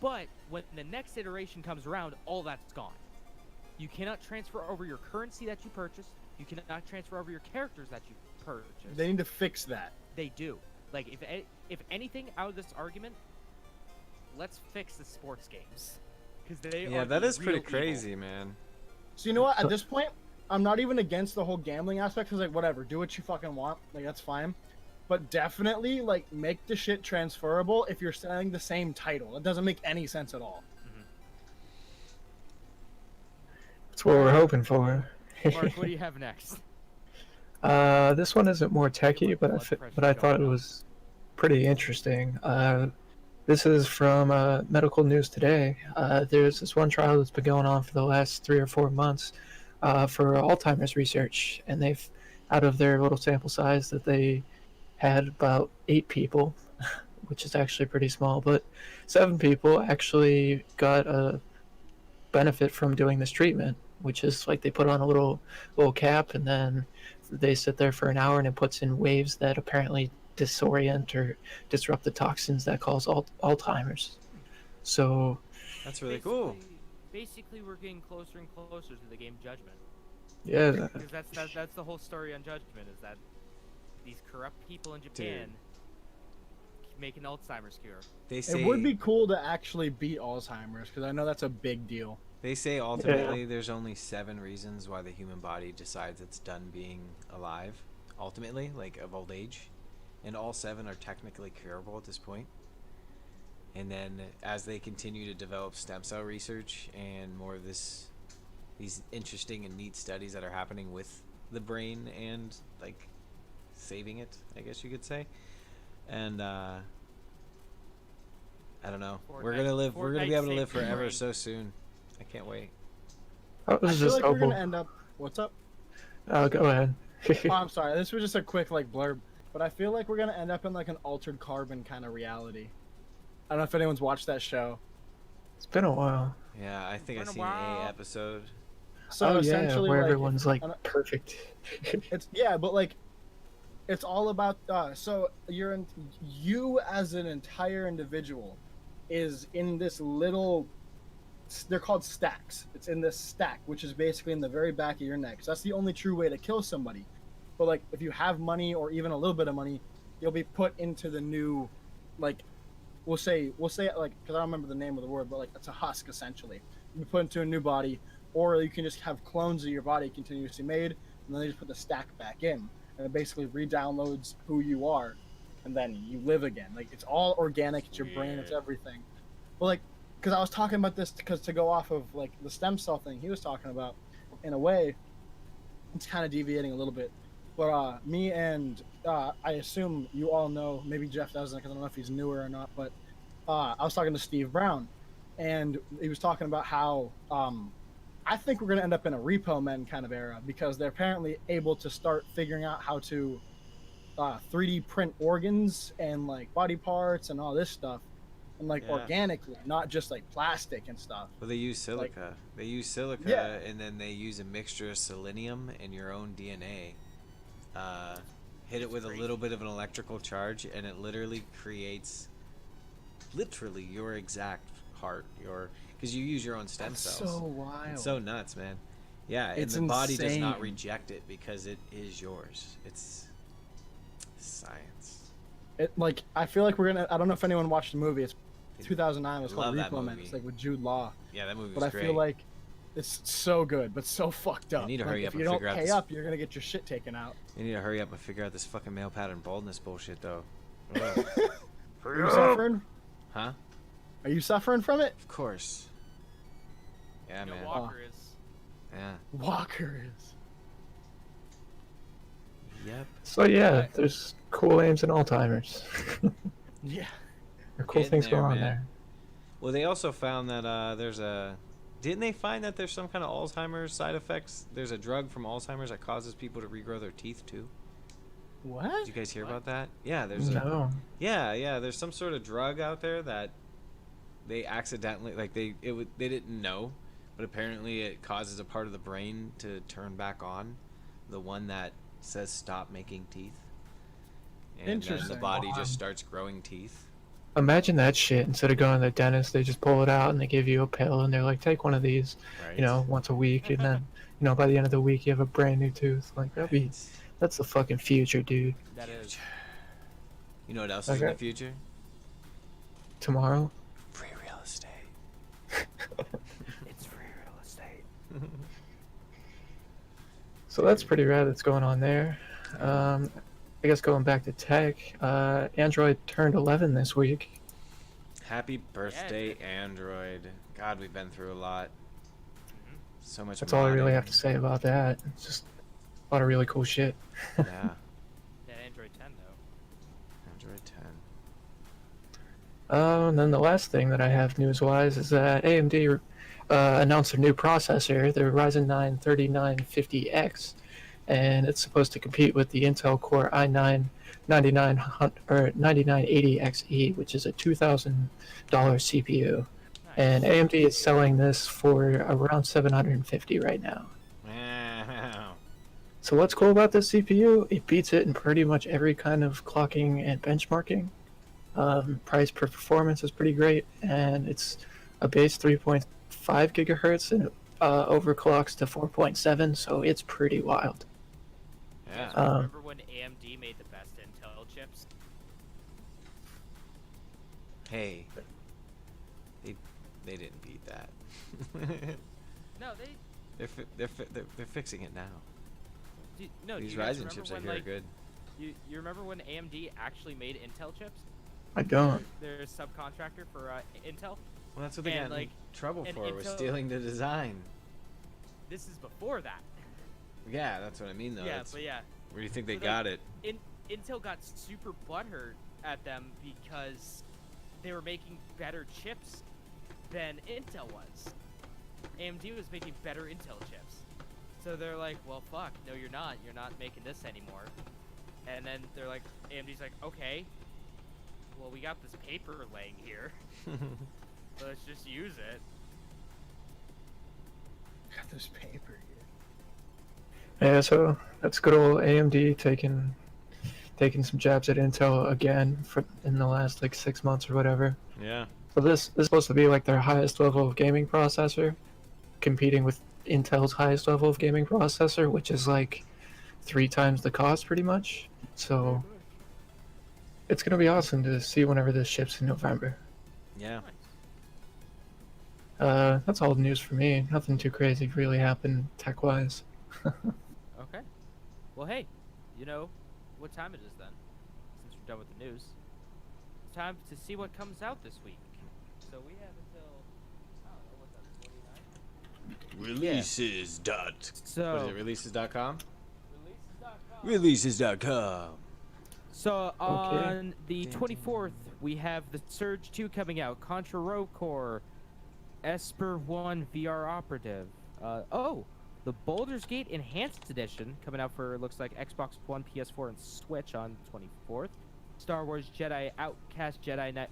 But when the next iteration comes around, all that's gone. You cannot transfer over your currency that you purchased. You cannot transfer over your characters that you purchased. They need to fix that. They do. Like, if anything out of this argument, let's fix the sports games. Because they are that the is pretty real crazy, evil. man. So you know what? At this point, I'm not even against the whole gambling aspect. Cause like whatever, do what you fucking want. Like that's fine. But definitely like make the shit transferable if you're selling the same title. It doesn't make any sense at all. That's what we're hoping for. Mark, what do you have next? This one isn't more techy, but I thought it was pretty interesting. This is from Medical News Today. There's this one trial that's been going on for the last 3 or 4 months for Alzheimer's research, and they've, out of their little sample size, that they had about 8 people, which is actually pretty small, but 7 people actually got a benefit from doing this treatment, which is like they put on a little cap and then they sit there for an hour and it puts in waves that apparently disorient or disrupt the toxins that cause Alzheimer's. So That's really cool. Basically, we're getting closer and closer to the game Judgment. yeah, Because that's the whole story on Judgment, is that these corrupt people in Japan make an Alzheimer's cure. They say It would be cool to actually beat Alzheimer's because I know that's a big deal. They say ultimately there's only 7 reasons why the human body decides it's done being alive, ultimately, like of old age. And all 7 are technically curable at this point. And then as they continue to develop stem cell research and more of these interesting and neat studies that are happening with the brain and like saving it, I guess you could say. And I don't know. We're gonna be able to live forever so soon. I can't wait. I I was feel just like we're hopeful. gonna end up. What's up? Go ahead. Oh, I'm sorry. This was just a quick like blurb, but I feel like we're gonna end up in like an altered carbon kind of reality. I don't know if anyone's watched that show. It's been a while. Yeah, I think I've Been a seen while. a episode. So Oh yeah, essentially, where like, everyone's like and perfect. it's but like, it's all about. So you as an entire individual is in this little. They're called stacks. It's in this stack, which is basically in the very back of your neck. So that's the only true way to kill somebody. But like, if you have money or even a little bit of money, you'll be put into the new, like, we'll say it like, because I don't remember the name of the word, but like it's a husk essentially. You put into a new body, or you can just have clones of your body continuously made, and then they just put the stack back in, and it basically re-downloads who you are, and then you live again. Like it's all organic. It's your brain. It's everything. But like, because I was talking about this because to go off of like the stem cell thing he was talking about, in a way, it's kind of deviating a little bit. But me and I assume you all know, maybe Jeff doesn't because I don't know if he's newer or not, but I was talking to Steve Brown, and he was talking about how I think we're going to end up in a Repo Men kind of era because they're apparently able to start figuring out how to 3D print organs and like body parts and all this stuff. And like organically, not just like plastic and stuff. Well, they use silica. And then they use a mixture of selenium and your own DNA. Hit it with a little bit of an electrical charge, and it literally creates your exact heart. Because you use your own stem cells. So wild. It's so nuts, man. Yeah, It's and the body does not insane. reject it because it is yours. It's science. It like I feel like we're gonna. I don't know if anyone watched the movie. It's 2009. It was I called love that Repo Men. movie. It's like with Jude Law. Yeah, that movie was But I great. feel like it's so good, but so fucked up. You need to Like, hurry up if and you don't figure out pay this- up, you're gonna get your shit taken out. You need to hurry up and figure out this fucking male pattern baldness bullshit, though. Are you suffering? Huh? Are you suffering from it? Of course. Yeah, You know, man. Walker is. Yeah. Walker is. Yep. So yeah, there's cool aims in Alzheimer's. Yeah. There are cool Getting things there, going on man. there. Well, they also found that there's a. Didn't they find that there's some kind of Alzheimer's side effects? There's a drug from Alzheimer's that causes people to regrow their teeth too. What? Did you guys hear about that? Yeah, there's a. No. Yeah. There's some sort of drug out there that they accidentally they didn't know, but apparently it causes a part of the brain to turn back on, the one that says stop making teeth. And then the Interesting. body just starts growing teeth. Imagine that shit. Instead of going to the dentist, they just pull it out and they give you a pill and they're like, take one of these, Right. you know, once a week, and then, you know, by the end of the week you have a brand new tooth. Like Right. that's the fucking future, dude. That is. You know what else is in Okay. the future? Tomorrow. Free real estate. It's free real estate. So that's pretty rad that's going on there. I guess going back to tech, Android turned 11 this week. Happy birthday, dude. Android. God, we've been through a lot. So much. That's all I really modding. have to say about that. It's just a lot of really cool shit. Yeah. That Android 10 though. Android 10. And then the last thing that I have news-wise is that AMD announced a new processor, the Ryzen 9 3950X, and it's supposed to compete with the Intel Core i9 9980XE, which is a $2,000 CPU. Nice. And AMD is selling this for around $750 right now. Wow. So what's cool about this CPU? It beats it in pretty much every kind of clocking and benchmarking. Price per performance is pretty great, and it's a base 3.5 gigahertz and overclocks to 4.7, so it's pretty wild. Yeah. Remember when AMD made the best Intel chips? Hey. They didn't beat that. No, They're fixing it now. no. These you guys Ryzen remember chips I when, hear are like, good. You remember when AMD actually made Intel chips? I don't. They're a subcontractor for Intel. Well, that's what they and, got in like, trouble and for, was Intel- stealing the design. This is before that. Yeah, that's what I mean, though. Yeah, That's- but yeah, Where do you think they So, like, got it? Intel got super butthurt at them because they were making better chips than Intel was. AMD was making better Intel chips. So they're like, well, fuck, no, you're not. You're not making this anymore. And then they're like, AMD's like, okay, well, we got this paper laying here. Let's just use it. Got this paper here. Yeah, so that's good old AMD taking some jabs at Intel again in the last like 6 months or whatever. Yeah. So this is supposed to be like their highest level of gaming processor, competing with Intel's highest level of gaming processor, which is like 3 times the cost pretty much. So it's gonna be awesome to see whenever this ships in November. Yeah. That's all the news for me. Nothing too crazy really happened tech-wise. Okay. Well, hey, you know what time it is then? Since we're done with the news, it's time to see what comes out this week. So we have until I don't know what's that, 49. Releases dot. So What is it? Releases.com. Releases.com. Releases.com. So on the 24th, we have the Surge 2 coming out, Contra Row Core, Esper 1 VR Operative. The Baldur's Gate Enhanced Edition coming out for, looks like, Xbox One, PS4, and Switch on 24th. Star Wars Jedi Outcast Jedi Knight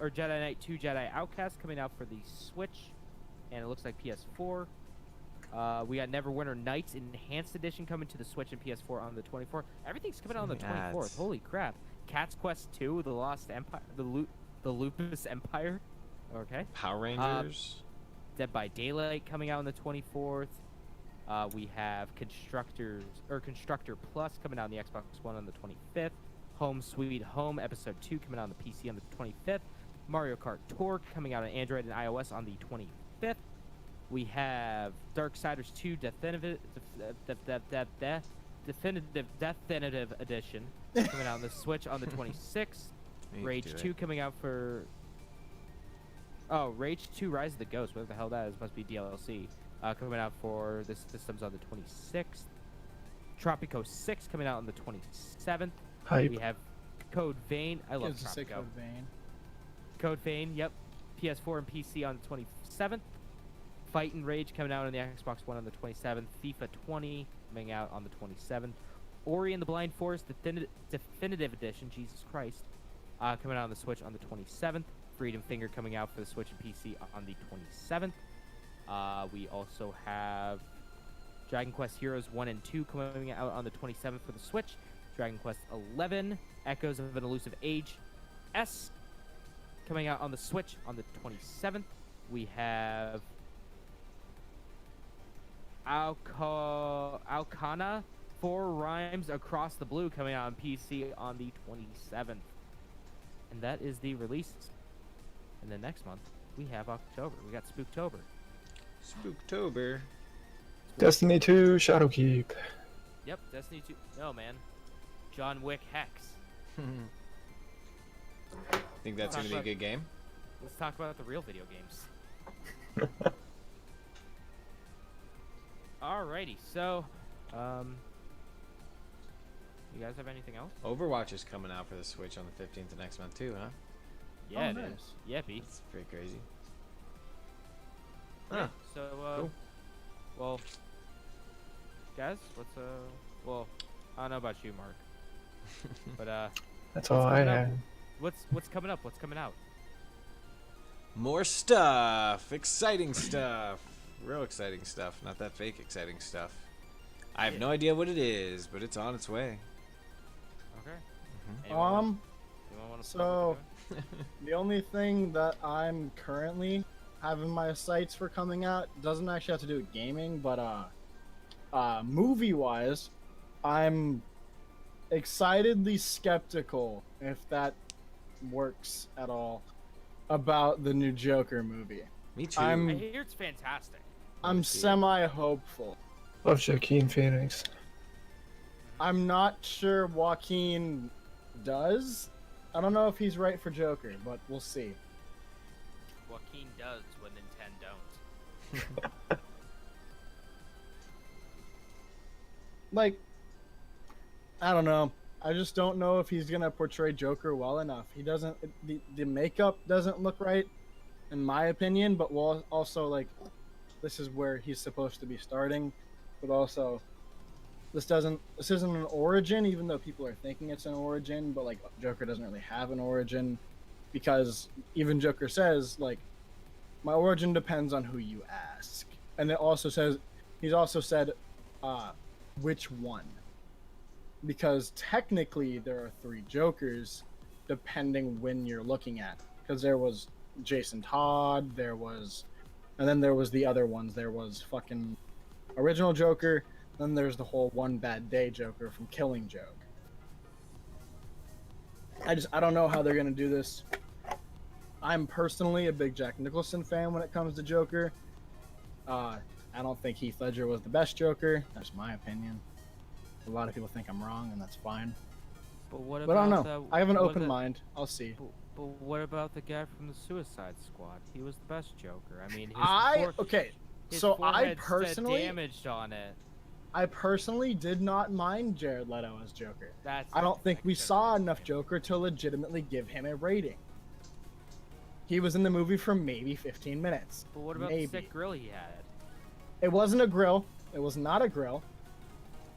2 Jedi Outcast coming out for the Switch, and it looks like PS4. We got Neverwinter Nights Enhanced Edition coming to the Switch and PS4 on the 24th. Everything's coming out on the 24th. Ads. Holy crap! Cat's Quest 2, The Lost Empire, the Lupus Empire. Okay. Power Rangers. Dead by Daylight coming out on the 24th. We have Constructor Plus coming out on the Xbox One on the 25th. Home Sweet Home Episode 2 coming out on the PC on the 25th. Mario Kart Tour coming out on Android and iOS on the 25th. We have Darksiders 2 Definitive Edition coming out on the Switch on the 26th. Rage 2 coming out for... Oh, Rage 2 Rise of the Ghost. What the hell that is? Must be DLC. Coming out for the systems on the 26th. Tropico 6 coming out on the 27th. Hype. We have Code Vein. I love Gives us a Tropico. Code Vein. Code Vein, yep. PS4 and PC on the 27th. Fight and Rage coming out on the Xbox One on the 27th. FIFA 20 coming out on the 27th. Ori and the Blind Forest Definitive Edition, Jesus Christ, coming out on the Switch on the 27th. Freedom Finger coming out for the Switch and PC on the 27th. We also have Dragon Quest Heroes 1 and 2 coming out on the 27th for the Switch. Dragon Quest 11, Echoes of an Elusive Age S, coming out on the Switch on the 27th. We have Alcana 4 Rhymes Across the Blue coming out on PC on the 27th. And that is the releases. And then next month, we have October. We got Spooktober. Spooktober. Destiny 2, Shadowkeep. Yep, Destiny 2. No, man. John Wick Hex. Think that's gonna be a good game? Let's talk about the real video games. Alrighty, so, you guys have anything else? Overwatch is coming out for the Switch on the 15th of next month too, huh? Yeah, Oh, it is. nice. Yippee. It's pretty crazy. Yeah, Huh. so, Cool. well, guys, well, I don't know about you, Mark, but, That's all I coming up? had. what's coming up? What's coming out? More stuff! Exciting stuff! Real exciting stuff, not that fake exciting stuff. I have no idea what it is, but it's on its way. Okay. Mhm. Anyone wanna So the only thing that I'm currently having my sights for coming out doesn't actually have to do with gaming, but movie wise, I'm excitedly skeptical, if that works at all, about the new Joker movie. Me too. I hear it's fantastic. I'm see it. semi-hopeful. Love Joaquin Phoenix. I'm not sure Joaquin does. I don't know if he's right for Joker, but we'll see. Joaquin does when Nintendo don't. Like, I don't know. I just don't know if he's gonna portray Joker well enough. He doesn't. The makeup doesn't look right, in my opinion. But we'll also, like, this is where he's supposed to be starting, but also this isn't an origin, even though people are thinking it's an origin. But like, Joker doesn't really have an origin, because even Joker says, like, my origin depends on who you ask. And it also says, he's also said, which one? Because technically there are 3 Jokers, depending when you're looking at. Because there was Jason Todd, and then there was the other ones. There was fucking original Joker, then there's the whole One Bad Day Joker from Killing Joke. I don't know how they're gonna do this. I'm personally a big Jack Nicholson fan when it comes to Joker. I don't think Heath Ledger was the best Joker. That's my opinion. A lot of people think I'm wrong, and that's fine. But what But I about don't know. I have an open mind. I'll see. But what about the guy from the Suicide Squad? He was the best Joker. I mean, his So forehead said damaged on it. I personally did not mind Jared Leto as Joker. That's I don't think we could've saw been enough the same. Joker to legitimately give him a rating. He was in the movie for maybe 15 minutes. But what about maybe. the sick grill he had? It wasn't a grill. It was not a grill.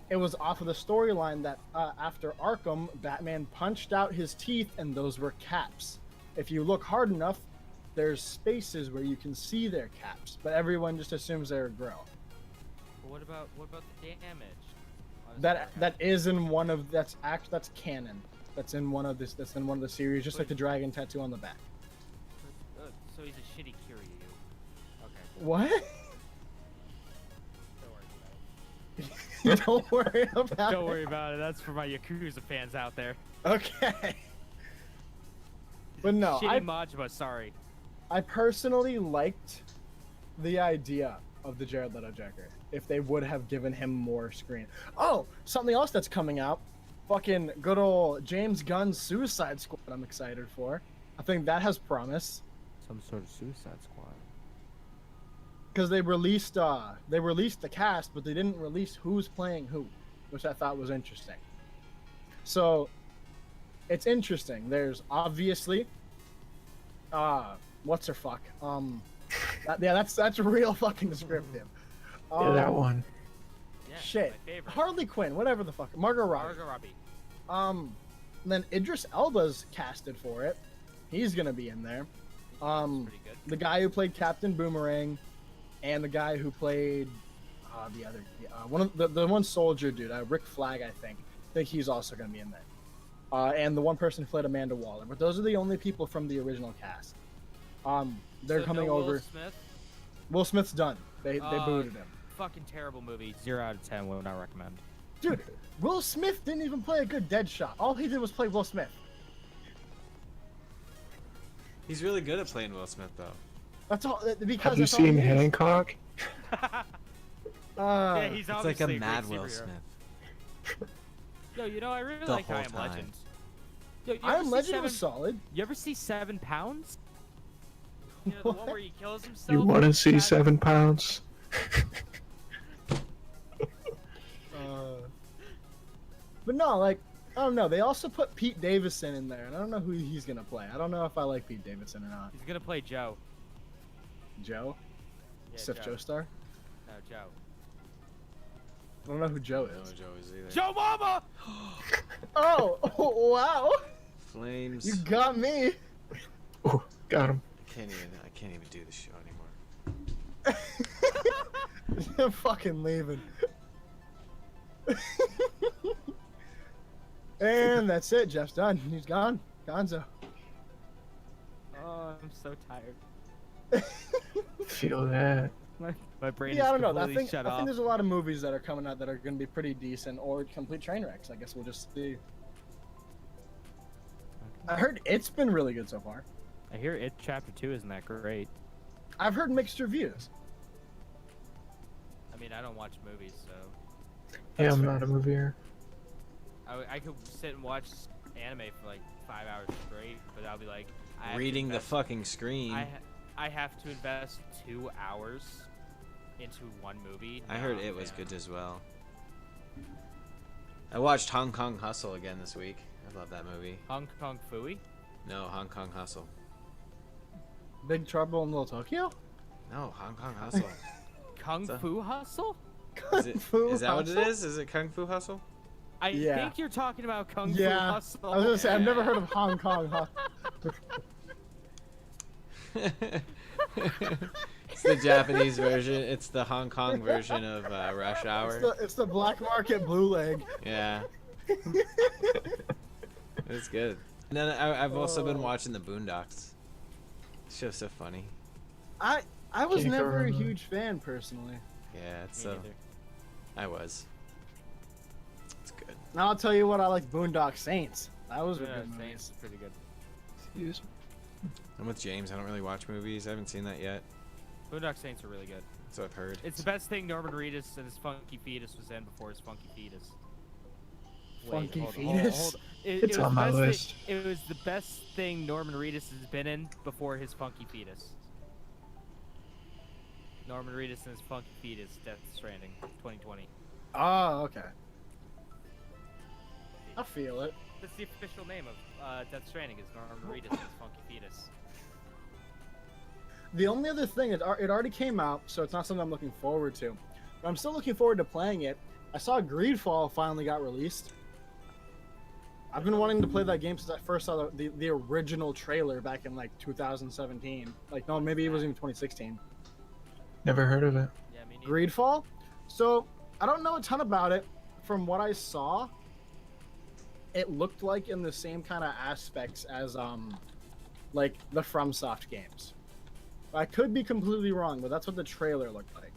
It was off of the storyline that after Arkham, Batman punched out his teeth, and those were caps. If you look hard enough, there's spaces where you can see their caps, but everyone just assumes they're a grill. But what about the damage? on his That forehead? is in one of that's canon. That's in one of the series, just like the dragon tattoo on the back. So he's a shitty Kiryu. Okay. What? Don't worry about it. Don't worry about Don't it. worry about it. That's for my Yakuza fans out there. Okay. But no, Shitty Majima, sorry. I personally liked the idea of the Jared Leto Joker if they would have given him more screen. Oh, something else that's coming out. Fucking good old James Gunn's Suicide Squad I'm excited for. I think that has promise. Some sort of Suicide Squad. Because they released the cast, but they didn't release who's playing who, which I thought was interesting. So it's interesting. There's obviously what's her fuck? That's real fucking descriptive. Yeah, that one. Yeah, Shit. my favorite. Harley Quinn, whatever the fuck. Margot Robbie. Margot Robbie. Then Idris Elba's casted for it. He's gonna be in there. That's pretty good. The guy who played Captain Boomerang, and the guy who played one soldier dude, Rick Flag, I think he's also gonna be in there. and the one person who played Amanda Waller. But those are the only people from the original cast. They're So coming no over. Will Smith? Will Smith's done. They booted him. Fucking terrible movie. 0 out of 10. Would not recommend. Dude, Will Smith didn't even play a good Deadshot. All he did was play Will Smith. He's really good at playing Will Smith, though. That's all. Because Have you that's all seen he is. Hancock? Yeah, he's It's like obviously a great mad Will superhero. Smith. Yo, you know, I really The like I whole Am time. Legend. Yo, you I ever Am see Legend was solid. You ever see 7 Pounds? You know, the one where he kills himself? You want to see That- 7 pounds? But no, like, I don't know. They also put Pete Davidson in there, and I don't know who he's gonna play. I don't know if I like Pete Davidson or not. He's gonna play Joe. Joe? Yeah, Sif Joe. Joestar? No, Joe. I don't know who Joe No, is. Joe is either. Joe Mama! Oh, wow! Flames. You got me. Oh, got him. I can't even do this show anymore. I'm fucking leaving. And that's it. Jeff's done. He's gone. Gonzo. Oh, I'm so tired. Feel that. My brain Yeah, is I don't know. I completely think shut I think off. there's a lot of movies that are coming out that are going to be pretty decent or complete train wrecks. I guess we'll just see. I heard it's been really good so far. I hear It Chapter 2 isn't that great. I've heard mixed reviews. I mean, I don't watch movies, so Yeah, That's I'm fair. not a movieer. I could sit and watch anime for like 5 hours straight, but I'll be like, I have to Reading the invest- fucking screen. I have to invest 2 hours into one movie. I heard Nah, it was man. good as well. I watched Hong Kong Hustle again this week. I love that movie. Hong Kong Phooey? No, Hong Kong Hustle. Big Trouble in Little Tokyo? No, Hong Kong Hustle. Kung So- Fu Hustle? Is, it, Fu is that what it Hustle? is? Is it Kung Fu Hustle? I Yeah. think you're talking about Kung Fu Yeah. Hustle. I was gonna say I've never heard of Hong Kong. It's the Japanese version. It's the Hong Kong version of Rush Hour. It's the black market blue leg. Yeah. It's good. And then I've also been Oh. watching the Boondocks. It's just so funny. I was Can't go never a wrong. huge fan personally. Yeah, it's Me so. neither. I was. It's good. Now I'll tell you what I like. Boondock Saints. That was a Yeah, good Saints movie. is pretty good. Excuse me. I'm with James. I don't really watch movies. I haven't seen that yet. Boondock Saints are really good. So I've heard. It's the best thing Norman Reedus and his Funky Fetus was in before his Funky Fetus. Funky hold on, Fetus? It It's was on the my best thing- list. it was the best thing Norman Reedus has been in before his Funky Fetus. Norman Reedus and his Funky Fetus, Death Stranding, 2020. Oh, okay. I feel it. That's the official name of Death Stranding is Norman Reedus and his Funky Fetus. The only other thing is it already came out, so it's not something I'm looking forward to. But I'm still looking forward to playing it. I saw Greedfall finally got released. I've been wanting to play that game since I first saw the original trailer back in like 2017. Like no, maybe it was even 2016. Never heard of it. Yeah, me neither. Greedfall. So I don't know a ton about it. From what I saw, it looked like in the same kind of aspects as like the FromSoft games. I could be completely wrong, but that's what the trailer looked like.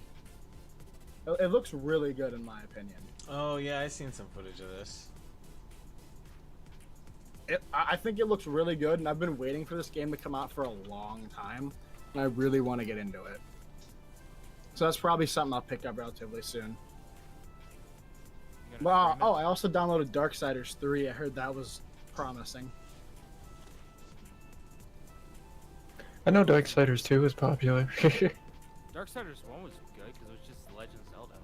It looks really good in my opinion. Oh yeah, I seen some footage of this. I think it looks really good, and I've been waiting for this game to come out for a long time, and I really want to get into it. So that's probably something I'll pick up relatively soon. You gonna Well, stream it? oh, I also downloaded Darksiders 3. I heard that was promising. I know Darksiders 2 is popular. Darksiders 1 was good because it was just The Legend of Zelda.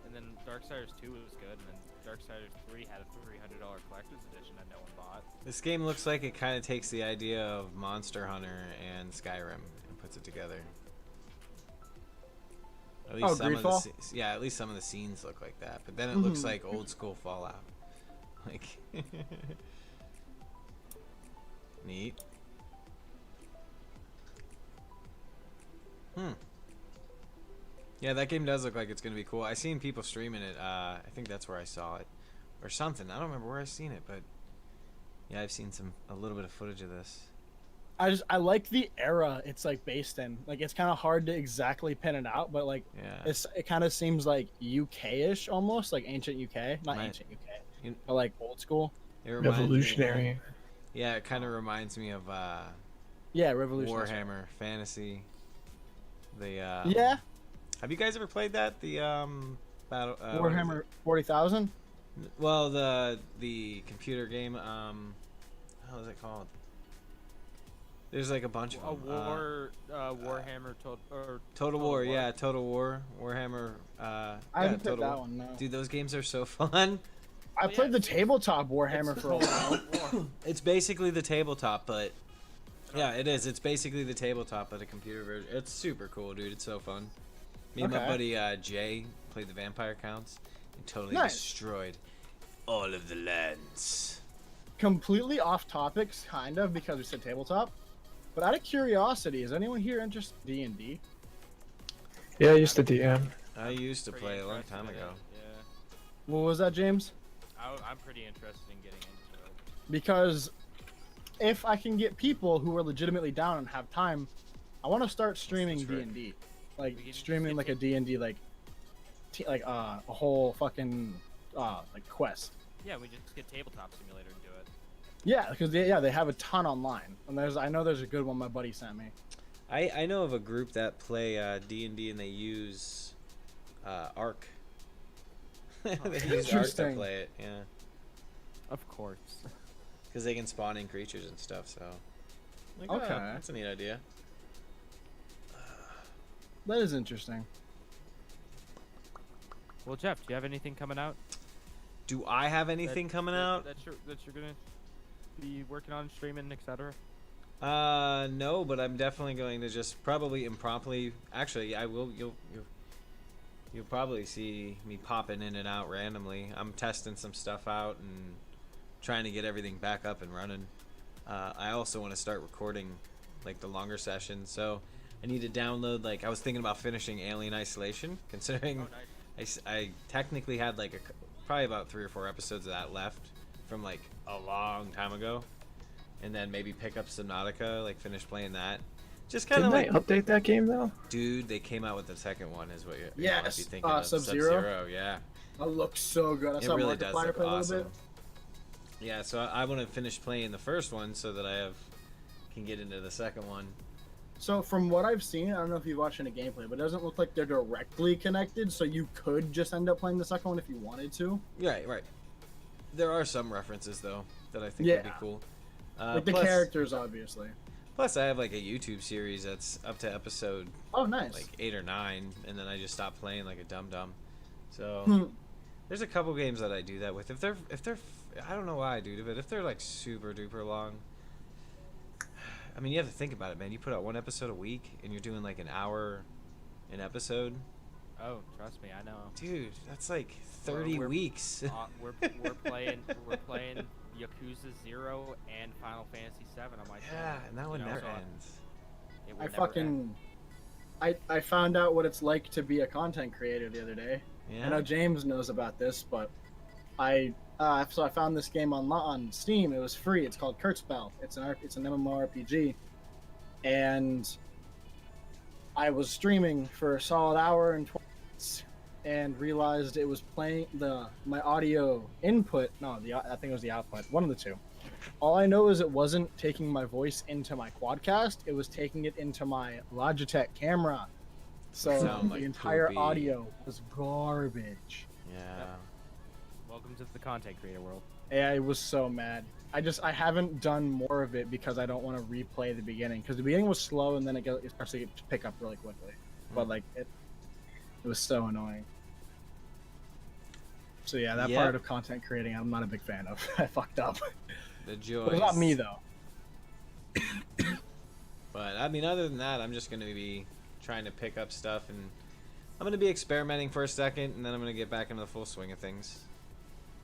And then Darksiders 2 was good, and then Darksiders 3 had a $300 collector's edition that no one bought. This game looks like it kind of takes the idea of Monster Hunter and Skyrim and puts it together. At least some of the Greedfall? yeah, at least some of the scenes look like that. But then it looks Mhm. like old school Fallout. Like neat. Yeah, that game does look like it's gonna be cool. I seen people streaming it. I think that's where I saw it. or something. I don't remember where I've seen it, but yeah, I've seen a little bit of footage of this. I like the era it's like based in. Like it's kind of hard to exactly pin it out, but like Yeah. it kind of seems like UK-ish almost, like ancient UK, not Right. ancient UK, You- but like old school. It reminds me, Revolutionary. yeah, it kind of reminds me of Yeah, revolution. Warhammer Fantasy. The Yeah, Have you guys ever played that? The battle what is Warhammer 40,000. it? Well, the computer game. How is it called? There's like a bunch of A them. Warhammer Total War, yeah, Total War, Warhammer. I Yeah, haven't played Total that War. one. No, Dude, those games are so fun. I played the tabletop Warhammer It's for a while. War. It's basically the tabletop, but yeah, it is. It's basically the tabletop, but a computer version. It's super cool, dude. It's so fun. Me and my Okay. buddy Jay played the vampire counts and totally Nice. destroyed all of the lands. Completely off topics, kind of, because we said tabletop. But out of curiosity, is anyone here interested in D&D? Yeah, I used to DM. I used to Pretty play a long interested time in it, ago. Yeah. What was that, James? I'm pretty interested in getting into it. Because if I can get people who are legitimately down and have time, I want to start streaming trick? D&D, like We can just streaming get like a D&D like a whole fucking like quest. Yeah, we just get Tabletop Simulator and do it. Yeah, because they have a ton online, and I know there's a good one my buddy sent me. I know of a group that play D&D and they use Arc. They use Arc to Interesting. play it, yeah, Of course. because they can spawn in creatures and stuff. So, like, Okay. that's a neat idea. That is interesting. Well, Jeff, do you have anything coming out? Do I have anything coming out? that you're gonna be working on, streaming, etc.? No, but I'm definitely going to just probably impromptu. Actually, I will. You'll probably see me popping in and out randomly. I'm testing some stuff out and trying to get everything back up and running. I also want to start recording like the longer sessions, so I need to download. Like I was thinking about finishing Alien Isolation, considering Oh, nice. I technically had like probably about 3 or 4 episodes of that left from like a long time ago, and then maybe pick up Subnautica, like finish playing that. Just kind of Didn't like, they update that game though? dude, they came out with the second one, is what you Yes, might be thinking of. Sub-Zero? Sub-Zero, yeah. That looks so good. I It saw really does Markiplier look play a awesome. little bit. Yeah, so I want to finish playing the first one so that I can get into the second one. So from what I've seen, I don't know if you've watched any gameplay, but it doesn't look like they're directly connected. So you could just end up playing the second one if you wanted to. Right. There are some references though that I think would be Yeah. cool. Like the plus, characters, obviously. Plus, I have like a YouTube series that's up to episode Oh, nice. like 8 or 9, and then I just stop playing like a dum dum. So Hmm. there's a couple games that I do that with. If they're I don't know why I do, but if they're like super duper long, I mean, you have to think about it, man. You put out 1 episode a week, and you're doing like an hour an episode. Oh, trust me, I know. Dude, that's like 30 We're- weeks. We're playing Yakuza 0 and Final Fantasy 7 on my channel. Yeah, and that one You know, never so ends. It will I never fucking. end. I found out what it's like to be a content creator the other day. Yeah. I know James knows about this, but I found this game on Steam. It was free. It's called Kurtzbell. It's an MMORPG, and I was streaming for a solid hour and 20 minutes, and realized it was playing my audio input. No, I think it was the output. One of the two. All I know is it wasn't taking my voice into my quadcast. It was taking it into my Logitech camera. So Sound the like entire poopy. audio was garbage. Yeah. Welcome to the content creator world. Yeah, I was so mad. I haven't done more of it because I don't want to replay the beginning, because the beginning was slow and then it starts to pick up really quickly. But like it was so annoying. So yeah, that Yeah. part of content creating I'm not a big fan of. I fucked up. The joy. But it's not me though. But I mean, other than that, I'm just gonna be trying to pick up stuff, and I'm gonna be experimenting for a second, and then I'm gonna get back into the full swing of things.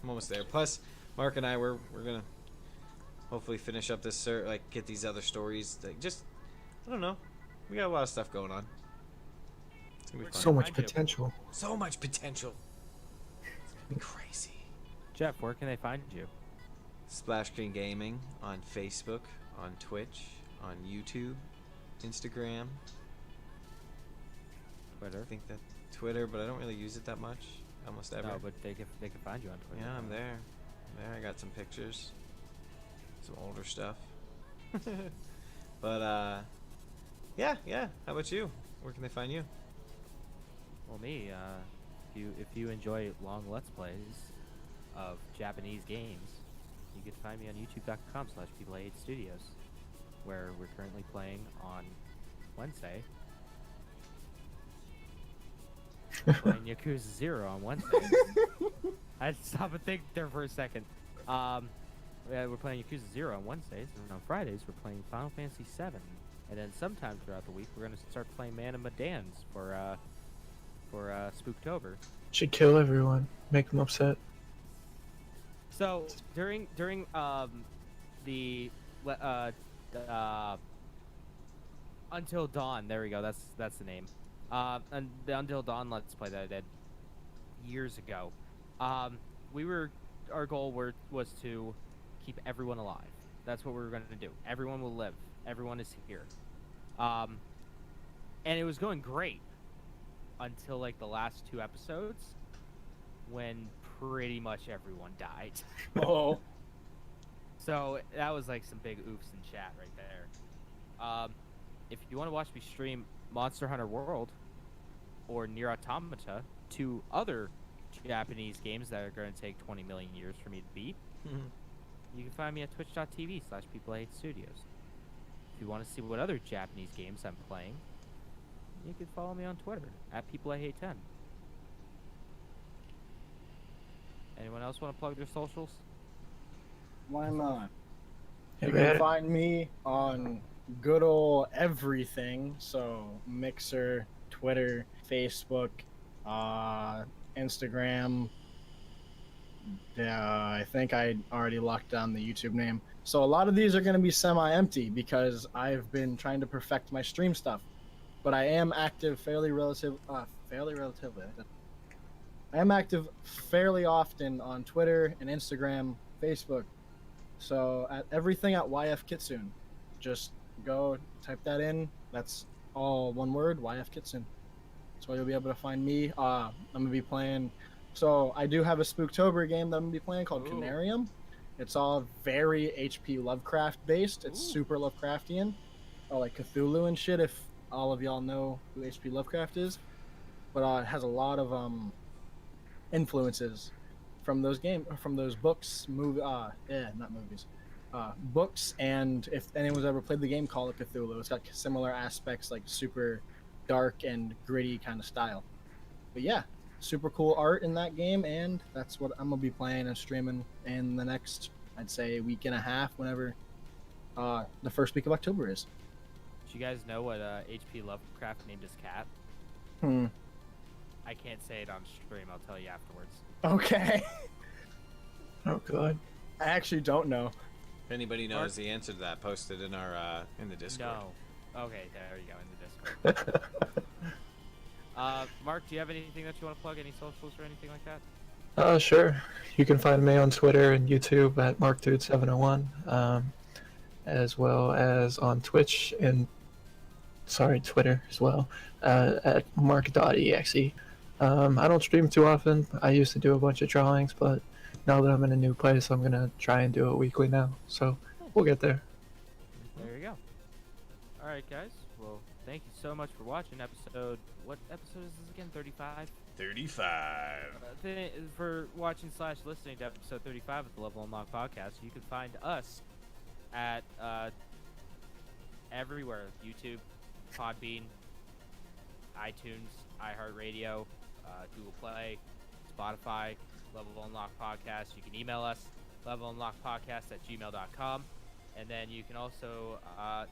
I'm almost there. Plus, Mark and I we're gonna hopefully finish up this like get these other stories. Like just I don't know. We got a lot of stuff going on. It's gonna be fun. So much Thank you. potential. So much potential. It's gonna be crazy. Jeff, where can they find you? Splash Screen Gaming on Facebook, on Twitch, on YouTube, Instagram. Twitter. I think that Twitter, but I don't really use it that much. Almost ever. No, but they can find you on Twitter. Yeah, I'm there. I got some pictures, some older stuff. But yeah. How about you? Where can they find you? Well, me, if you enjoy long Let's Plays of Japanese games, you can find me on youtube.com/people8studios, where we're currently playing on Wednesday. Playing Yakuza 0 on Wednesday. I had to stop and think there for a second. Yeah, we're playing Yakuza 0 on Wednesdays, and on Fridays we're playing Final Fantasy 7. And then sometime throughout the week we're gonna start playing Man of Medans for Spooktober. Should kill everyone, make them upset. So during the Until Dawn, there we go. That's the name. And the Until Dawn Let's Play that I did years ago. Our goal was to keep everyone alive. That's what we were going to do. Everyone will live. Everyone is here. And it was going great until like the last 2 episodes, when pretty much everyone died. Oh. So that was like some big oops in chat right there. If you want to watch me stream Monster Hunter World or Nier Automata, 2 other Japanese games that are going to take 20 million years for me to beat, you can find me at twitch.tv/people8studios. If you want to see what other Japanese games I'm playing, you can follow me on Twitter at people810. Anyone else want to plug their socials? Why not? Hey, You man. can find me on good old everything. So Mixer, Twitter, Facebook, Instagram. I think I already locked down the YouTube name. So a lot of these are going to be semi-empty because I've been trying to perfect my stream stuff. But I am active fairly relatively. I am active fairly often on Twitter and Instagram, Facebook. So at everything at YF Kitsune. Just go type that in. That's all one word, YF Kitsune. That's where you'll be able to find me. I'm gonna be playing. So I do have a Spooktober game that I'm gonna be playing called Ooh. Canarium. It's all very HP Lovecraft based. It's Ooh. super Lovecraftian, like Cthulhu and shit. If all of y'all know who HP Lovecraft is, but it has a lot of influences from those books, not movies, books. And if anyone's ever played the game Call of Cthulhu, it's got similar aspects, like super dark and gritty kind of style. But yeah, super cool art in that game, and that's what I'm gonna be playing and streaming in the next, I'd say, week and a half, whenever the first week of October is. Do you guys know what H.P. Lovecraft named his cat? I can't say it on stream. I'll tell you afterwards. Okay. Oh god. I actually don't know. If anybody knows the answer to that, post it in our in the Discord. No. Okay, there you go, in the Discord. Mark, do you have anything that you want to plug? Any socials or anything like that? Sure. You can find me on Twitter and YouTube at MarkDude701, as well as on Twitch and Twitter as well, at mark.exe. I don't stream too often. I used to do a bunch of drawings, but now that I'm in a new place, I'm gonna try and do it weekly now. So we'll get there. There you go. All right, guys. Well, thank you so much for watching episode. What episode is this again? 35. 35. For watching / listening to episode 35 of the Level Unlock podcast, you can find us at everywhere: YouTube, Podbean, iTunes, iHeartRadio, Google Play, Spotify, Level Unlock Podcast. You can email us, levelunlockpodcast@gmail.com. And then you can also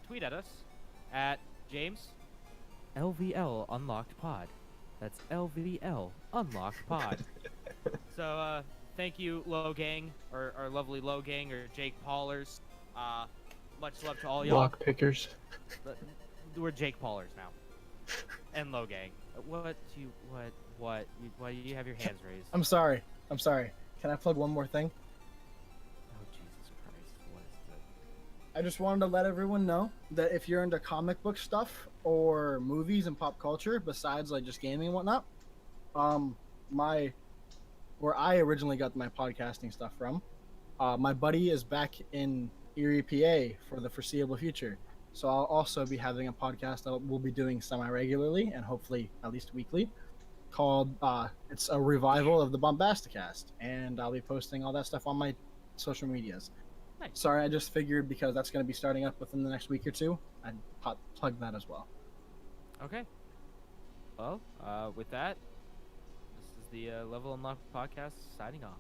tweet at us at James LVL Unlocked Pod. That's LVL Unlocked Pod. So thank you, Low Gang, or our lovely Low Gang, or Jake Paulers. Much love to all y'all. Lock pickers. We're Jake Paulers now, and Low Gang. What do you have your hands raised? I'm sorry. Can I plug one more thing? Oh Jesus Christ! What is that? I just wanted to let everyone know that if you're into comic book stuff or movies and pop culture, besides like just gaming and whatnot, my where I originally got my podcasting stuff from, my buddy is back in Erie, PA for the foreseeable future. So I'll also be having a podcast that we'll be doing semi-regularly and hopefully at least weekly, called it's a revival of the Bombasticast, and I'll be posting all that stuff on my social medias. Nice. Sorry, I just figured because that's going to be starting up within the next week or two, I'd plug that as well. Okay. Well, with that, this is the Level Unlocked podcast signing off.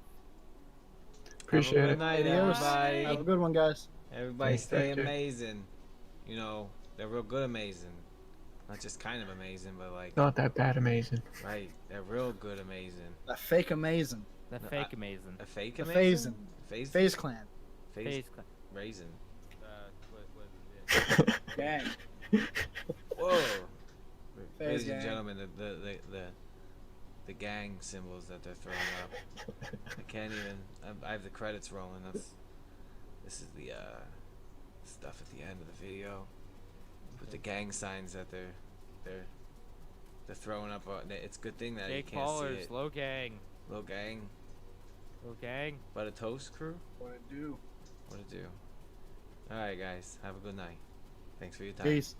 Appreciate Good it. night, Adios. everybody. Have a good one, guys. Everybody Thanks, stay Victor. amazing. You know, they're real good amazing. Not just kind of amazing, but like, Not that bad, amazing. right, they're real good amazing. That fake amazing. The No, fake amazing. A fake The amazing? Phase Phase? FaZe Clan. Phase Phase clan. raisin. What Gang. Whoa. Phase Ladies and gang. gentlemen, the gang symbols that they're throwing up. I can't even. I have the credits rolling. This is the stuff at the end of the video. With the gang signs that they're throwing up. It's a good thing that you Jake can't see Paulers, it. low gang. Little gang, Low gang. but a toast crew. What it do? What to do? All right, guys. Have a good night. Thanks for your time. Peace.